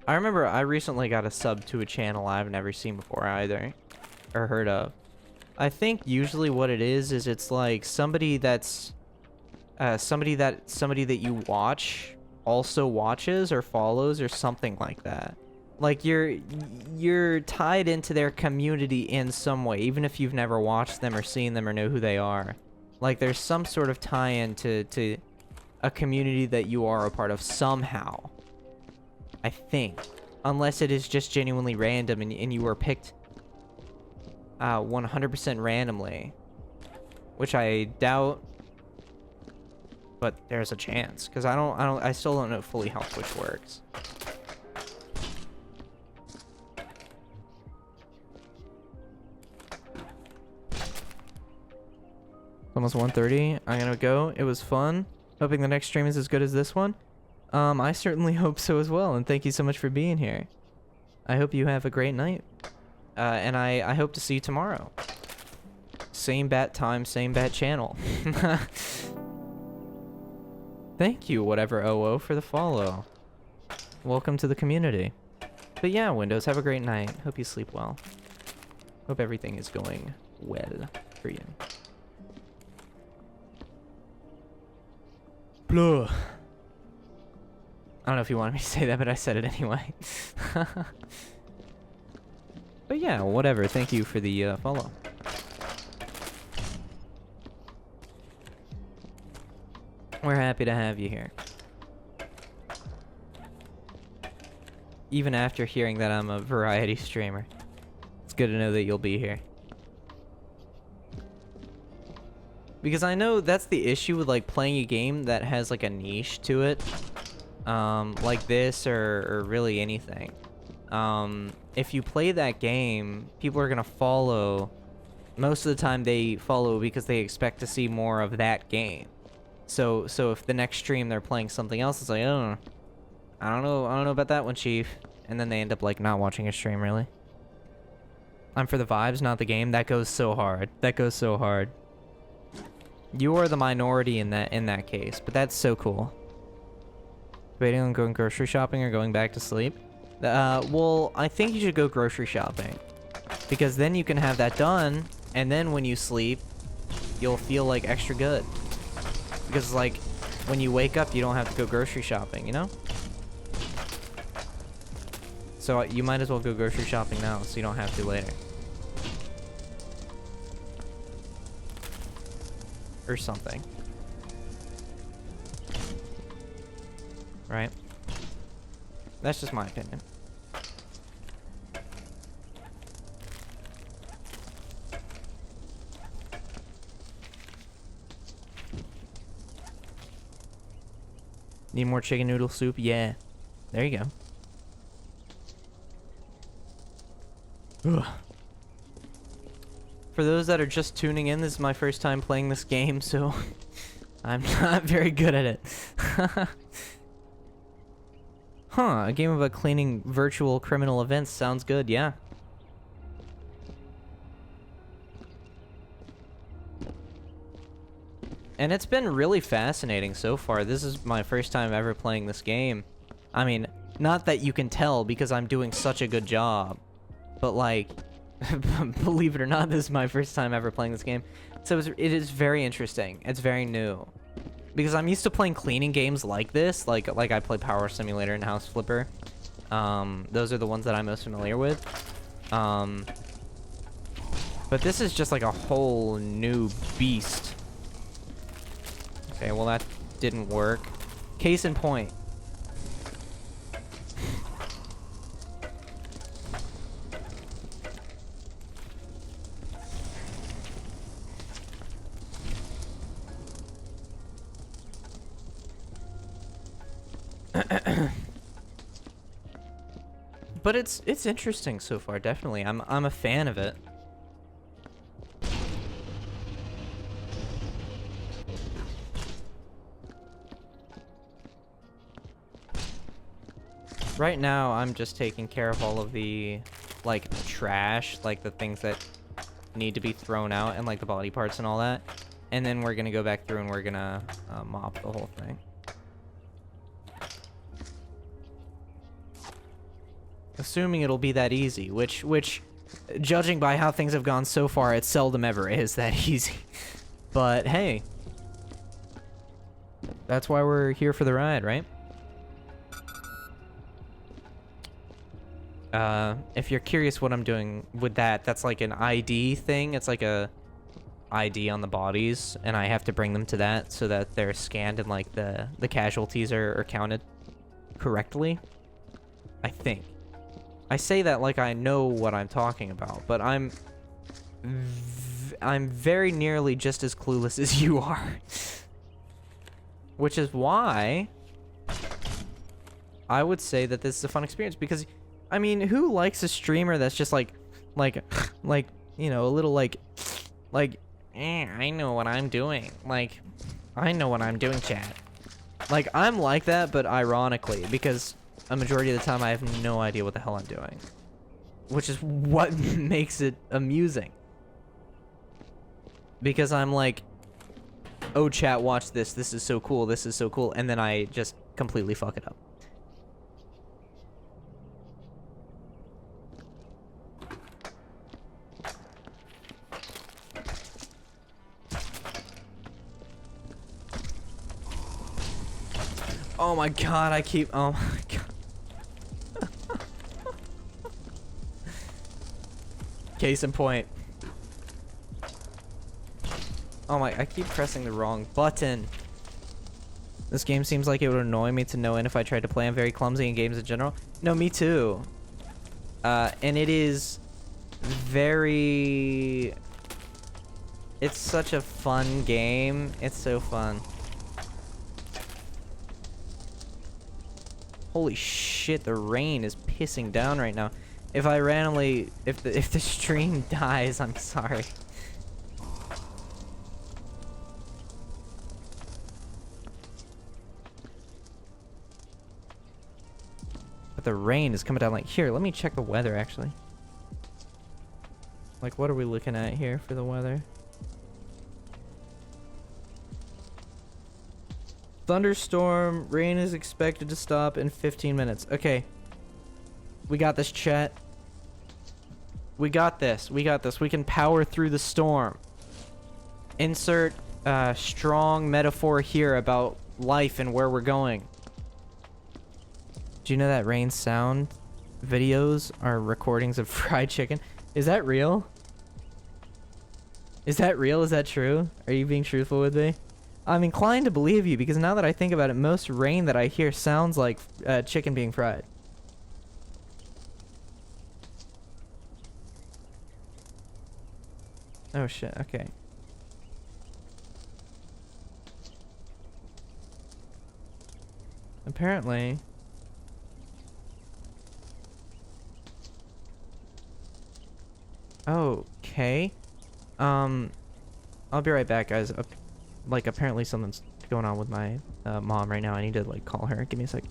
I remember I recently got a sub to a channel I've never seen before either, or heard of. I think usually what it is it's like somebody that's somebody that you watch also watches or follows or something like that. Like you're tied into their community in some way, even if you've never watched them or seen them or know who they are. Like there's some sort of tie-in to a community that you are a part of somehow. I think. Unless it is just genuinely random and you were picked 100% randomly. Which I doubt. But there's a chance. Because I still don't know fully how Twitch works. It's almost 1:30. I'm gonna go. It was fun. Hoping the next stream is as good as this one. I certainly hope so as well, and thank you so much for being here. I hope you have a great night. And I hope to see you tomorrow. Same bat time, same bat channel. Thank you, whatever OO, for the follow. Welcome to the community. But yeah, Windows, have a great night. Hope you sleep well. Hope everything is going well for you. Blah. I don't know if you wanted me to say that, but I said it anyway. But yeah, whatever. Thank you for the follow. We're happy to have you here. Even after hearing that I'm a variety streamer, it's good to know that you'll be here. Because I know that's the issue with like playing a game that has like a niche to it. Like this or really anything. If you play that game, people are gonna follow. Most of the time they follow because they expect to see more of that game. So if the next stream they're playing something else, it's like, oh, I don't know about that one, Chief. And then they end up like not watching a stream really. I'm for the vibes, not the game. That goes so hard. That goes so hard. You are the minority in that case, but that's so cool. Debating on going grocery shopping or going back to sleep? Well, I think you should go grocery shopping. Because then you can have that done, and then when you sleep, you'll feel like extra good. Because like, when you wake up, you don't have to go grocery shopping, you know? So you might as well go grocery shopping now, so you don't have to later. Or something. Right? That's just my opinion. Need more chicken noodle soup? Yeah. There you go. Ugh. For those that are just tuning in, this is my first time playing this game, so I'm not very good at it. Huh, a game about cleaning virtual criminal events sounds good, yeah. And it's been really fascinating so far. This is my first time ever playing this game. I mean, not that you can tell because I'm doing such a good job, but like, believe it or not, this is my first time ever playing this game. So it is very interesting. It's very new. Because I'm used to playing cleaning games like this, like I play Power Simulator and House Flipper. Those are the ones that I'm most familiar with. But this is just like a whole new beast. Okay, well that didn't work. Case in point. But it's interesting so far, definitely. I'm a fan of it. Right now, I'm just taking care of all of the, like, trash, like the things that need to be thrown out, and like the body parts and all that. And then we're gonna go back through and we're gonna mop the whole thing. Assuming it'll be that easy, which, judging by how things have gone so far, it seldom ever is that easy. But hey, that's why we're here for the ride, right? If you're curious what I'm doing with that, that's like an ID thing. It's like a ID on the bodies, and I have to bring them to that so that they're scanned and like the casualties are counted correctly. I think. I say that like I know what I'm talking about, but I'm very nearly just as clueless as you are. Which is why I would say that this is a fun experience, because I mean, who likes a streamer that's just like, you know, a little like I know what I'm doing. Like, I know what I'm doing, chat. Like, I'm like that, but ironically, because a majority of the time I have no idea what the hell I'm doing. Which is what makes it amusing. Because I'm like, oh chat, watch this. This is so cool. This is so cool. And then I just completely fuck it up. Oh my god, I keep... Oh my god. Case in point. Oh my, I keep pressing the wrong button. This game seems like it would annoy me to no end if I tried to play. I'm very clumsy in games in general. No, me too. And it is very... It's such a fun game. It's so fun. Holy shit, the rain is pissing down right now. If I randomly... If the stream dies, I'm sorry. But the rain is coming down like... Here, let me check the weather, actually. Like, what are we looking at here for the weather? Thunderstorm. Rain is expected to stop in 15 minutes. Okay. We got this, chat. We got this. We got this. We can power through the storm. Insert strong metaphor here about life and where we're going. Do you know that rain sound videos are recordings of fried chicken? Is that real? Is that real? Is that true? Are you being truthful with me? I'm inclined to believe you because now that I think about it, most rain that I hear sounds like chicken being fried. Oh shit, okay. Apparently... Okay. I'll be right back, guys. Like, apparently something's going on with my mom right now. I need to, like, call her. Give me a sec.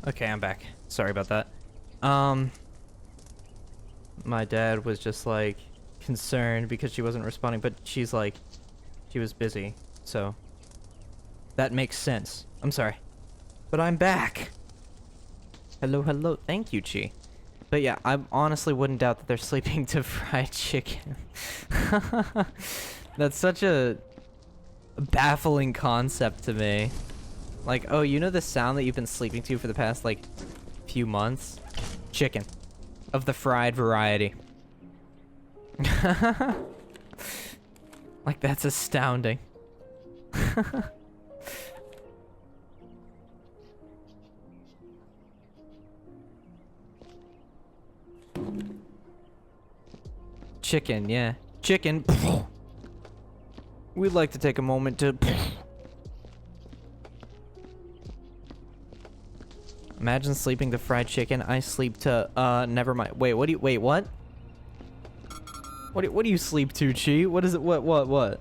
Okay, I'm back. Sorry about that. My dad was just, like, concerned because she wasn't responding, but she's, like, she was busy, so that makes sense. I'm sorry. But I'm back! Hello, hello. Thank you, Chi. But yeah, I honestly wouldn't doubt that they're sleeping to fried chicken. That's such a baffling concept to me. Like, oh, you know the sound that you've been sleeping to for the past, like, few months? Chicken. Of the fried variety. Like, that's astounding. chicken, yeah. Chicken. We'd like to take a moment to... Imagine sleeping to fried chicken. I sleep to, never mind. Wait, what do you, wait, what? What do you sleep to, Chi? What is it, what?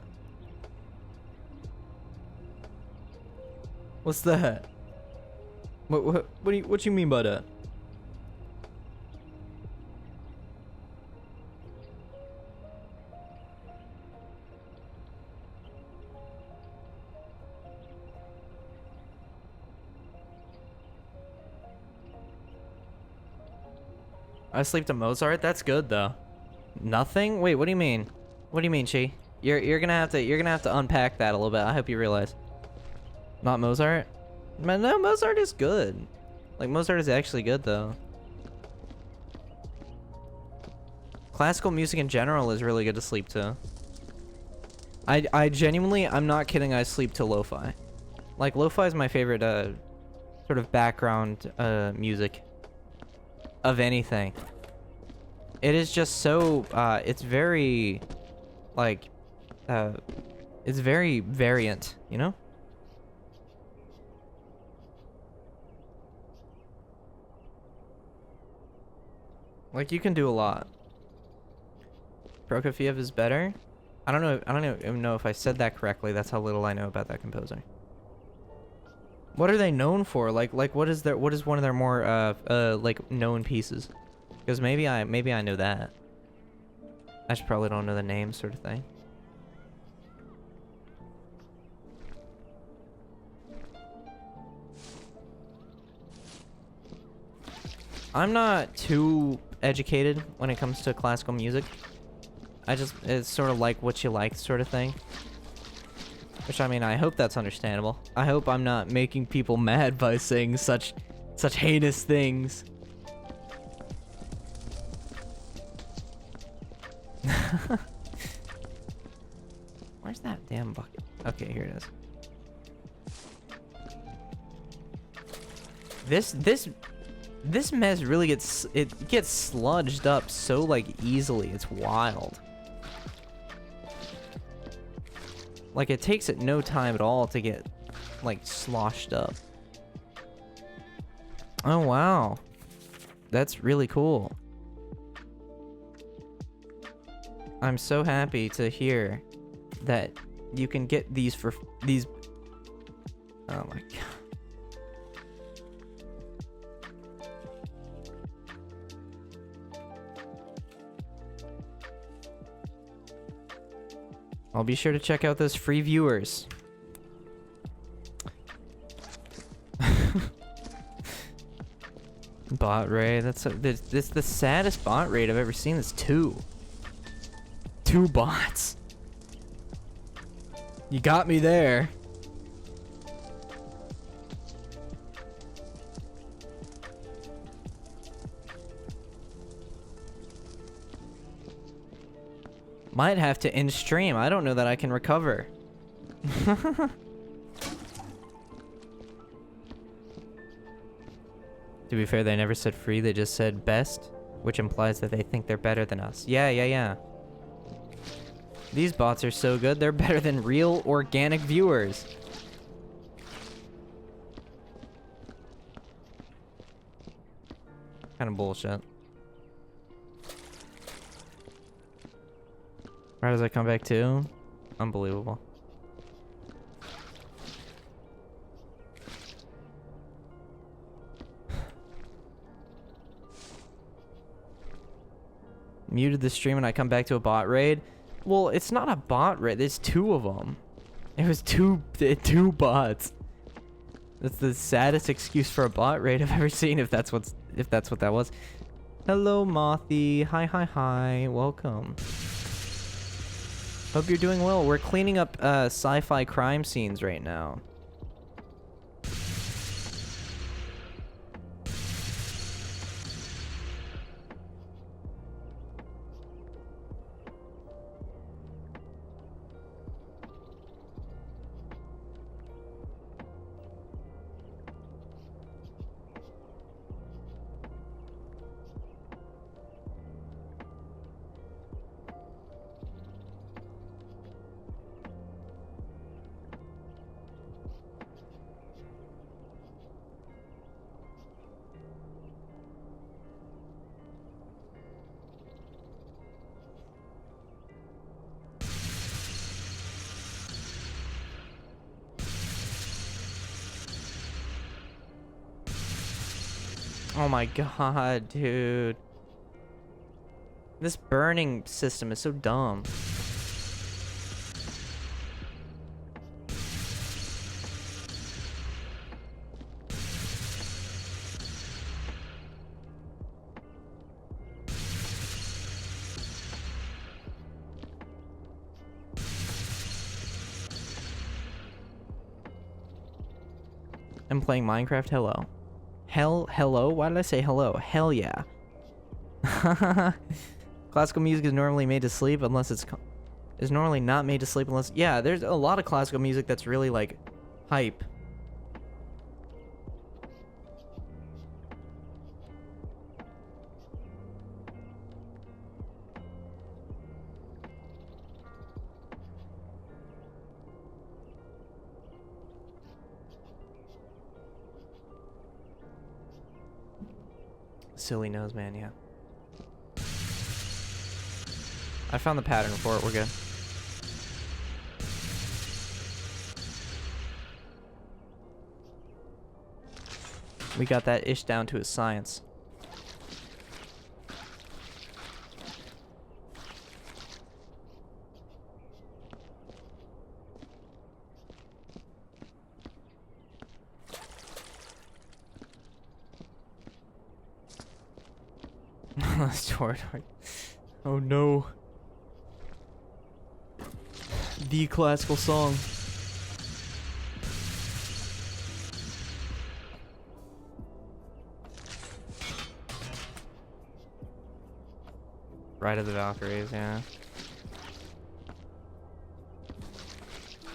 What's that? What you mean by that? I sleep to Mozart? That's good though. Nothing? Wait, what do you mean? What do you mean, Chi? You're gonna have to unpack that a little bit. I hope you realize. Not Mozart? Man, no, Mozart is good. Like, Mozart is actually good though. Classical music in general is really good to sleep to. I genuinely, I'm not kidding, I sleep to lo-fi. Like, lo-fi is my favorite, sort of background, music of anything. It is just so, it's very, like, it's very variant, you know? Like, you can do a lot. Prokofiev is better? I don't even know if I said that correctly. That's how little I know about that composer. What are they known for? Like what is one of their more like known pieces? Because maybe I know that. I just probably don't know the name, sort of thing. I'm not too educated when it comes to classical music. It's sort of like what you like sort of thing. Which, I mean, I hope that's understandable. I hope I'm not making people mad by saying such heinous things. Where's that damn bucket? Okay, here it is. This mess really gets sludged up so, like, easily. It's wild. Like, it takes it no time at all to get, like, sloshed up. Oh, wow. That's really cool. I'm so happy to hear that you can get these for these. Oh my god. I'll be sure to check out those free viewers. Bot rate, that's the saddest bot rate I've ever seen. Is 2 bots. You got me there. Might have to end stream. I don't know that I can recover. To be fair, they never said free, they just said best, which implies that they think they're better than us. Yeah. These bots are so good, they're better than real organic viewers. Kind of bullshit. How does that come back to? Unbelievable. Muted the stream and I come back to a bot raid. Well, it's not a bot raid. There's 2 of them. It was two bots. That's the saddest excuse for a bot raid I've ever seen. If that's what that was. Hello, Mothy. Hi. Welcome. Hope you're doing well. We're cleaning up sci-fi crime scenes right now. Oh my god, dude. This burning system is so dumb. I'm playing Minecraft. Hello. Hello? Why did I say hello? Hell yeah. Classical music is normally made to sleep unless is normally not made to sleep unless... Yeah, there's a lot of classical music that's really, like, hype. Silly nose, man, yeah. I found the pattern for it, we're good. We got that ish down to a science. Oh no. The classical song. Ride of the Valkyries, yeah.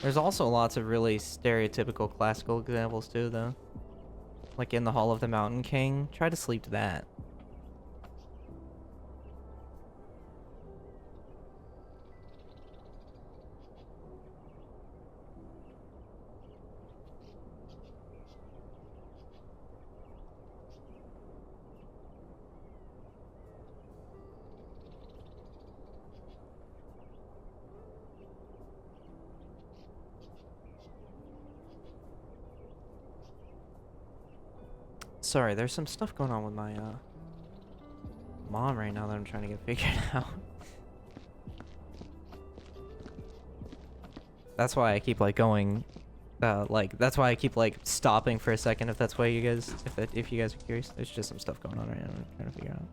There's also lots of really stereotypical classical examples too, though. Like in the Hall of the Mountain King. Try to sleep to that. Sorry, there's some stuff going on with my mom right now that I'm trying to get figured out. That's why I keep like going, that's why I keep like stopping for a second. If that's why you guys, if you guys are curious, there's just some stuff going on right now I'm trying to figure out.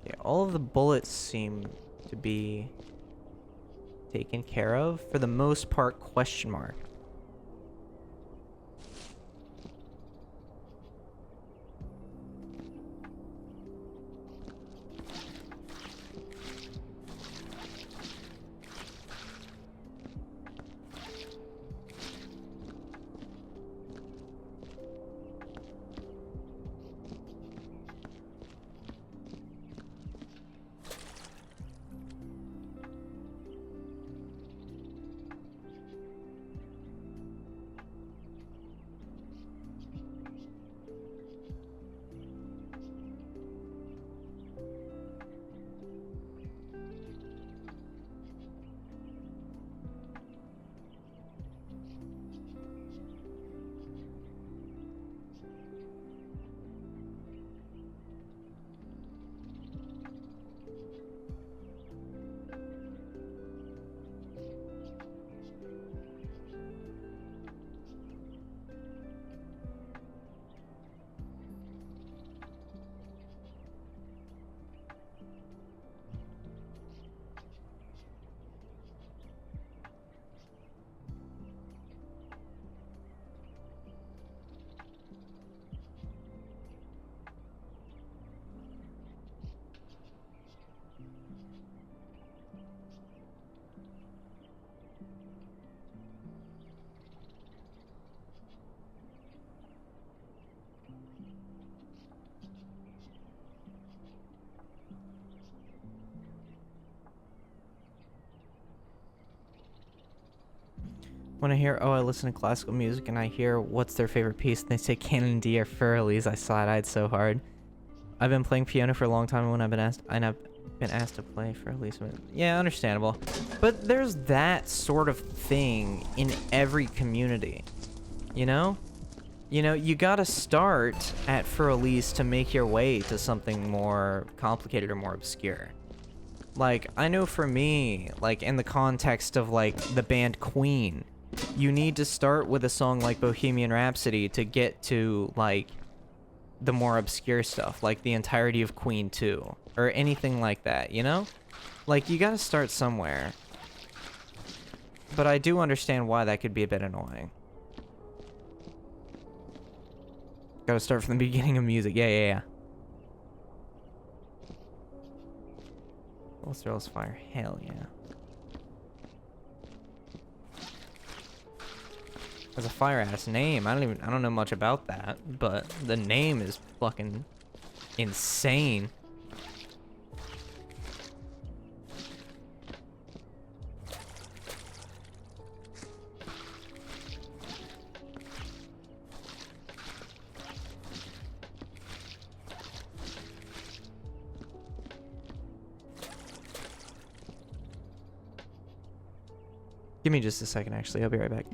Yeah, all of the bullets seem to be taken care of for the most part, question mark. When I hear, oh, I listen to classical music and I hear what's their favorite piece, and they say Canon D or Furley's, I side-eyed so hard. I've been playing piano for a long time, and when I've been asked to play for at least a minute. Yeah, understandable. But there's that sort of thing in every community, you know? You know, you gotta start at Furley's to make your way to something more complicated or more obscure. Like, I know for me, like, in the context of, like, the band Queen, you need to start with a song like Bohemian Rhapsody to get to, like, the more obscure stuff, like the entirety of Queen 2, or anything like that, you know? Like, you gotta start somewhere. But I do understand why that could be a bit annoying. Gotta start from the beginning of music. Yeah. Full Thrill's fire. Hell yeah. Has a fire-ass name. I don't know much about that, but the name is fucking insane. Give me just a second, actually. I'll be right back.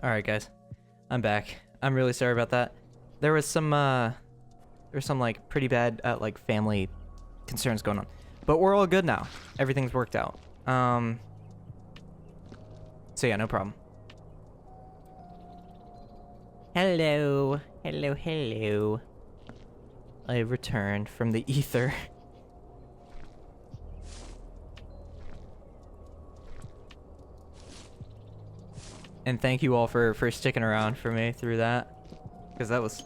Alright, guys. I'm back. I'm really sorry about that. There was some like pretty bad like family concerns going on. But we're all good now. Everything's worked out. So yeah, no problem. Hello. Hello, hello. I returned from the ether. And thank you all for sticking around for me through that. Because that was,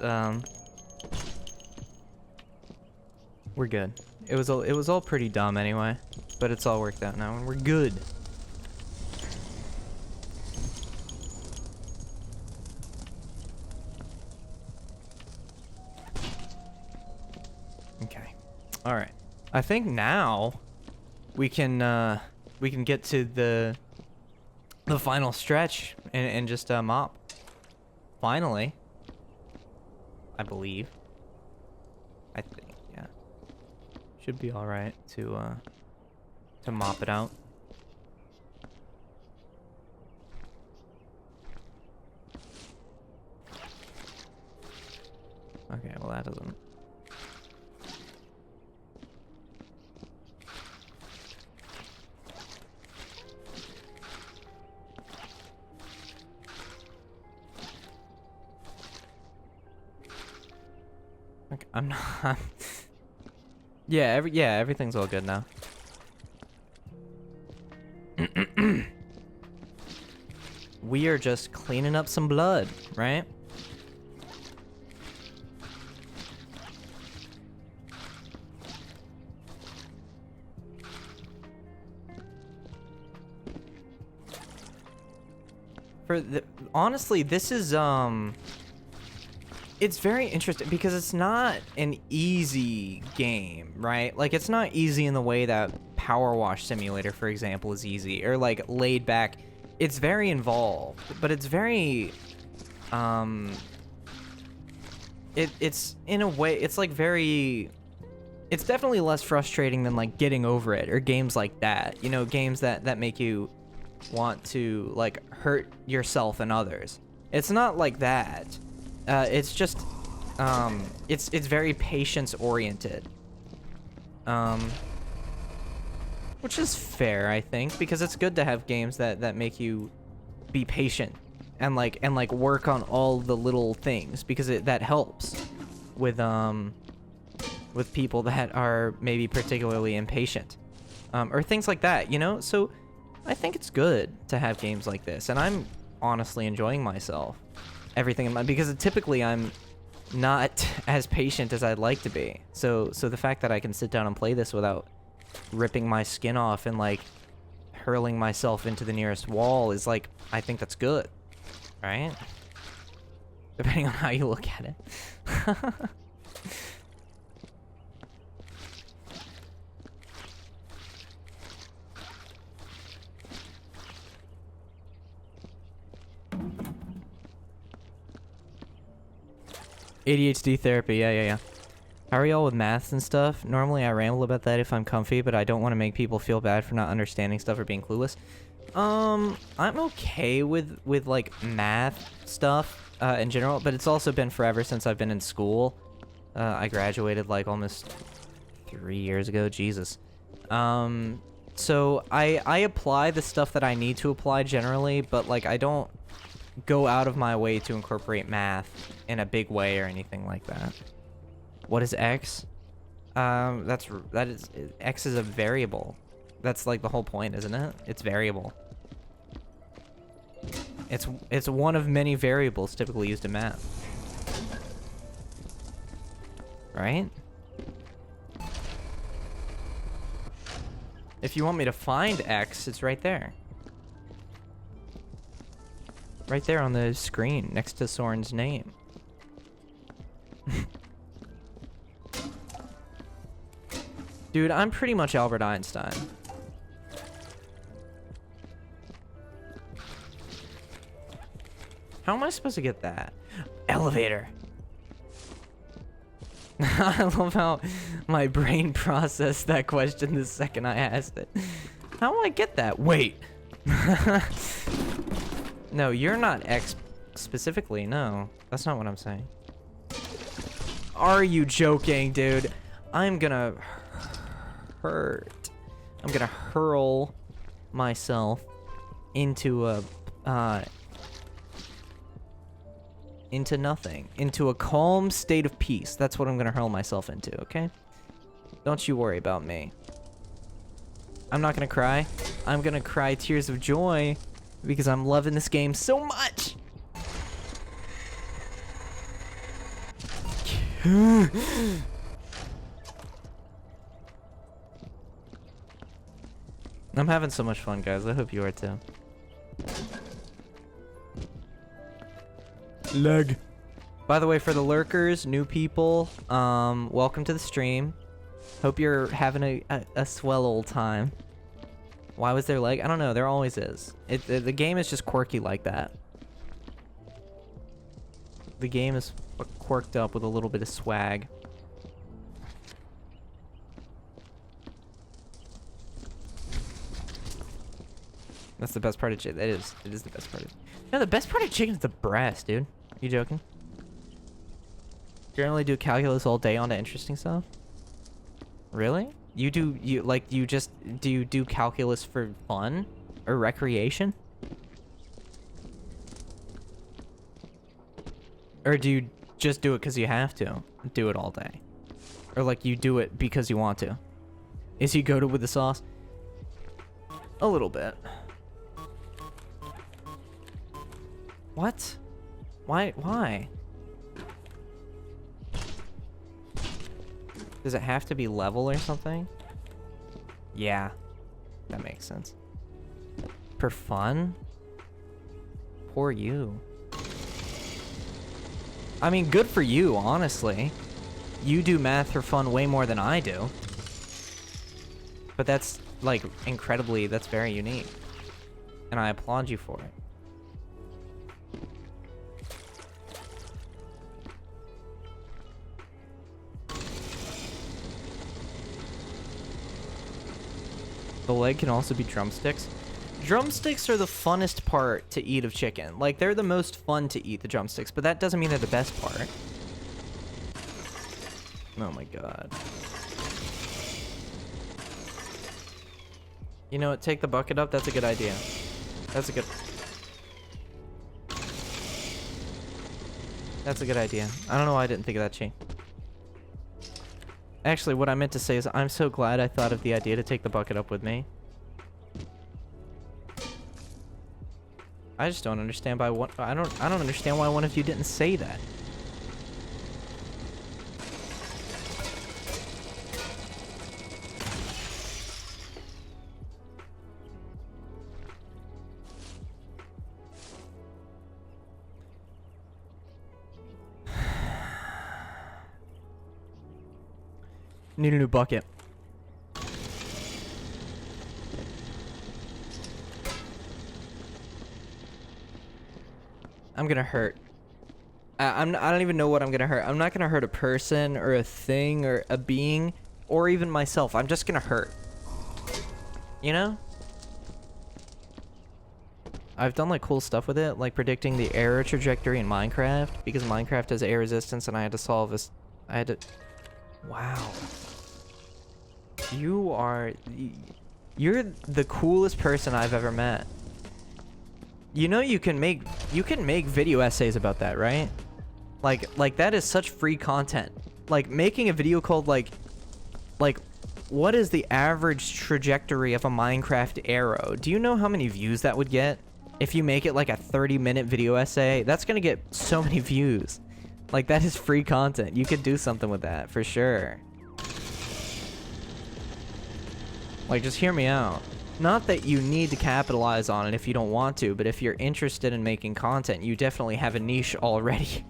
we're good. It was all pretty dumb anyway. But it's all worked out now and we're good. Okay. Alright. I think now we can get to the final stretch and just mop. Finally. I believe. I think, yeah. Should be alright to mop it out. Okay, well that doesn't. Okay, I'm not. Yeah, everything's all good now. We are just cleaning up some blood, right? Honestly, this is it's very interesting because it's not an easy game, right? Like, it's not easy in the way that Power Wash Simulator, for example, is easy, or like laid back. It's very involved, but it's very, it's in a way, it's like very, it's definitely less frustrating than like Getting Over It or games like that. You know, games that make you want to like hurt yourself and others. It's not like that. It's just, it's very patience oriented. Which is fair, I think, because it's good to have games that make you be patient and like work on all the little things, because that helps with people that are maybe particularly impatient, or things like that, you know? So I think it's good to have games like this, and I'm honestly enjoying myself. Everything in mind, because typically I'm not as patient as I'd like to be. So the fact that I can sit down and play this without ripping my skin off and like hurling myself into the nearest wall is like, I think that's good, right? Depending on how you look at it. ADHD therapy, yeah. How are y'all with maths and stuff? Normally I ramble about that if I'm comfy, but I don't want to make people feel bad for not understanding stuff or being clueless. I'm okay with like math stuff in general, but it's also been forever since I've been in school. I graduated like almost 3 years ago, Jesus. So I apply the stuff that I need to apply generally, but like I don't go out of my way to incorporate math in a big way or anything like that. What is X? X is a variable. That's like the whole point, isn't it? It's variable. It's one of many variables typically used in math. Right? If you want me to find X, it's right there. Right there on the screen, next to Soren's name. Dude, I'm pretty much Albert Einstein. How am I supposed to get that? Elevator. I love how my brain processed that question the second I asked it. How do I get that? Wait. No, you're not X specifically, no. That's not what I'm saying. Are you joking, dude? I'm gonna hurt. I'm gonna hurl myself into a, into nothing. Into a calm state of peace. That's what I'm gonna hurl myself into, okay? Don't you worry about me. I'm not gonna cry. I'm gonna cry tears of joy because I'm loving this game so much. I'm having so much fun, guys. I hope you are too. Leg. By the way, for the lurkers, new people, welcome to the stream. Hope you're having a swell old time. Why was there lag? I don't know. There always is. The game is just quirky like that. The game is quirked up with a little bit of swag. That's the best part of chicken. It is the best part of. No, the best part of chicken is the breast, dude. You joking? Generally do calculus all day on the interesting stuff. Really? You do you do calculus for fun or recreation? Or do you just do it because you have to do it all day? Or like you do it because you want to? Is he goated with the sauce? A little bit. What? Why? Does it have to be level or something? Yeah. That makes sense. For fun? Poor you. I mean, good for you, honestly. You do math for fun way more than I do. But that's, like, that's very unique. And I applaud you for it. The leg can also be drumsticks. Drumsticks are the funnest part to eat of chicken. Like, they're the most fun to eat, the drumsticks, but that doesn't mean they're the best part. Oh my god. You know what? Take the bucket up. That's a good idea. That's a good idea. I don't know why I didn't think of that, Chi. Actually, what I meant to say is I'm so glad I thought of the idea to take the bucket up with me. I just don't understand I don't understand why one of you didn't say that. Need a new bucket. I'm gonna hurt. I don't even know what I'm gonna hurt. I'm not gonna hurt a person or a thing or a being or even myself. I'm just gonna hurt. You know? I've done like cool stuff with it, like predicting the error trajectory in Minecraft because Minecraft has air resistance and I had to solve this. Wow. You're the coolest person I've ever met. You know you can make video essays about that, right? Like that is such free content. Like making a video called like what is the average trajectory of a Minecraft arrow? Do you know how many views that would get? If you make it like a 30-minute video essay, that's gonna get so many views. Like that is free content. You could do something with that for sure. Like, just hear me out. Not that you need to capitalize on it if you don't want to, but if you're interested in making content, you definitely have a niche already.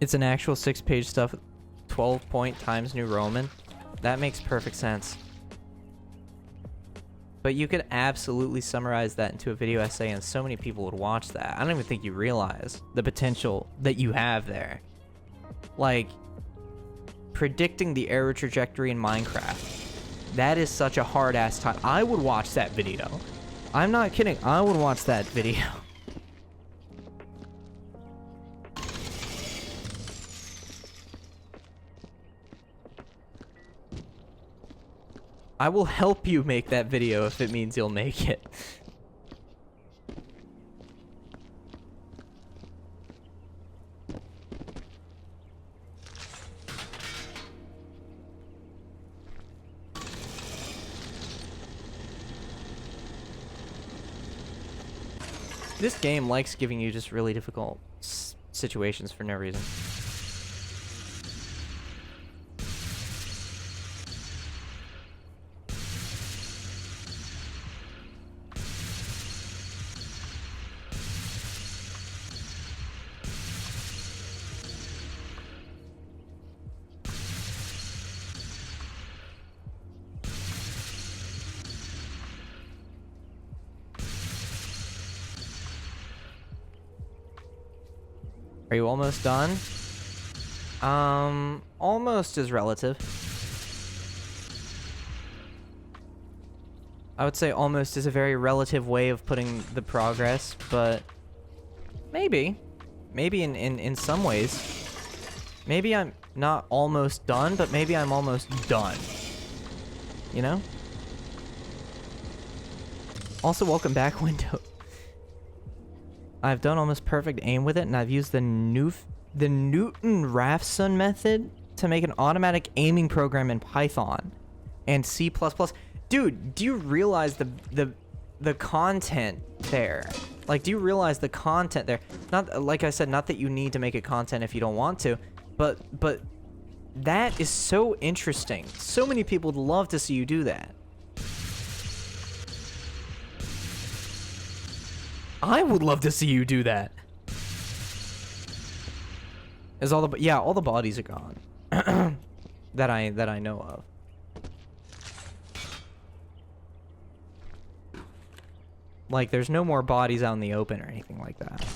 It's an actual 6-page stuff, 12 point Times New Roman. That makes perfect sense. But you could absolutely summarize that into a video essay and so many people would watch that. I don't even think you realize the potential that you have there. Like, predicting the error trajectory in Minecraft. That is such a hard-ass time. I would watch that video. I'm not kidding. I would watch that video. I will help you make that video if it means you'll make it. This game likes giving you just really difficult situations for no reason. Are you almost done? Almost is relative. I would say almost is a very relative way of putting the progress, but maybe. Maybe in some ways. Maybe I'm not almost done, but maybe I'm almost done. You know? Also, welcome back, Window. I've done almost perfect aim with it, and I've used the Newton-Raphson method to make an automatic aiming program in Python and C++. Dude, do you realize the content there? Like, do you realize the content there? Not, like I said, not that you need to make it content if you don't want to, but that is so interesting. So many people would love to see you do that. I would love to see you do that. Is all the all the bodies are gone that I know of. Like, there's no more bodies out in the open or anything like that.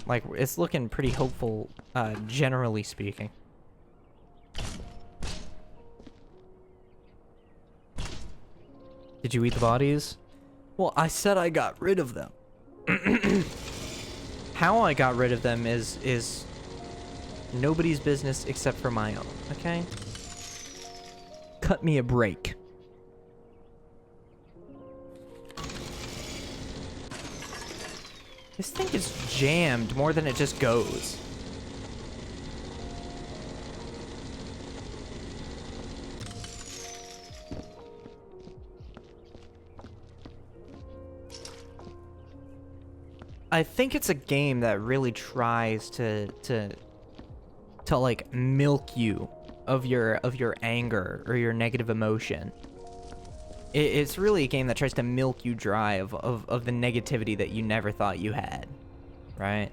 Like, it's looking pretty hopeful, generally speaking. Did you eat the bodies? Well, I said I got rid of them. How I got rid of them is nobody's business except for my own, okay? Cut me a break. This thing is jammed more than it just goes. I think it's a game that really tries to like milk you of your anger or your negative emotion. It's really a game that tries to milk you dry of the negativity that you never thought you had, right?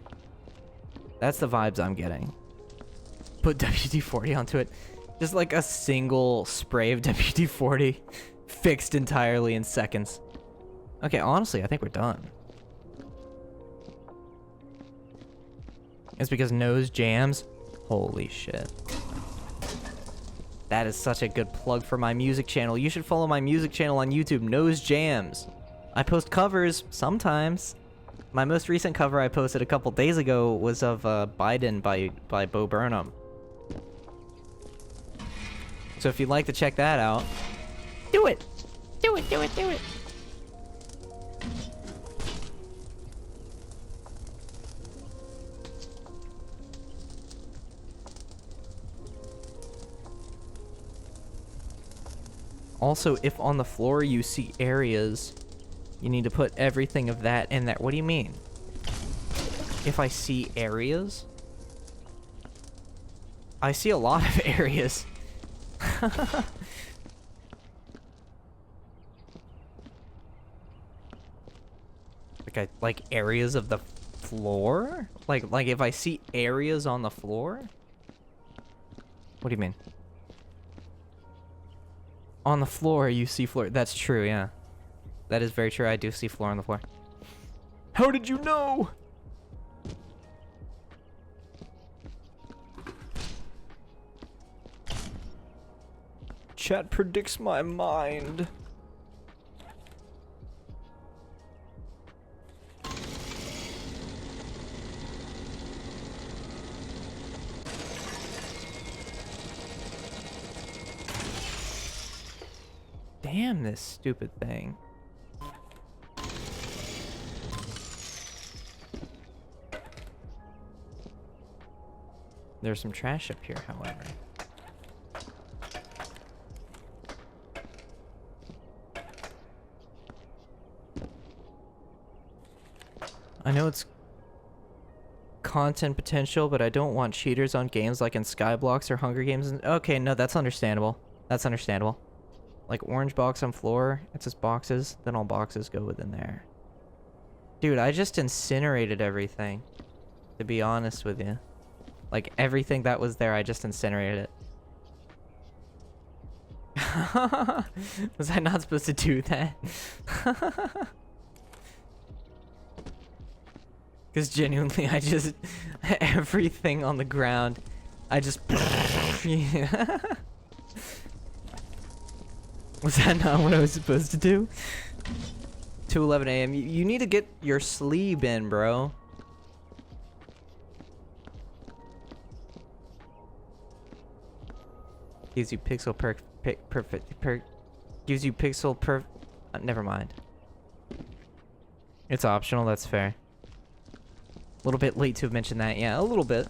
That's the vibes I'm getting. Put WD-40 onto it. Just like a single spray of WD-40 fixed entirely in seconds. Okay, honestly, I think we're done. It's because nose jams. Holy shit. That is such a good plug for my music channel. You should follow my music channel on YouTube, Nose Jams. I post covers sometimes. My most recent cover I posted a couple days ago was of Biden by Bo Burnham. So if you'd like to check that out, do it. Do it, do it, do it. Also, if on the floor you see areas, you need to put everything of that in there. What do you mean? If I see areas? I see a lot of areas. Like areas of the floor? Like if I see areas on the floor? What do you mean? On the floor, you see floor. That's true, yeah. That is very true. I do see floor on the floor. How did you know? Chat predicts my mind. Damn this stupid thing. There's some trash up here, however. I know it's content potential, but I don't want cheaters on games like in Skyblocks or Hunger Games. Okay, no, that's understandable. That's understandable. Like orange box on floor, it says boxes, then all boxes go within there. Dude, I just incinerated everything, to be honest with you. Like everything that was there, I just incinerated it. Was I not supposed to do that? Because genuinely, I just... everything on the ground, I just... Yeah. Was that not what I was supposed to do? 2:11 a.m. You need to get your sleep in, bro. Gives you pixel perfect. Gives you pixel never mind. It's optional, that's fair. A little bit late to have mentioned that. Yeah, a little bit.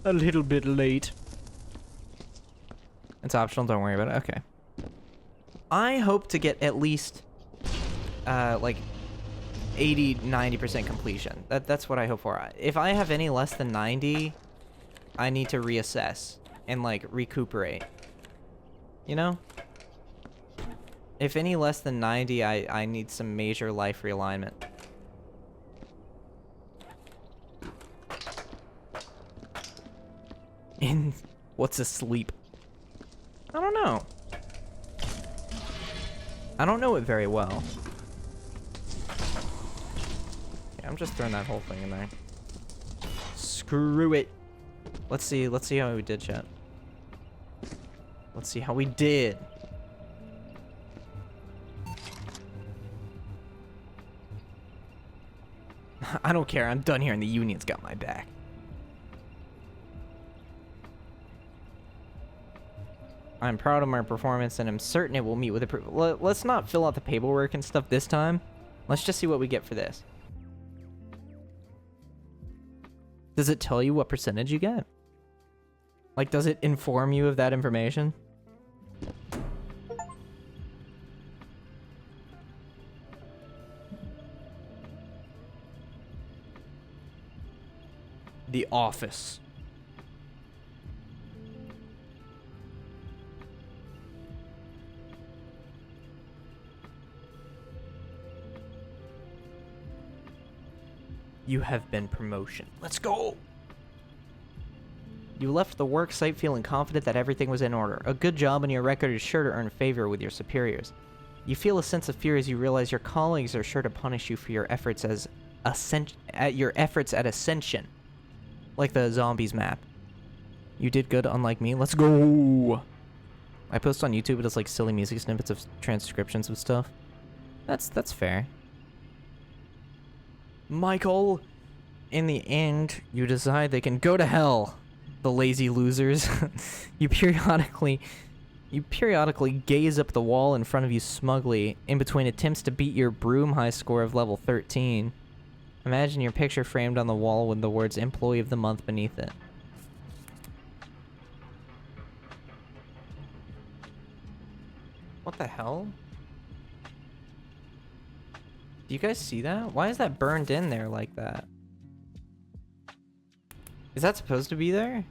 A little bit late. It's optional, don't worry about it. Okay. I hope to get at least like 80-90% completion. That's what I hope for. If I have any less than 90, I need to reassess and like recuperate. You know? If any less than 90, I need some major life realignment. In what's asleep? I don't know. I don't know it very well. Yeah, I'm just throwing that whole thing in there. Screw it. Let's see how we did, chat. Let's see how we did. I don't care. I'm done here and the union's got my back. I'm proud of my performance and I'm certain it will meet with approval. Let's not fill out the paperwork and stuff this time. Let's just see what we get for this. Does it tell you what percentage you get? Like, does it inform you of that information? The office. You have been promotion. Let's go! You left the work site feeling confident that everything was in order. A good job and your record is sure to earn favor with your superiors. You feel a sense of fear as you realize your colleagues are sure to punish you for your efforts at ascension. Like the zombies map. You did good, unlike me. Let's go! I post on YouTube, but it's like silly music snippets of transcriptions of stuff. That's fair. Michael, in the end, you decide they can go to hell, the lazy losers. You periodically gaze up the wall in front of you smugly, in between attempts to beat your broom high score of level 13. Imagine your picture framed on the wall with the words Employee of the Month beneath it. What the hell? Do you guys see that? Why is that burned in there like that? Is that supposed to be there?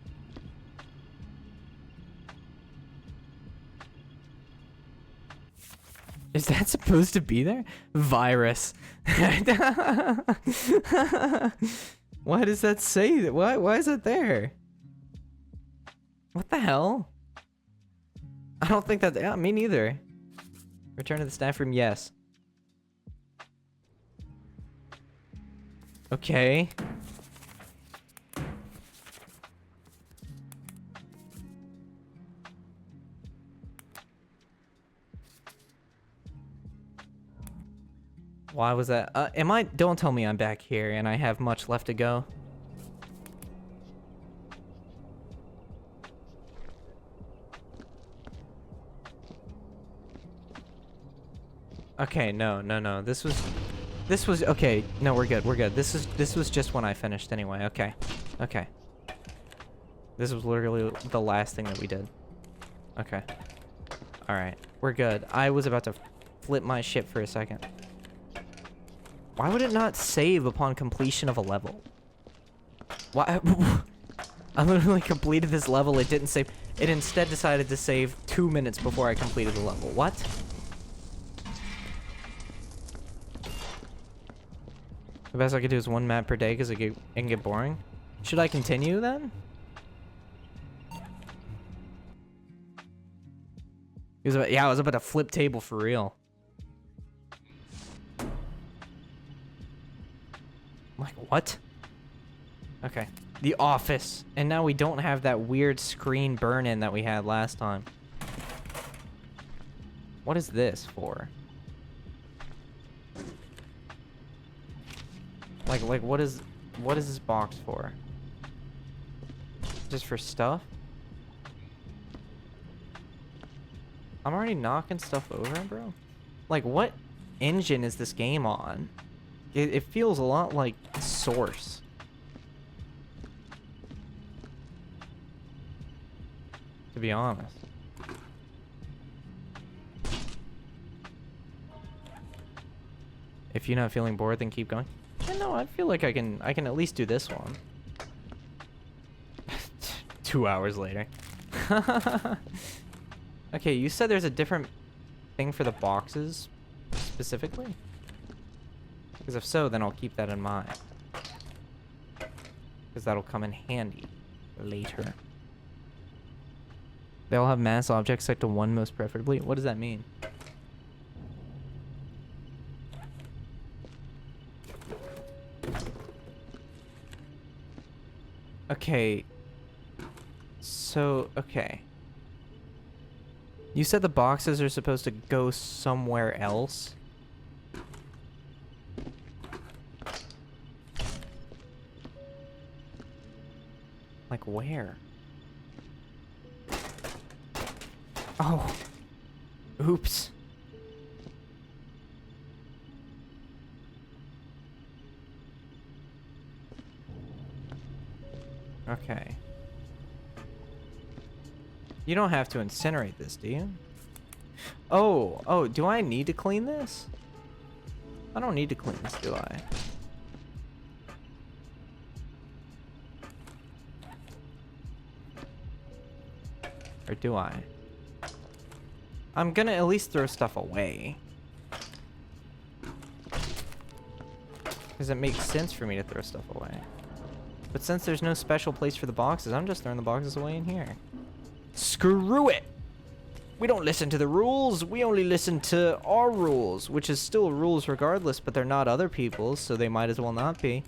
Is that supposed to be there? Virus. Why does that say that? Why is that there? What the hell? I don't think that... Yeah, me neither. Return to the staff room, yes. Okay. Why was that? Am I... Don't tell me I'm back here and I have much left to go. Okay, no. This was okay. No, we're good. This was just when I finished anyway. Okay. This was literally the last thing that we did. Okay. All right. We're good. I was about to flip my shit for a second. Why would it not save upon completion of a level? Why? I literally completed this level. It didn't save. It instead decided to save 2 minutes before I completed the level. What? The best I could do is 1 map per day because it can get boring. Should I continue then? Yeah, I was about to flip table for real. I'm like, what? Okay. The office. And now we don't have that weird screen burn-in that we had last time. What is this for? Like what is this box for? Just for stuff? I'm already knocking stuff over, bro. Like, what engine is this game on? It feels a lot like Source. To be honest. If you're not feeling bored, then keep going. Yeah, no, I feel like I can at least do this one. 2 hours later. Okay, you said there's a different thing for the boxes specifically? Because if so, then I'll keep that in mind. Because that'll come in handy later. They all have mass objects set to 1 most preferably. What does that mean? Okay. So, okay. You said the boxes are supposed to go somewhere else? Like where? Oh. Oops. Okay. You don't have to incinerate this, do you? Oh, do I need to clean this? I don't need to clean this, do I? Or do I? I'm gonna at least throw stuff away. Because it makes sense for me to throw stuff away. But since there's no special place for the boxes, I'm just throwing the boxes away in here. Screw it! We don't listen to the rules, we only listen to our rules, which is still rules regardless, but they're not other people's, so they might as well not be.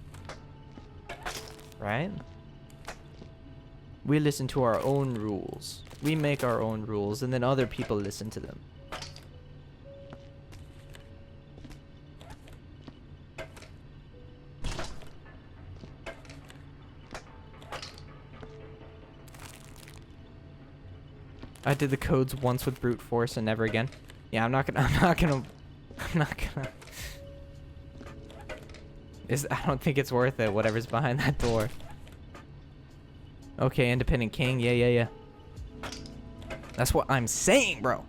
Right? We listen to our own rules. We make our own rules, and then other people listen to them. I did the codes once with brute force and never again. Yeah, I'm not gonna I don't think it's worth it, whatever's behind that door. Okay, independent king, yeah. That's what I'm saying, bro.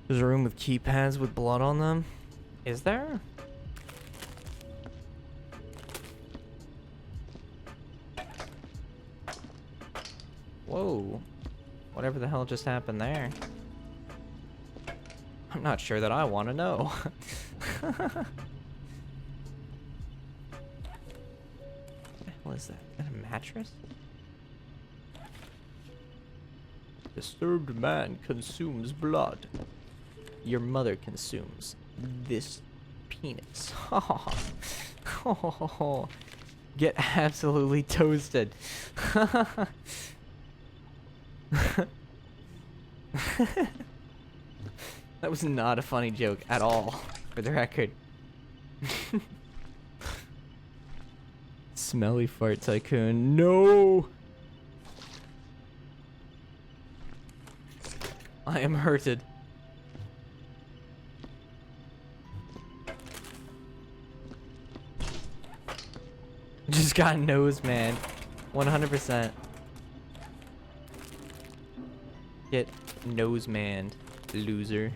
There's a room with keypads with blood on them. Is there? Whoa. Whatever the hell just happened there. I'm not sure that I want to know. What the hell is that? Is that a mattress? Disturbed man consumes blood. Your mother consumes this penis. Get absolutely toasted. That was not a funny joke at all, for the record. Smelly fart tycoon. No! I am hurted. Just got nose man. 100%. Get nose manned, loser.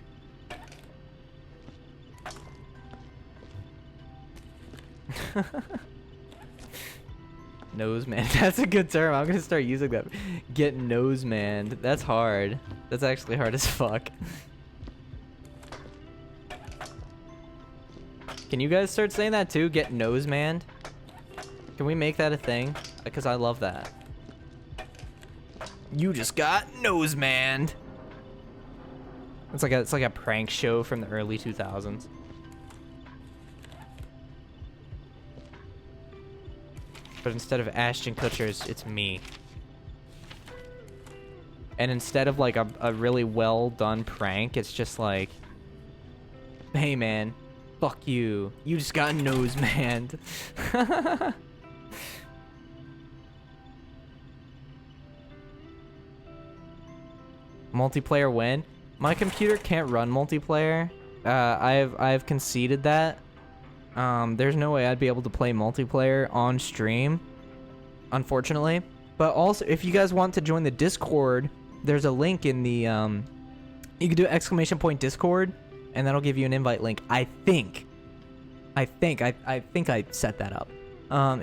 Nose man. That's a good term. I'm gonna start using that. Get nose manned. That's hard. That's actually hard as fuck. Can you guys start saying that too? Get nose manned? Can we make that a thing? Because I love that. You just got nose manned. It's like a prank show from the early 2000s. But instead of Ashton Kutcher's, it's me. And instead of like a really well done prank, it's just like, hey man, fuck you. You just got nose manned. Multiplayer win? My computer can't run multiplayer. I've conceded that. There's no way I'd be able to play multiplayer on stream, unfortunately. But also, if you guys want to join the Discord, there's a link in the, you can do ! Discord, and that'll give you an invite link. I think I set that up.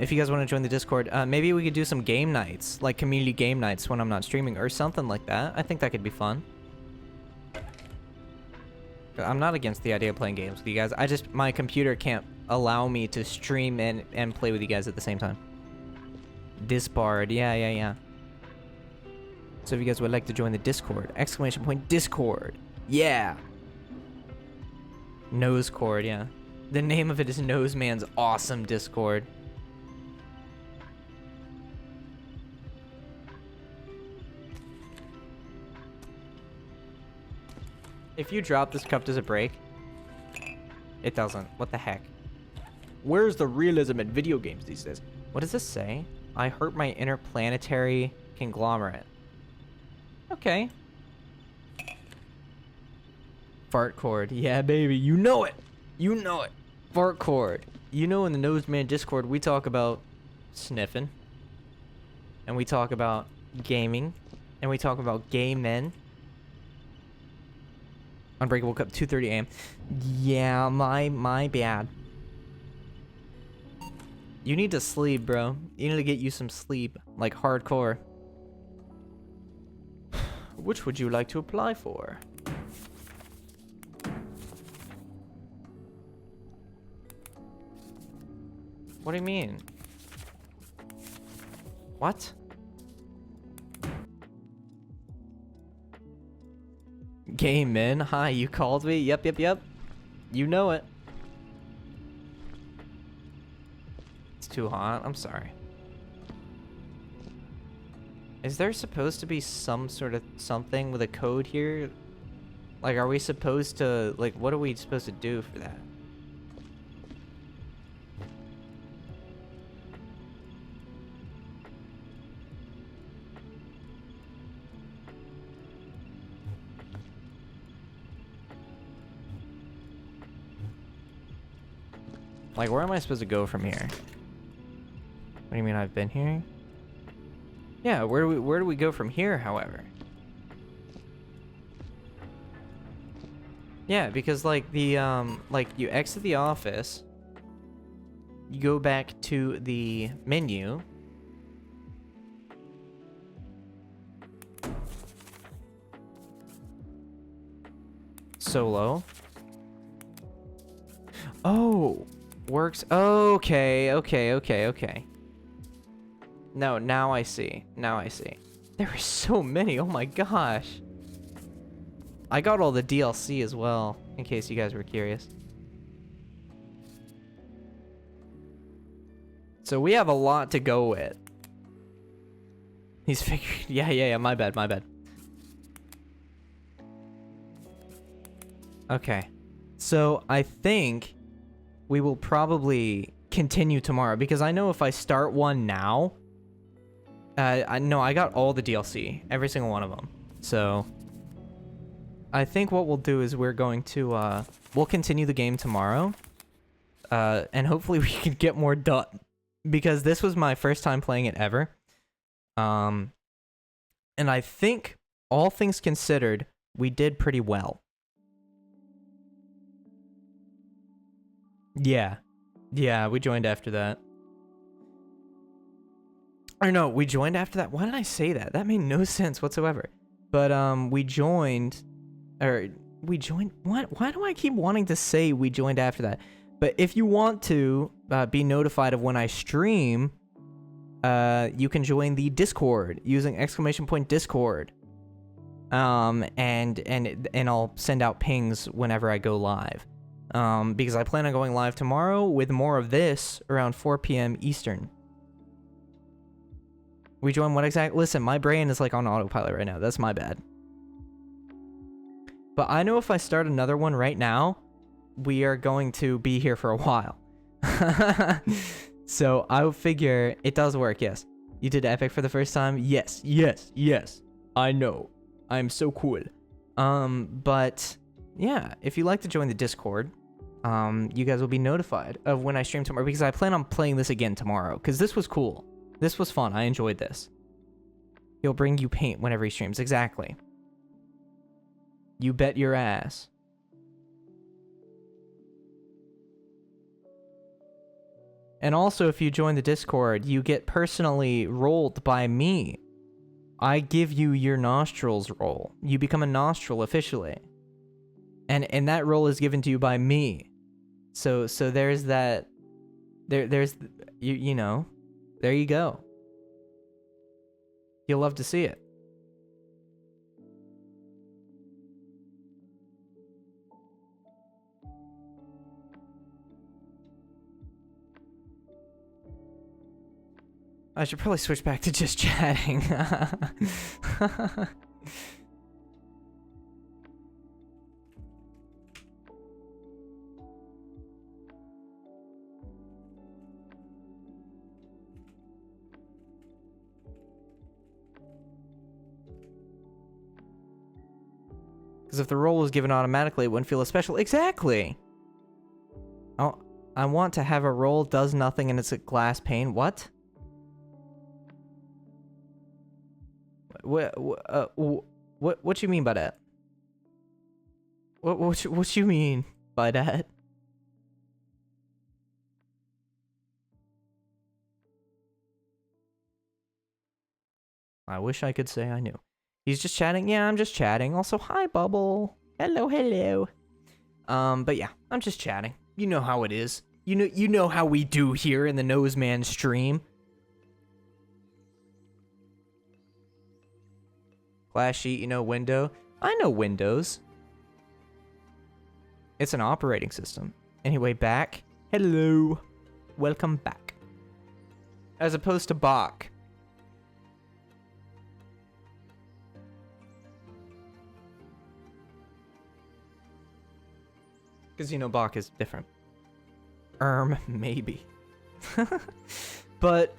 If you guys want to join the Discord, maybe we could do some game nights, like community game nights when I'm not streaming or something like that. I think that could be fun. I'm not against the idea of playing games with you guys. My computer can't allow me to stream and play with you guys at the same time. Disbarred, yeah. So if you guys would like to join the Discord, ! Discord, yeah. Nosecord, yeah. The name of it is Noseman's Awesome Discord. If you drop this cup, does it break? It doesn't. What the heck? Where's the realism in video games these days? What does this say? I hurt my interplanetary conglomerate. Okay. Fart cord. Yeah, baby. You know it. You know it. Fart cord. You know, in the Noseman Discord, we talk about sniffing. And we talk about gaming. And we talk about gay men. Unbreakable Cup, 2:30 a.m. Yeah, my bad. You need to sleep, bro. You need to get you some sleep, like hardcore. Which would you like to apply for? What do you mean? What? Game in. Hi, you called me? Yep. You know it. It's too hot. I'm sorry. Is there supposed to be some sort of something with a code here? Like, are we supposed to, like, what are we supposed to do for that? Like, where am I supposed to go from here? What do you mean I've been here? Yeah, where do we go from here, however? Yeah, because like the like you exit the office, you go back to the menu. Solo. Oh, works. Okay. No, now I see. There are so many. Oh my gosh. I got all the DLC as well, in case you guys were curious. So we have a lot to go with. He's figured. Yeah, my bad. Okay. So I think we will probably continue tomorrow, because I know if I start one now, I got all the DLC, every single one of them. So I think what we'll do is we're going to we'll continue the game tomorrow, and hopefully we can get more done, because this was my first time playing it ever. And I think, all things considered, we did pretty well. Yeah, we joined after that. Or no, we joined after that. Why did I say that? That made no sense whatsoever. But we joined, what? Why do I keep wanting to say we joined after that? But if you want to be notified of when I stream, you can join the Discord using !Discord. And I'll send out pings whenever I go live. Because I plan on going live tomorrow with more of this around 4 p.m. Eastern. We join what exactly? Listen, my brain is like on autopilot right now. That's my bad. But I know if I start another one right now, we are going to be here for a while. So I would figure it does work, yes. You did Epic for the first time? Yes. I know. I'm so cool. But yeah, if you'd like to join the Discord, you guys will be notified of when I stream tomorrow, because I plan on playing this again tomorrow, because this was cool. This was fun. I enjoyed this. He'll bring you paint whenever he streams. Exactly. You bet your ass. And also, if you join the Discord, you get personally rolled by me. I give you your nostrils roll. You become a nostril officially. And that roll is given to you by me. So there's that. There's you know. There you go. You'll love to see it. I should probably switch back to just chatting. Because if the roll was given automatically, it wouldn't feel as special. Exactly! Oh, I want to have a roll, does nothing, and it's a glass pane. What? What you mean by that? What you mean by that? I wish I could say I knew. He's just chatting? Yeah, I'm just chatting. Also, hi, Bubble. Hello. But yeah, I'm just chatting. You know how it is. You know how we do here in the Noseman stream. Glass sheet, you know, window. I know Windows. It's an operating system. Anyway, back. Hello. Welcome back. As opposed to Bach. Because, you know, Bach is different. Maybe. But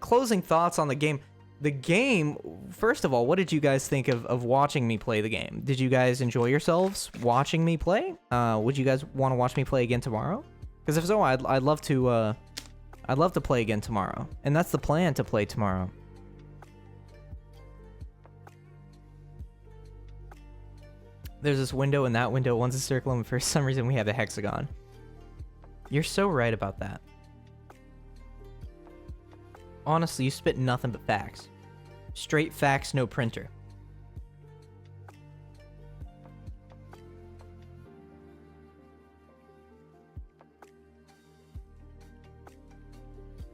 closing thoughts on the game. The game, first of all, what did you guys think of watching me play the game? Did you guys enjoy yourselves watching me play? Would you guys want to watch me play again tomorrow? Because if so, I'd love to play again tomorrow. And that's the plan, to play tomorrow. There's this window and that window. One's a circle, and for some reason we have a hexagon. You're so right about that. Honestly, you spit nothing but facts. Straight facts, no printer.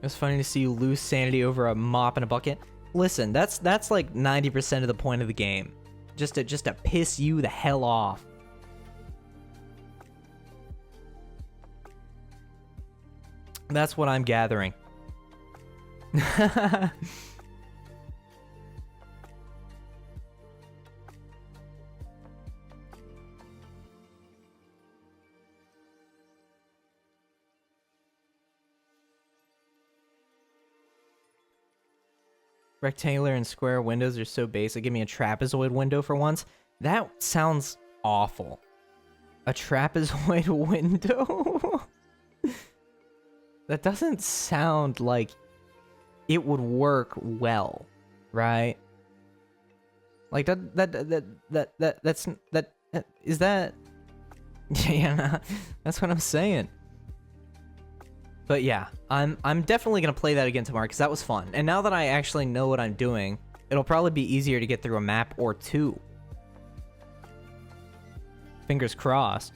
It's funny to see you lose sanity over a mop and a bucket. Listen, that's like 90% of the point of the game. Just to piss you the hell off. That's what I'm gathering. Rectangular and square windows are so basic. Give me a trapezoid window for once. That sounds awful. A trapezoid window? That doesn't sound like it would work well, right? Like is that yeah, that's what I'm saying. But yeah, I'm definitely gonna play that again tomorrow because that was fun. And now that I actually know what I'm doing, it'll probably be easier to get through a map or two. Fingers crossed.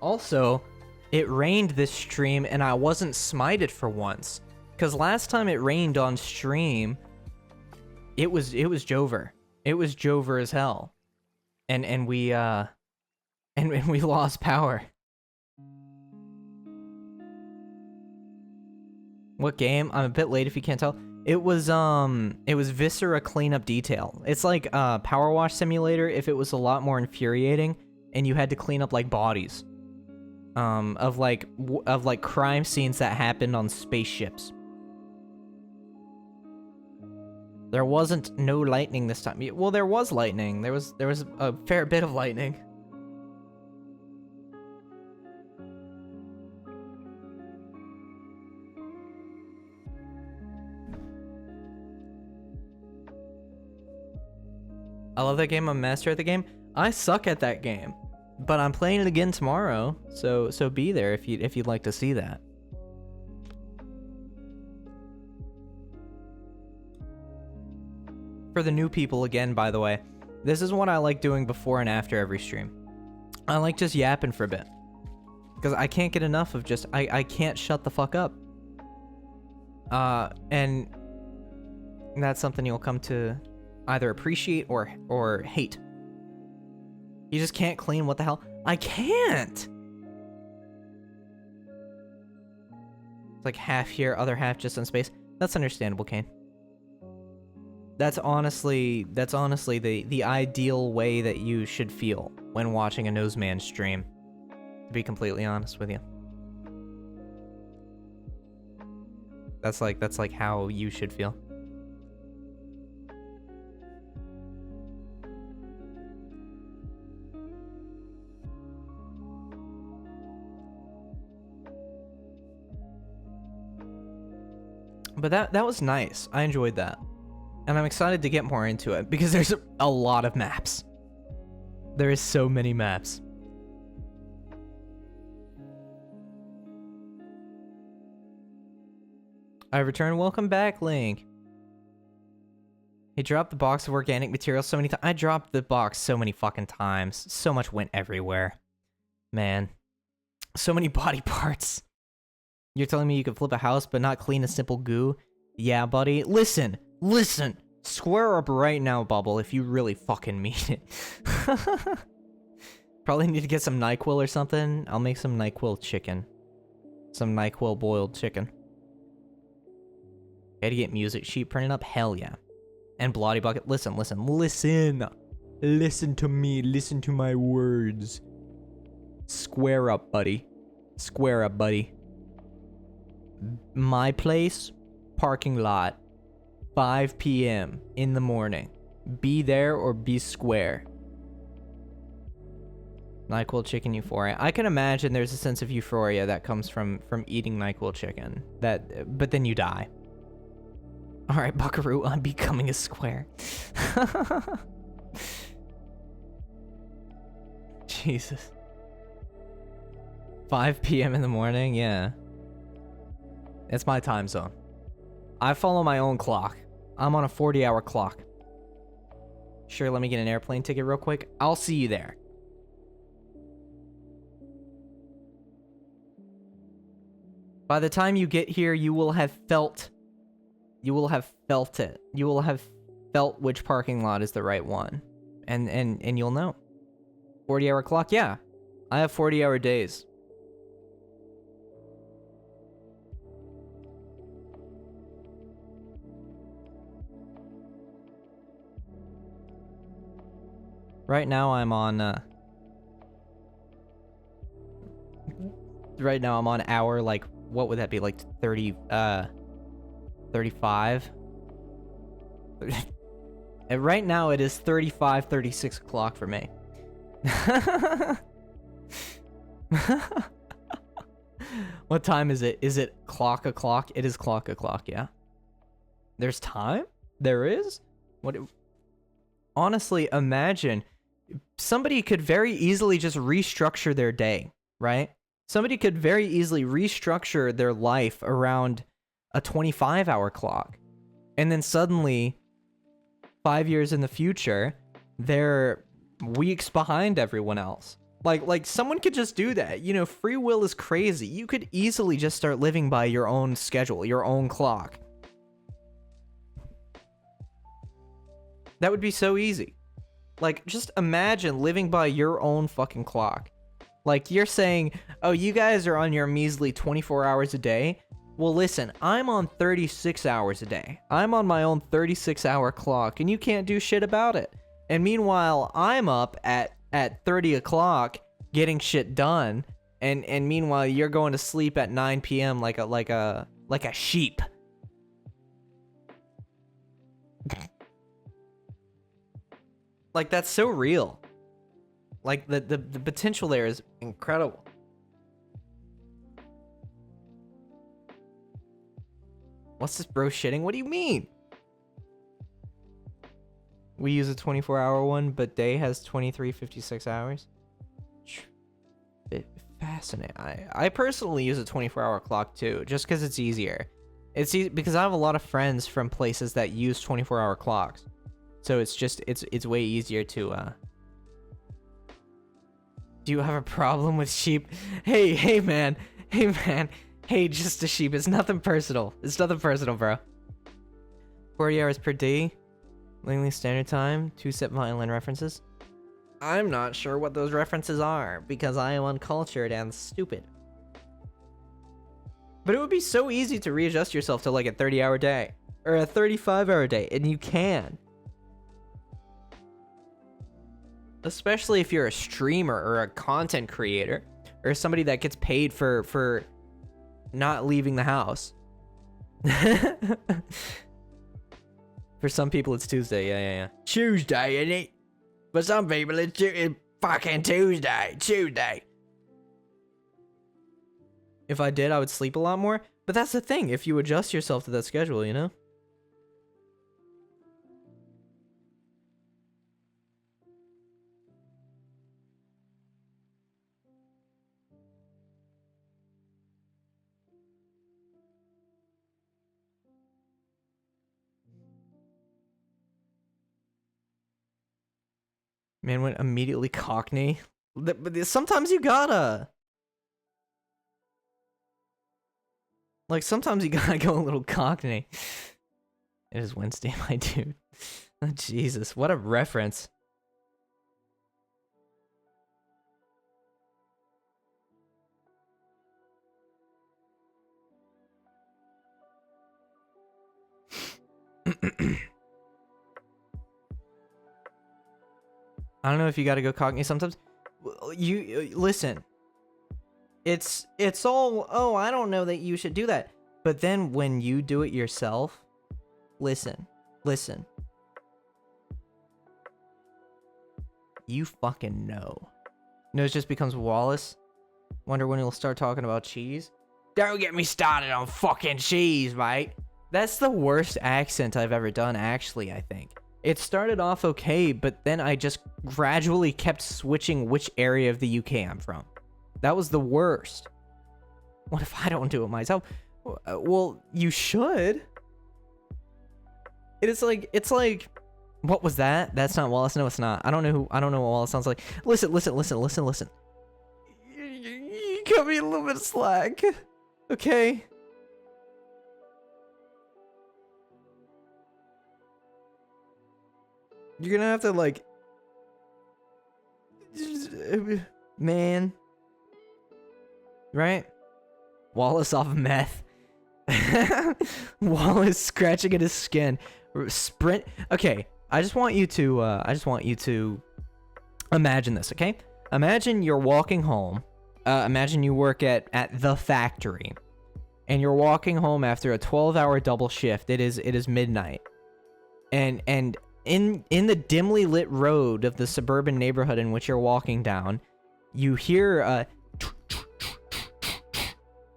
Also, it rained this stream and I wasn't smited for once. Because last time it rained on stream, it was Jover. It was Jover as hell. And we lost power. What game? I'm a bit late if you can't tell. It was Viscera Cleanup Detail. It's like Power Wash Simulator if it was a lot more infuriating and you had to clean up like bodies. Of like crime scenes that happened on spaceships. There wasn't no lightning this time. Well, there was lightning. There was a fair bit of lightning. I love that game. I'm a master at the game. I suck at that game. But I'm playing it again tomorrow, so be there if you'd like to see that. For the new people again, by the way, this is what I like doing before and after every stream. I like just yapping for a bit. Because I can't get enough of just, I can't shut the fuck up. And that's something you'll come to either appreciate or hate. You just can't clean, what the hell? I can't! It's like half here, other half just in space. That's understandable, Kane. That's honestly the ideal way that you should feel when watching a Noseman stream. To be completely honest with you. That's like how you should feel. But that was nice. I enjoyed that. And I'm excited to get more into it because there's a lot of maps. There is so many maps. I returned. Welcome back, Link. He dropped the box of organic material so many times. I dropped the box so many fucking times. So much went everywhere. Man. So many body parts. You're telling me you could flip a house but not clean a simple goo? Yeah, buddy. Listen. Square up right now, Bubble, if you really fucking mean it. Probably need to get some NyQuil or something. I'll make some NyQuil chicken. Some NyQuil boiled chicken. Gotta get music sheet printed up? Hell yeah. And Bloody Bucket. Listen. Listen to me. Listen to my words. Square up, buddy. Square up, buddy. My place, parking lot, 5 p.m. in the morning. Be there or be square. NyQuil chicken euphoria. I can imagine there's a sense of euphoria that comes from eating NyQuil chicken. But then you die. Alright, Buckaroo, I'm becoming a square. Jesus. 5 p.m. in the morning? Yeah. It's my time zone. I follow my own clock. I'm on a 40-hour clock. Sure, let me get an airplane ticket real quick. I'll see you there. By the time you get here, you will have felt it. You will have felt which parking lot is the right one. And you'll know. 40-hour clock? Yeah. I have 40-hour days. Right now I'm on right now I'm on hour, like, what would that be, like 30 35? And right now it is 35 36 o'clock for me. What time is it? Is it clock o'clock? It is clock o'clock, yeah. There's time? There is? What? Honestly, imagine somebody could very easily just restructure their day, right? Somebody could very easily restructure their life around a 25-hour clock. And then suddenly, 5 years in the future, they're weeks behind everyone else. Like someone could just do that. You know, free will is crazy. You could easily just start living by your own schedule, your own clock. That would be so easy. Like, just imagine living by your own fucking clock. Like, you're saying, oh, you guys are on your measly 24 hours a day? Well, listen, I'm on 36 hours a day. I'm on my own 36-hour clock, and you can't do shit about it. And meanwhile, I'm up at 30 o'clock getting shit done, and meanwhile, you're going to sleep at 9 p.m. like a sheep. Like, that's so real. Like, the potential there is incredible. What's this bro shitting? What do you mean? We use a 24-hour one, but day has 2356 hours. Fascinating. I personally use a 24-hour clock too, just because it's easier. It's easy because I have a lot of friends from places that use 24-hour clocks. So it's just, it's way easier to, Do you have a problem with sheep? Hey man. Hey, just a sheep. It's nothing personal. It's nothing personal, bro. 40 hours per day. Langley Standard Time. 2-step violin references. I'm not sure what those references are, because I am uncultured and stupid. But it would be so easy to readjust yourself to like a 30-hour day. Or a 35-hour day, and you can. Especially if you're a streamer or a content creator. Or somebody that gets paid for not leaving the house. For some people, it's Tuesday. Yeah. Tuesday, isn't it? For some people, it's fucking Tuesday. If I did, I would sleep a lot more. But that's the thing. If you adjust yourself to that schedule, you know? Man went immediately Cockney. But sometimes you gotta. Like, sometimes you gotta go a little Cockney. It is Wednesday, my dude. Oh, Jesus, what a reference. I don't know if you gotta go Cockney sometimes. You listen. It's all, oh, I don't know that you should do that. But then when you do it yourself, listen. You fucking know. No, it just becomes Wallace. Wonder when he'll start talking about cheese. Don't get me started on fucking cheese, mate. That's the worst accent I've ever done, actually, I think. It started off okay, but then I just gradually kept switching which area of the UK I'm from. That was the worst. What if I don't do it myself? Well, you should. It's like, what was that? That's not Wallace. No, it's not. I don't know what Wallace sounds like. Listen. You cut me a little bit of slack. Okay. You're gonna have to, like... Man. Right? Wallace off of meth. Wallace scratching at his skin. Sprint. Okay, I just want you to imagine this, okay? Imagine you're walking home. Imagine you work at the factory. And you're walking home after a 12-hour double shift. It is midnight. And in the dimly lit road of the suburban neighborhood in which you're walking down, you hear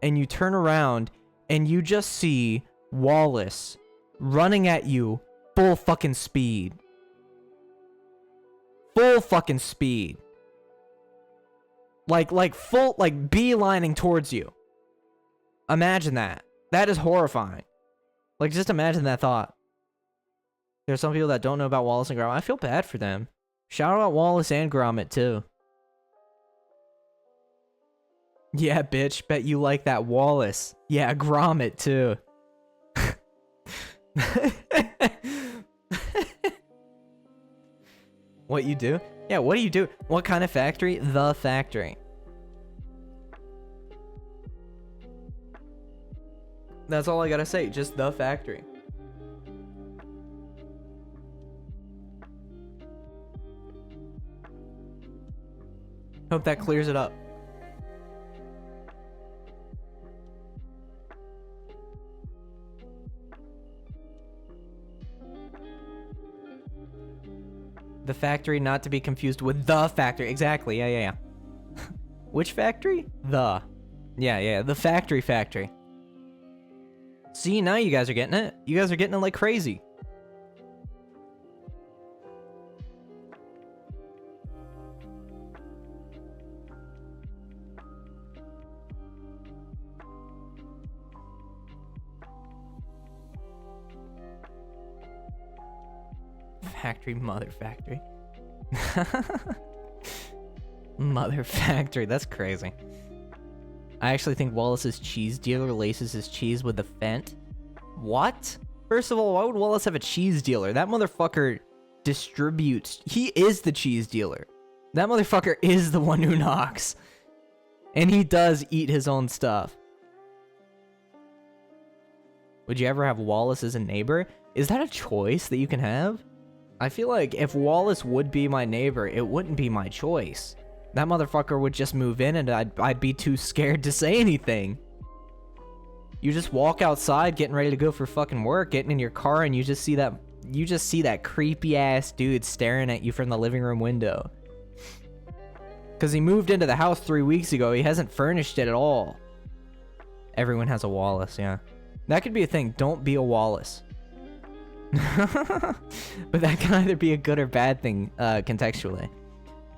and you turn around and you just see Wallace running at you full fucking speed. Full fucking speed. Like full, like beelining towards you. Imagine that. That is horrifying. Like, just imagine that thought. There's some people that don't know about Wallace and Gromit. I feel bad for them. Shout out Wallace and Gromit, too. Yeah, bitch. Bet you like that Wallace. Yeah, Gromit, too. What you do? Yeah, what do you do? What kind of factory? The factory. That's all I gotta say. Just the factory. Hope that clears it up. The factory, not to be confused with the factory. Exactly. Yeah. Which factory? The. Yeah. The factory. See, now you guys are getting it. You guys are getting it like crazy. Factory, mother factory. Mother factory, that's crazy. I actually think Wallace's cheese dealer laces his cheese with the Fent. What? First of all, why would Wallace have a cheese dealer? That motherfucker distributes. He is the cheese dealer. That motherfucker is the one who knocks. And he does eat his own stuff. Would you ever have Wallace as a neighbor? Is that a choice that you can have? I feel like if Wallace would be my neighbor, it wouldn't be my choice. That motherfucker would just move in and I'd be too scared to say anything. You just walk outside getting ready to go for fucking work, getting in your car, and you just see that creepy ass dude staring at you from the living room window. Cause he moved into the house 3 weeks ago. He hasn't furnished it at all. Everyone has a Wallace, yeah. That could be a thing. Don't be a Wallace. But that can either be a good or bad thing, contextually.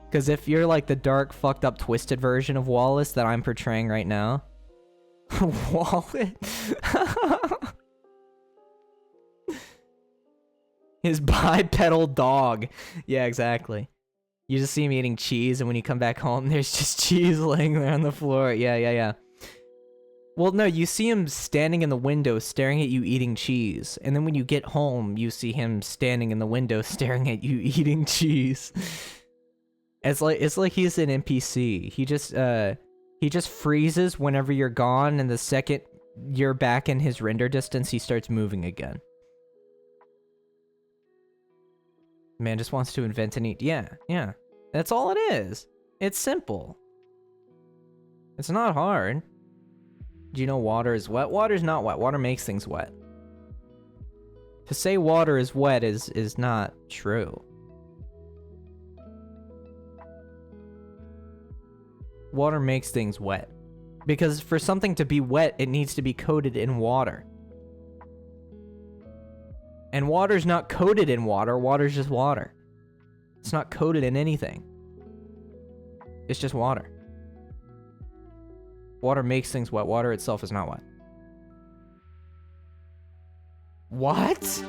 Because if you're like the dark, fucked up, twisted version of Wallace that I'm portraying right now... Wallace? His bipedal dog. Yeah, exactly. You just see him eating cheese, and when you come back home, there's just cheese laying there on the floor. Yeah. Well, no, you see him standing in the window staring at you eating cheese. And then when you get home, you see him standing in the window staring at you eating cheese. It's like he's an NPC. He just freezes whenever you're gone, and the second you're back in his render distance, he starts moving again. Man just wants to invent and eat. Yeah. That's all it is. It's simple. It's not hard. Do you know water is wet? Water's not wet. Water makes things wet. To say water is wet is not true. Water makes things wet. Because for something to be wet, it needs to be coated in water. And water's not coated in water. Water's just water. It's not coated in anything. It's just water. Water makes things wet. Water itself is not wet. What?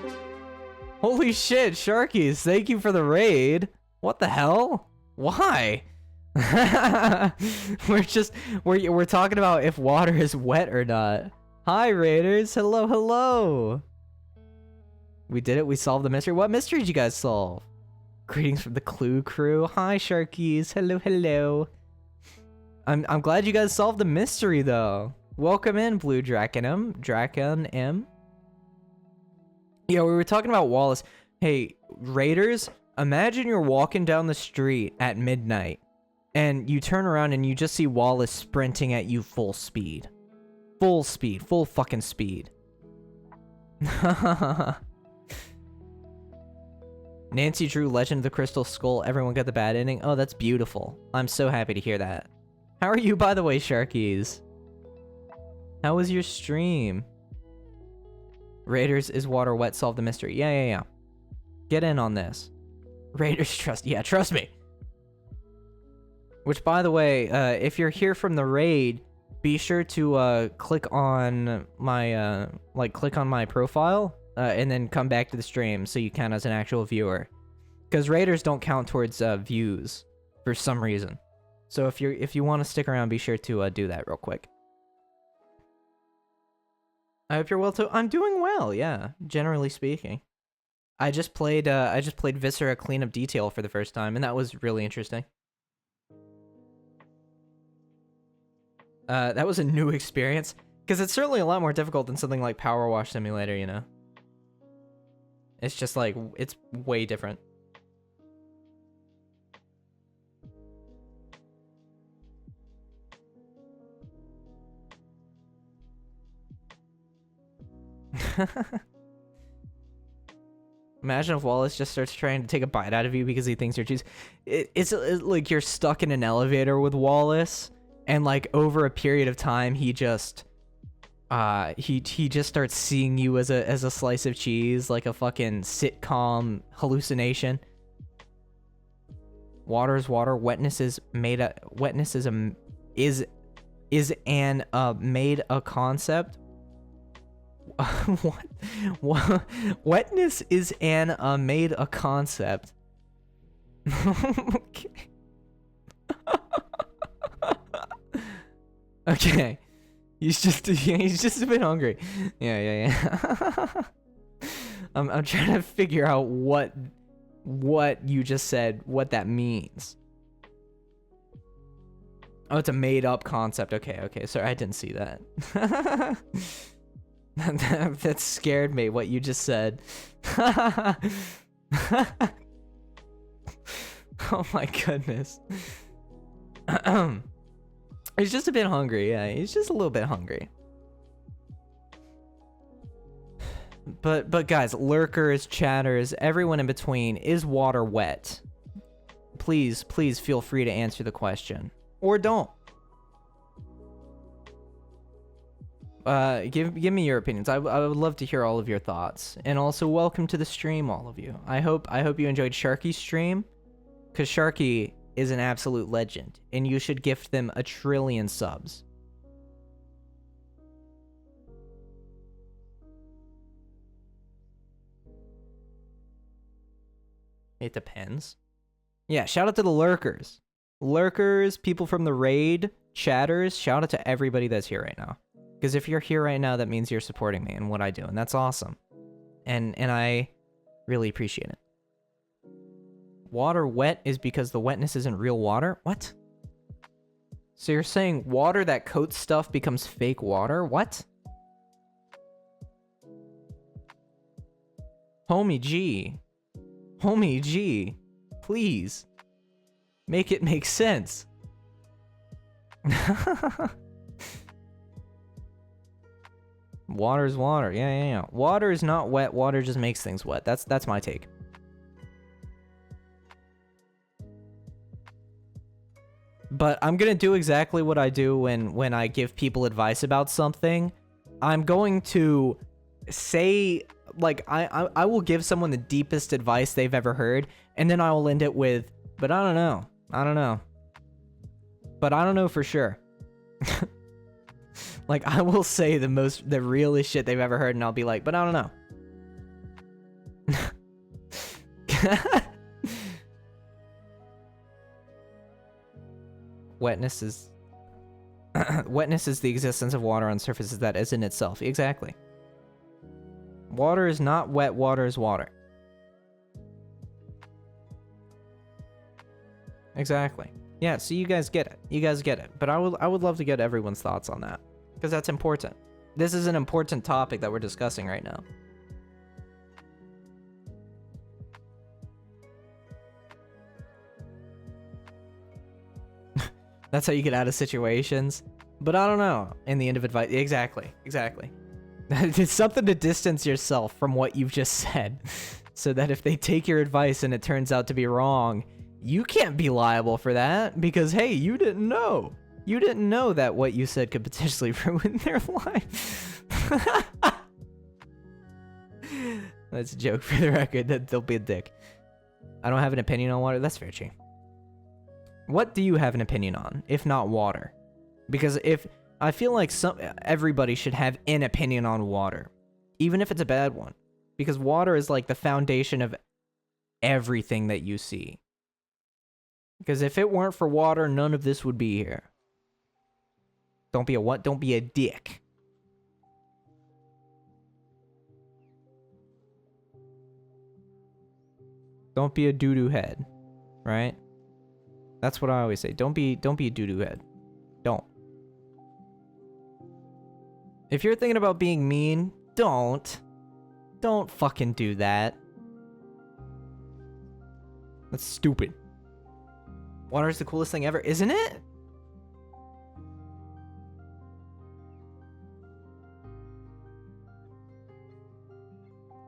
Holy shit, Sharkies, thank you for the raid. What the hell? Why? We're talking about if water is wet or not. Hi Raiders, hello, hello. We did it, we solved the mystery. What mystery did you guys solve? Greetings from the Clue crew. Hi Sharkies, hello, hello. I'm glad you guys solved the mystery though. Welcome in, Blue Draken M. Yeah, we were talking about Wallace. Hey, Raiders, imagine you're walking down the street at midnight and you turn around and you just see Wallace sprinting at you full speed. Full speed, full fucking speed. Nancy Drew, Legend of the Crystal Skull. Everyone got the bad ending. Oh, that's beautiful. I'm so happy to hear that. How are you, by the way, Sharkies? How was your stream? Raiders, is water wet? Solve the mystery. Yeah. Get in on this. Raiders, trust. Yeah, trust me. Which, by the way, if you're here from the raid, be sure to click on my click on my profile and then come back to the stream so you count as an actual viewer. Because raiders don't count towards views for some reason. So if you want to stick around, be sure to do that real quick. I hope you're well too. I'm doing well, yeah. Generally speaking, I just played Viscera Cleanup Detail for the first time, and that was really interesting. That was a new experience because it's certainly a lot more difficult than something like Power Wash Simulator, you know. It's just like it's way different. Imagine if Wallace just starts trying to take a bite out of you because he thinks you're cheese. It's like you're stuck in an elevator with Wallace, and like over a period of time, he just starts seeing you as a slice of cheese, like a fucking sitcom hallucination. Water is water. Wetness is made a wetness is a made a concept. What? Wetness is an made a concept. Okay. Okay. He's just a bit hungry. Yeah. I'm trying to figure out what you just said, what that means. Oh, it's a made up concept. Okay. Sorry, I didn't see that. That scared me, what you just said. Oh my goodness. He's just a bit hungry, yeah. He's just a little bit hungry. But guys, lurkers, chatters, everyone in between, is water wet? Please feel free to answer the question. Or don't. Give me your opinions. I would love to hear all of your thoughts. And also welcome to the stream, all of you. I hope you enjoyed Sharky's stream, because Sharky is an absolute legend, and you should gift them 1 trillion subs. It depends. Yeah, shout out to the lurkers. Lurkers, people from the raid, chatters, shout out to everybody that's here right now. Because if you're here right now, that means you're supporting me and what I do, and that's awesome. And I really appreciate it. Water wet is because the wetness isn't real water? What? So you're saying water that coats stuff becomes fake water? What? Homie G, please. Make it make sense. Water is water. Yeah. Water is not wet. Water just makes things wet. That's my take. But I'm gonna do exactly what I do when I give people advice about something. I'm going to say, like, I will give someone the deepest advice they've ever heard, and then I will end it with, but I don't know. But I don't know for sure. Like, I will say the realest shit they've ever heard, and I'll be like, but I don't know. Wetness is wetness is the existence of water on surfaces that is in itself. Exactly. Water is not wet, water is water. Exactly. Yeah, so you guys get it. You guys get it. But I would love to get everyone's thoughts on that, because that's important. This is an important topic that we're discussing right now. That's how you get out of situations. But I don't know. In the end of advice, exactly. It's something to distance yourself from what you've just said, so that if they take your advice and it turns out to be wrong, you can't be liable for that, because hey, you didn't know. You didn't know that what you said could potentially ruin their life. That's a joke for the record, that they'll be a dick. I don't have an opinion on water. That's fair, Chi. What do you have an opinion on, if not water? Because if I feel like everybody should have an opinion on water, even if it's a bad one, because water is like the foundation of everything that you see. Because if it weren't for water, none of this would be here. Don't be a what? Don't be a dick. Don't be a doo-doo head, right? That's what I always say. Don't be a doo-doo head. Don't. If you're thinking about being mean, don't. Don't fucking do that. That's stupid. Water is the coolest thing ever, isn't it?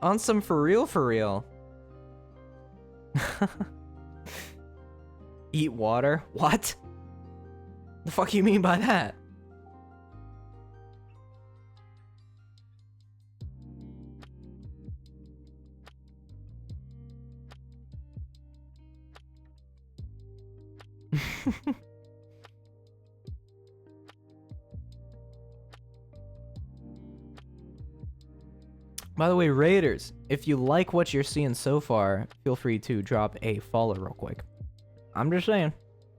On some for real. Eat water? What? The fuck you mean by that? By the way, Raiders, if you like what you're seeing so far, feel free to drop a follow real quick. I'm just saying,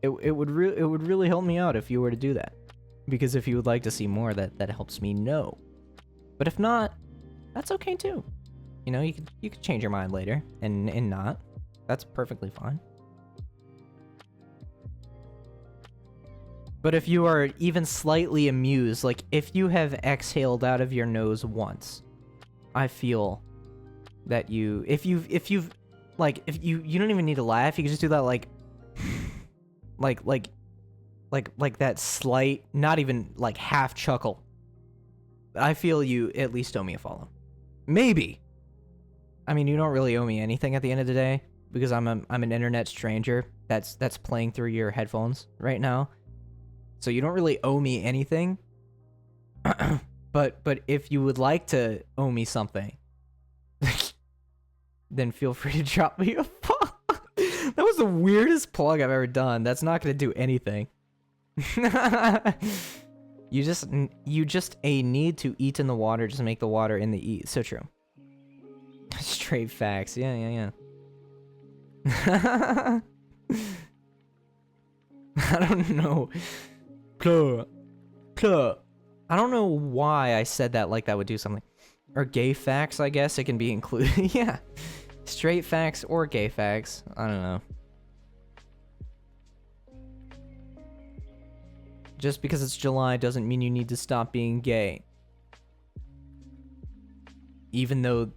it would really help me out if you were to do that, because if you would like to see more, that helps me know. But if not, that's okay too. You know, you could change your mind later and not. That's perfectly fine. But if you are even slightly amused, like if you have exhaled out of your nose once, I feel that if you don't even need to laugh, you can just do that like that slight, not even like half chuckle. I feel you at least owe me a follow. Maybe. I mean, you don't really owe me anything at the end of the day, because I'm an internet stranger that's playing through your headphones right now. So you don't really owe me anything. But if you would like to owe me something, then feel free to drop me a follow. That was the weirdest plug I've ever done. That's not going to do anything. You just a need to eat in the water, just make the water in the eat. So true. Straight facts. Yeah. I don't know. I don't know why I said that like that would do something. Or gay facts, I guess it can be included. Yeah. Straight facts or gay facts. I don't know. Just because it's July doesn't mean you need to stop being gay. Even though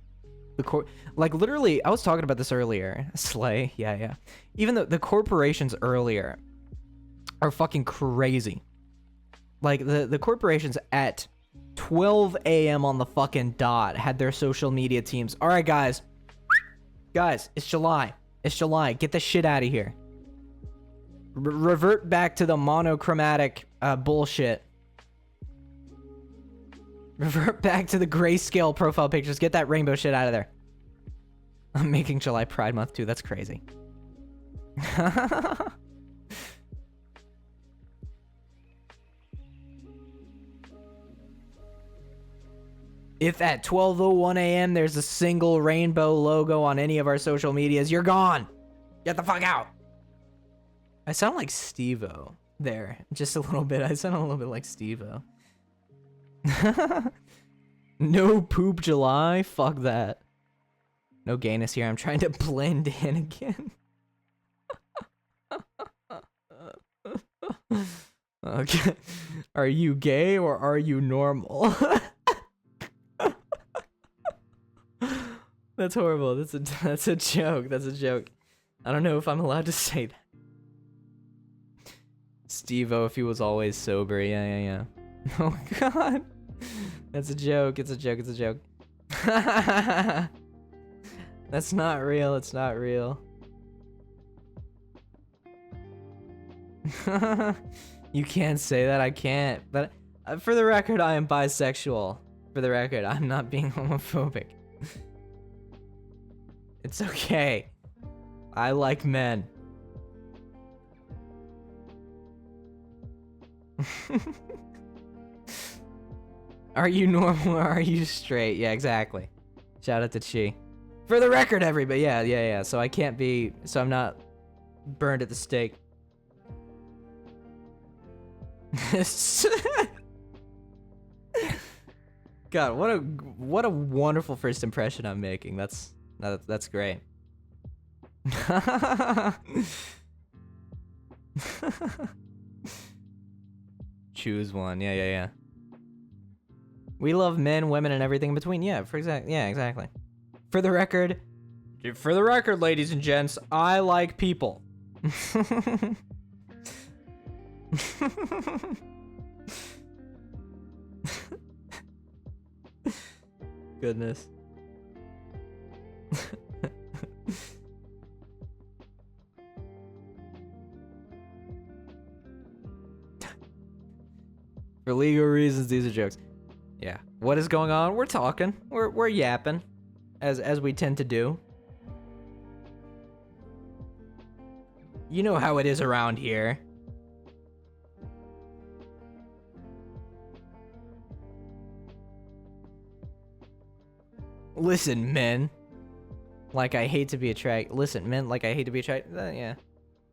like literally, I was talking about this earlier. Slay. Yeah. Even though the corporations earlier are fucking crazy. Like, the corporations at 12 a.m. on the fucking dot had their social media teams. All right, guys. Guys, it's July. It's July. Get the shit out of here. Revert back to the monochromatic bullshit. Revert back to the grayscale profile pictures. Get that rainbow shit out of there. I'm making July Pride Month, too. That's crazy. If at 12:01 a.m. there's a single rainbow logo on any of our social medias, you're gone. Get the fuck out. I sound like Steve-O. There, just a little bit. I sound a little bit like Steve-O. No poop July? Fuck that. No gayness here. I'm trying to blend in again. Okay. Are you gay or are you normal? That's horrible. That's a joke. That's a joke. I don't know if I'm allowed to say that. Steve-O, if he was always sober. Yeah. Oh god. That's a joke. It's a joke. It's a joke. That's not real. It's not real. You can't say that. I can't. But for the record, I am bisexual. For the record, I'm not being homophobic. It's okay. I like men. Are you normal or are you straight? Yeah, exactly. Shout out to Chi. For the record, everybody. Yeah. So I can't be. So I'm not burned at the stake. God, what a wonderful first impression I'm making. That's great. Choose one. Yeah. We love men, women, and everything in between. Yeah, exactly. For the record, ladies and gents, I like people. Goodness. For legal reasons, these are jokes. Yeah. What is going on? We're talking. We're yapping, as we tend to do. You know how it is around here. Listen, men. Like I hate to be attracted. Listen, men. Like I hate to be attracted. Yeah.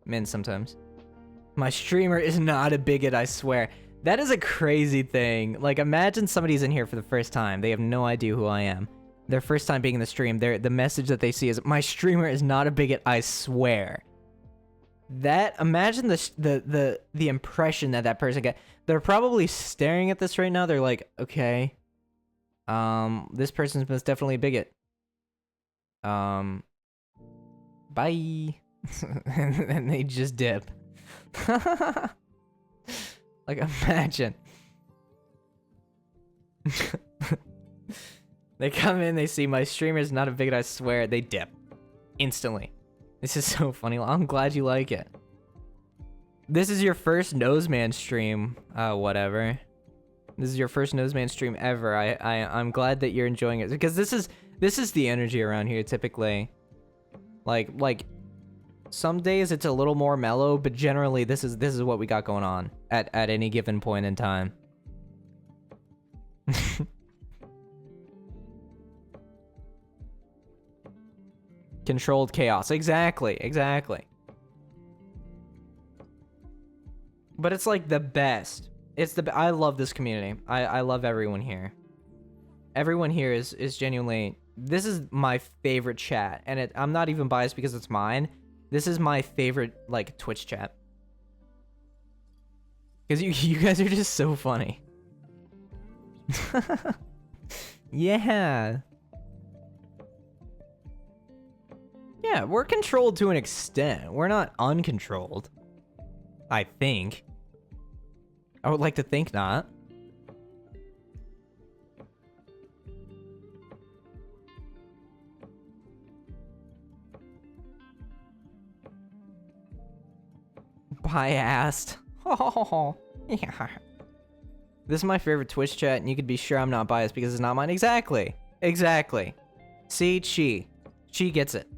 Men sometimes. My streamer is not a bigot, I swear. That is a crazy thing. Like, imagine somebody's in here for the first time. They have no idea who I am. Their first time being in the stream, the message that they see is, my streamer is not a bigot, I swear. That, imagine the impression that person get. They're probably staring at this right now. They're like, okay. This person's most definitely a bigot. Bye. And they just dip. Like, imagine. They come in, they see my streamer is not a bigot, I swear, they dip. Instantly. This is so funny. I'm glad you like it. This is your first Noseman stream. Whatever. This is your first Noseman stream ever. I'm glad that you're enjoying it. Because this is the energy around here, typically. Like, some days it's a little more mellow, but generally this is what we got going on at any given point in time. Controlled chaos. Exactly. But it's like the best. I love this community. I love everyone here. Everyone here is genuinely, this is my favorite chat, and I'm not even biased because it's mine. This is my favorite, like, Twitch chat. Because you guys are just so funny. Yeah. Yeah, we're controlled to an extent. We're not uncontrolled. I think. I would like to think not. Biased. Oh, yeah. This is my favorite Twitch chat, and you could be sure I'm not biased because it's not mine. Exactly. See, Chi gets it.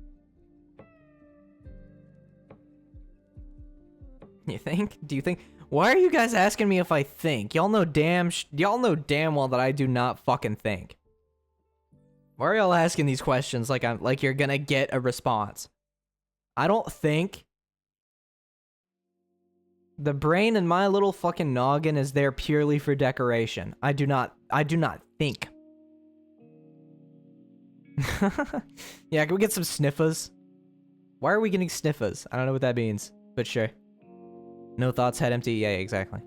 You think? Do you think? Why are you guys asking me if I think? Y'all know damn well that I do not fucking think. Why are y'all asking these questions like you're gonna get a response? I don't think. The brain in my little fucking noggin is there purely for decoration. I do not think. Yeah, can we get some sniffers? Why are we getting sniffers? I don't know what that means, but sure. No thoughts, head empty. Yeah, exactly.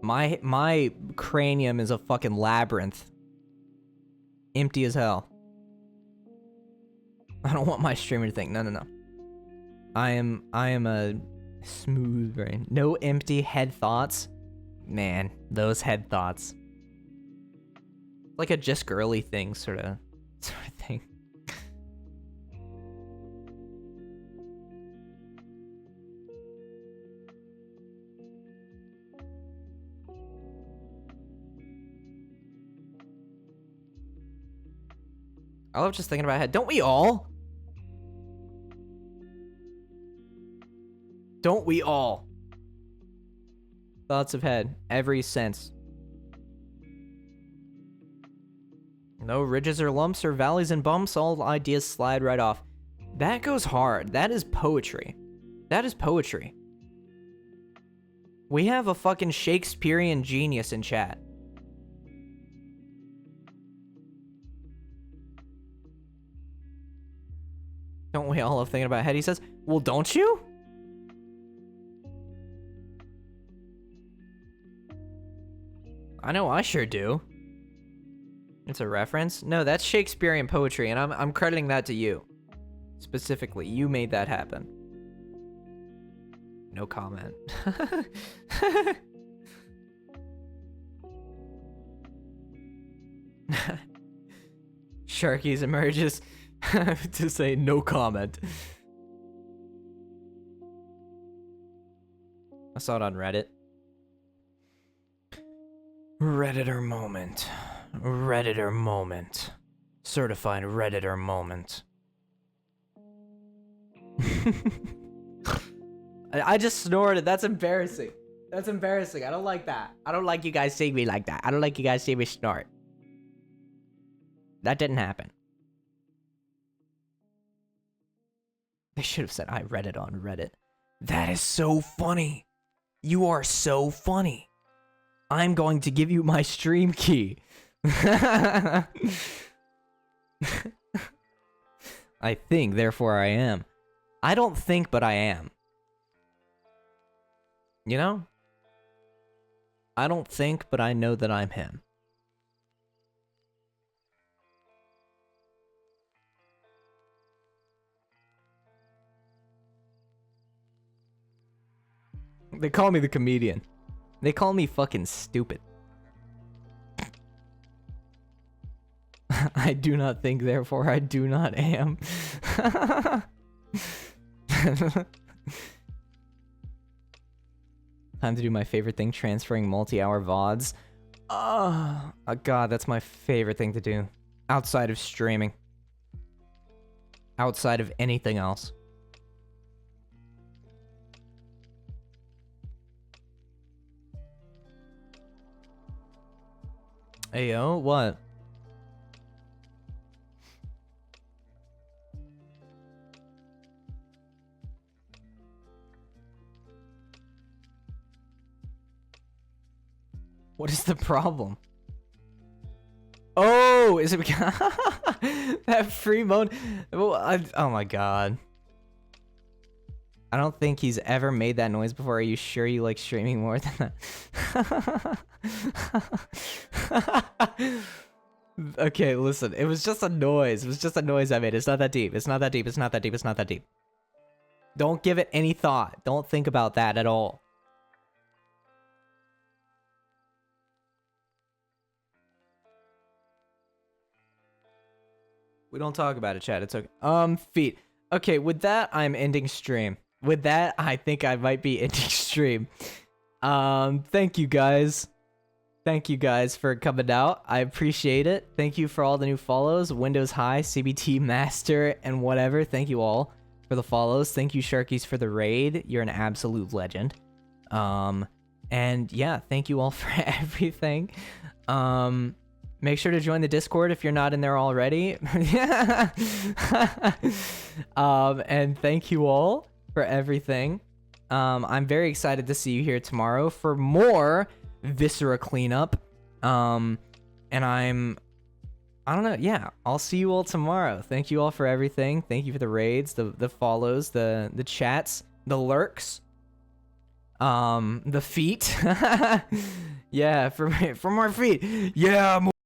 My cranium is a fucking labyrinth. Empty as hell. I don't want my streamer to think. No. I am a smooth brain. No empty head thoughts. Man, those head thoughts. Like a just girly thing, sort of thing. I love just thinking about head. Don't we all? Don't we all? Thoughts of head. Every sense. No ridges or lumps or valleys and bumps. All ideas slide right off. That goes hard. That is poetry. That is poetry. We have a fucking Shakespearean genius in chat. Don't we all love thinking about head? He says, well, don't you? I know I sure do. It's a reference? No, that's Shakespearean poetry, and I'm crediting that to you. Specifically, you made that happen. No comment. Sharkies emerges to say no comment. I saw it on Reddit. Redditor moment. Redditor moment. Certified Redditor moment. I just snorted. That's embarrassing. That's embarrassing. I don't like that. I don't like you guys seeing me like that. I don't like you guys seeing me snort. That didn't happen. They should have said I read it on Reddit. That is so funny. You are so funny. I'm going to give you my stream key. I think, therefore I am. I don't think, but I am. You know? I don't think, but I know that I'm him. They call me the comedian. They call me fucking stupid. I do not think, therefore I do not am. Time to do my favorite thing, transferring multi-hour VODs. Oh, God, that's my favorite thing to do. Outside of streaming. Outside of anything else. Ayo, what? What is the problem? Oh, is it because that free mode? Well, oh my god. I don't think he's ever made that noise before. Are you sure you like streaming more than that? Okay, listen. It was just a noise. It was just a noise I made. It's not that deep. It's not that deep. It's not that deep. It's not that deep. Don't give it any thought. Don't think about that at all. We don't talk about it, chat. It's okay. Feet. Okay, with that, I'm ending stream. With that, I think I might be ending stream. Thank you guys. Thank you guys for coming out. I appreciate it. Thank you for all the new follows. Windows High, CBT Master, and whatever. Thank you all for the follows. Thank you, Sharkies, for the raid. You're an absolute legend. And yeah, thank you all for everything. Make sure to join the Discord if you're not in there already. And thank you all for everything. I'm very excited to see you here tomorrow for more Viscera cleanup. And I don't know. Yeah, I'll see you all tomorrow. Thank you all for everything. Thank you for the raids, the follows, the chats, the lurks, the feet. Yeah, for more feet. Yeah.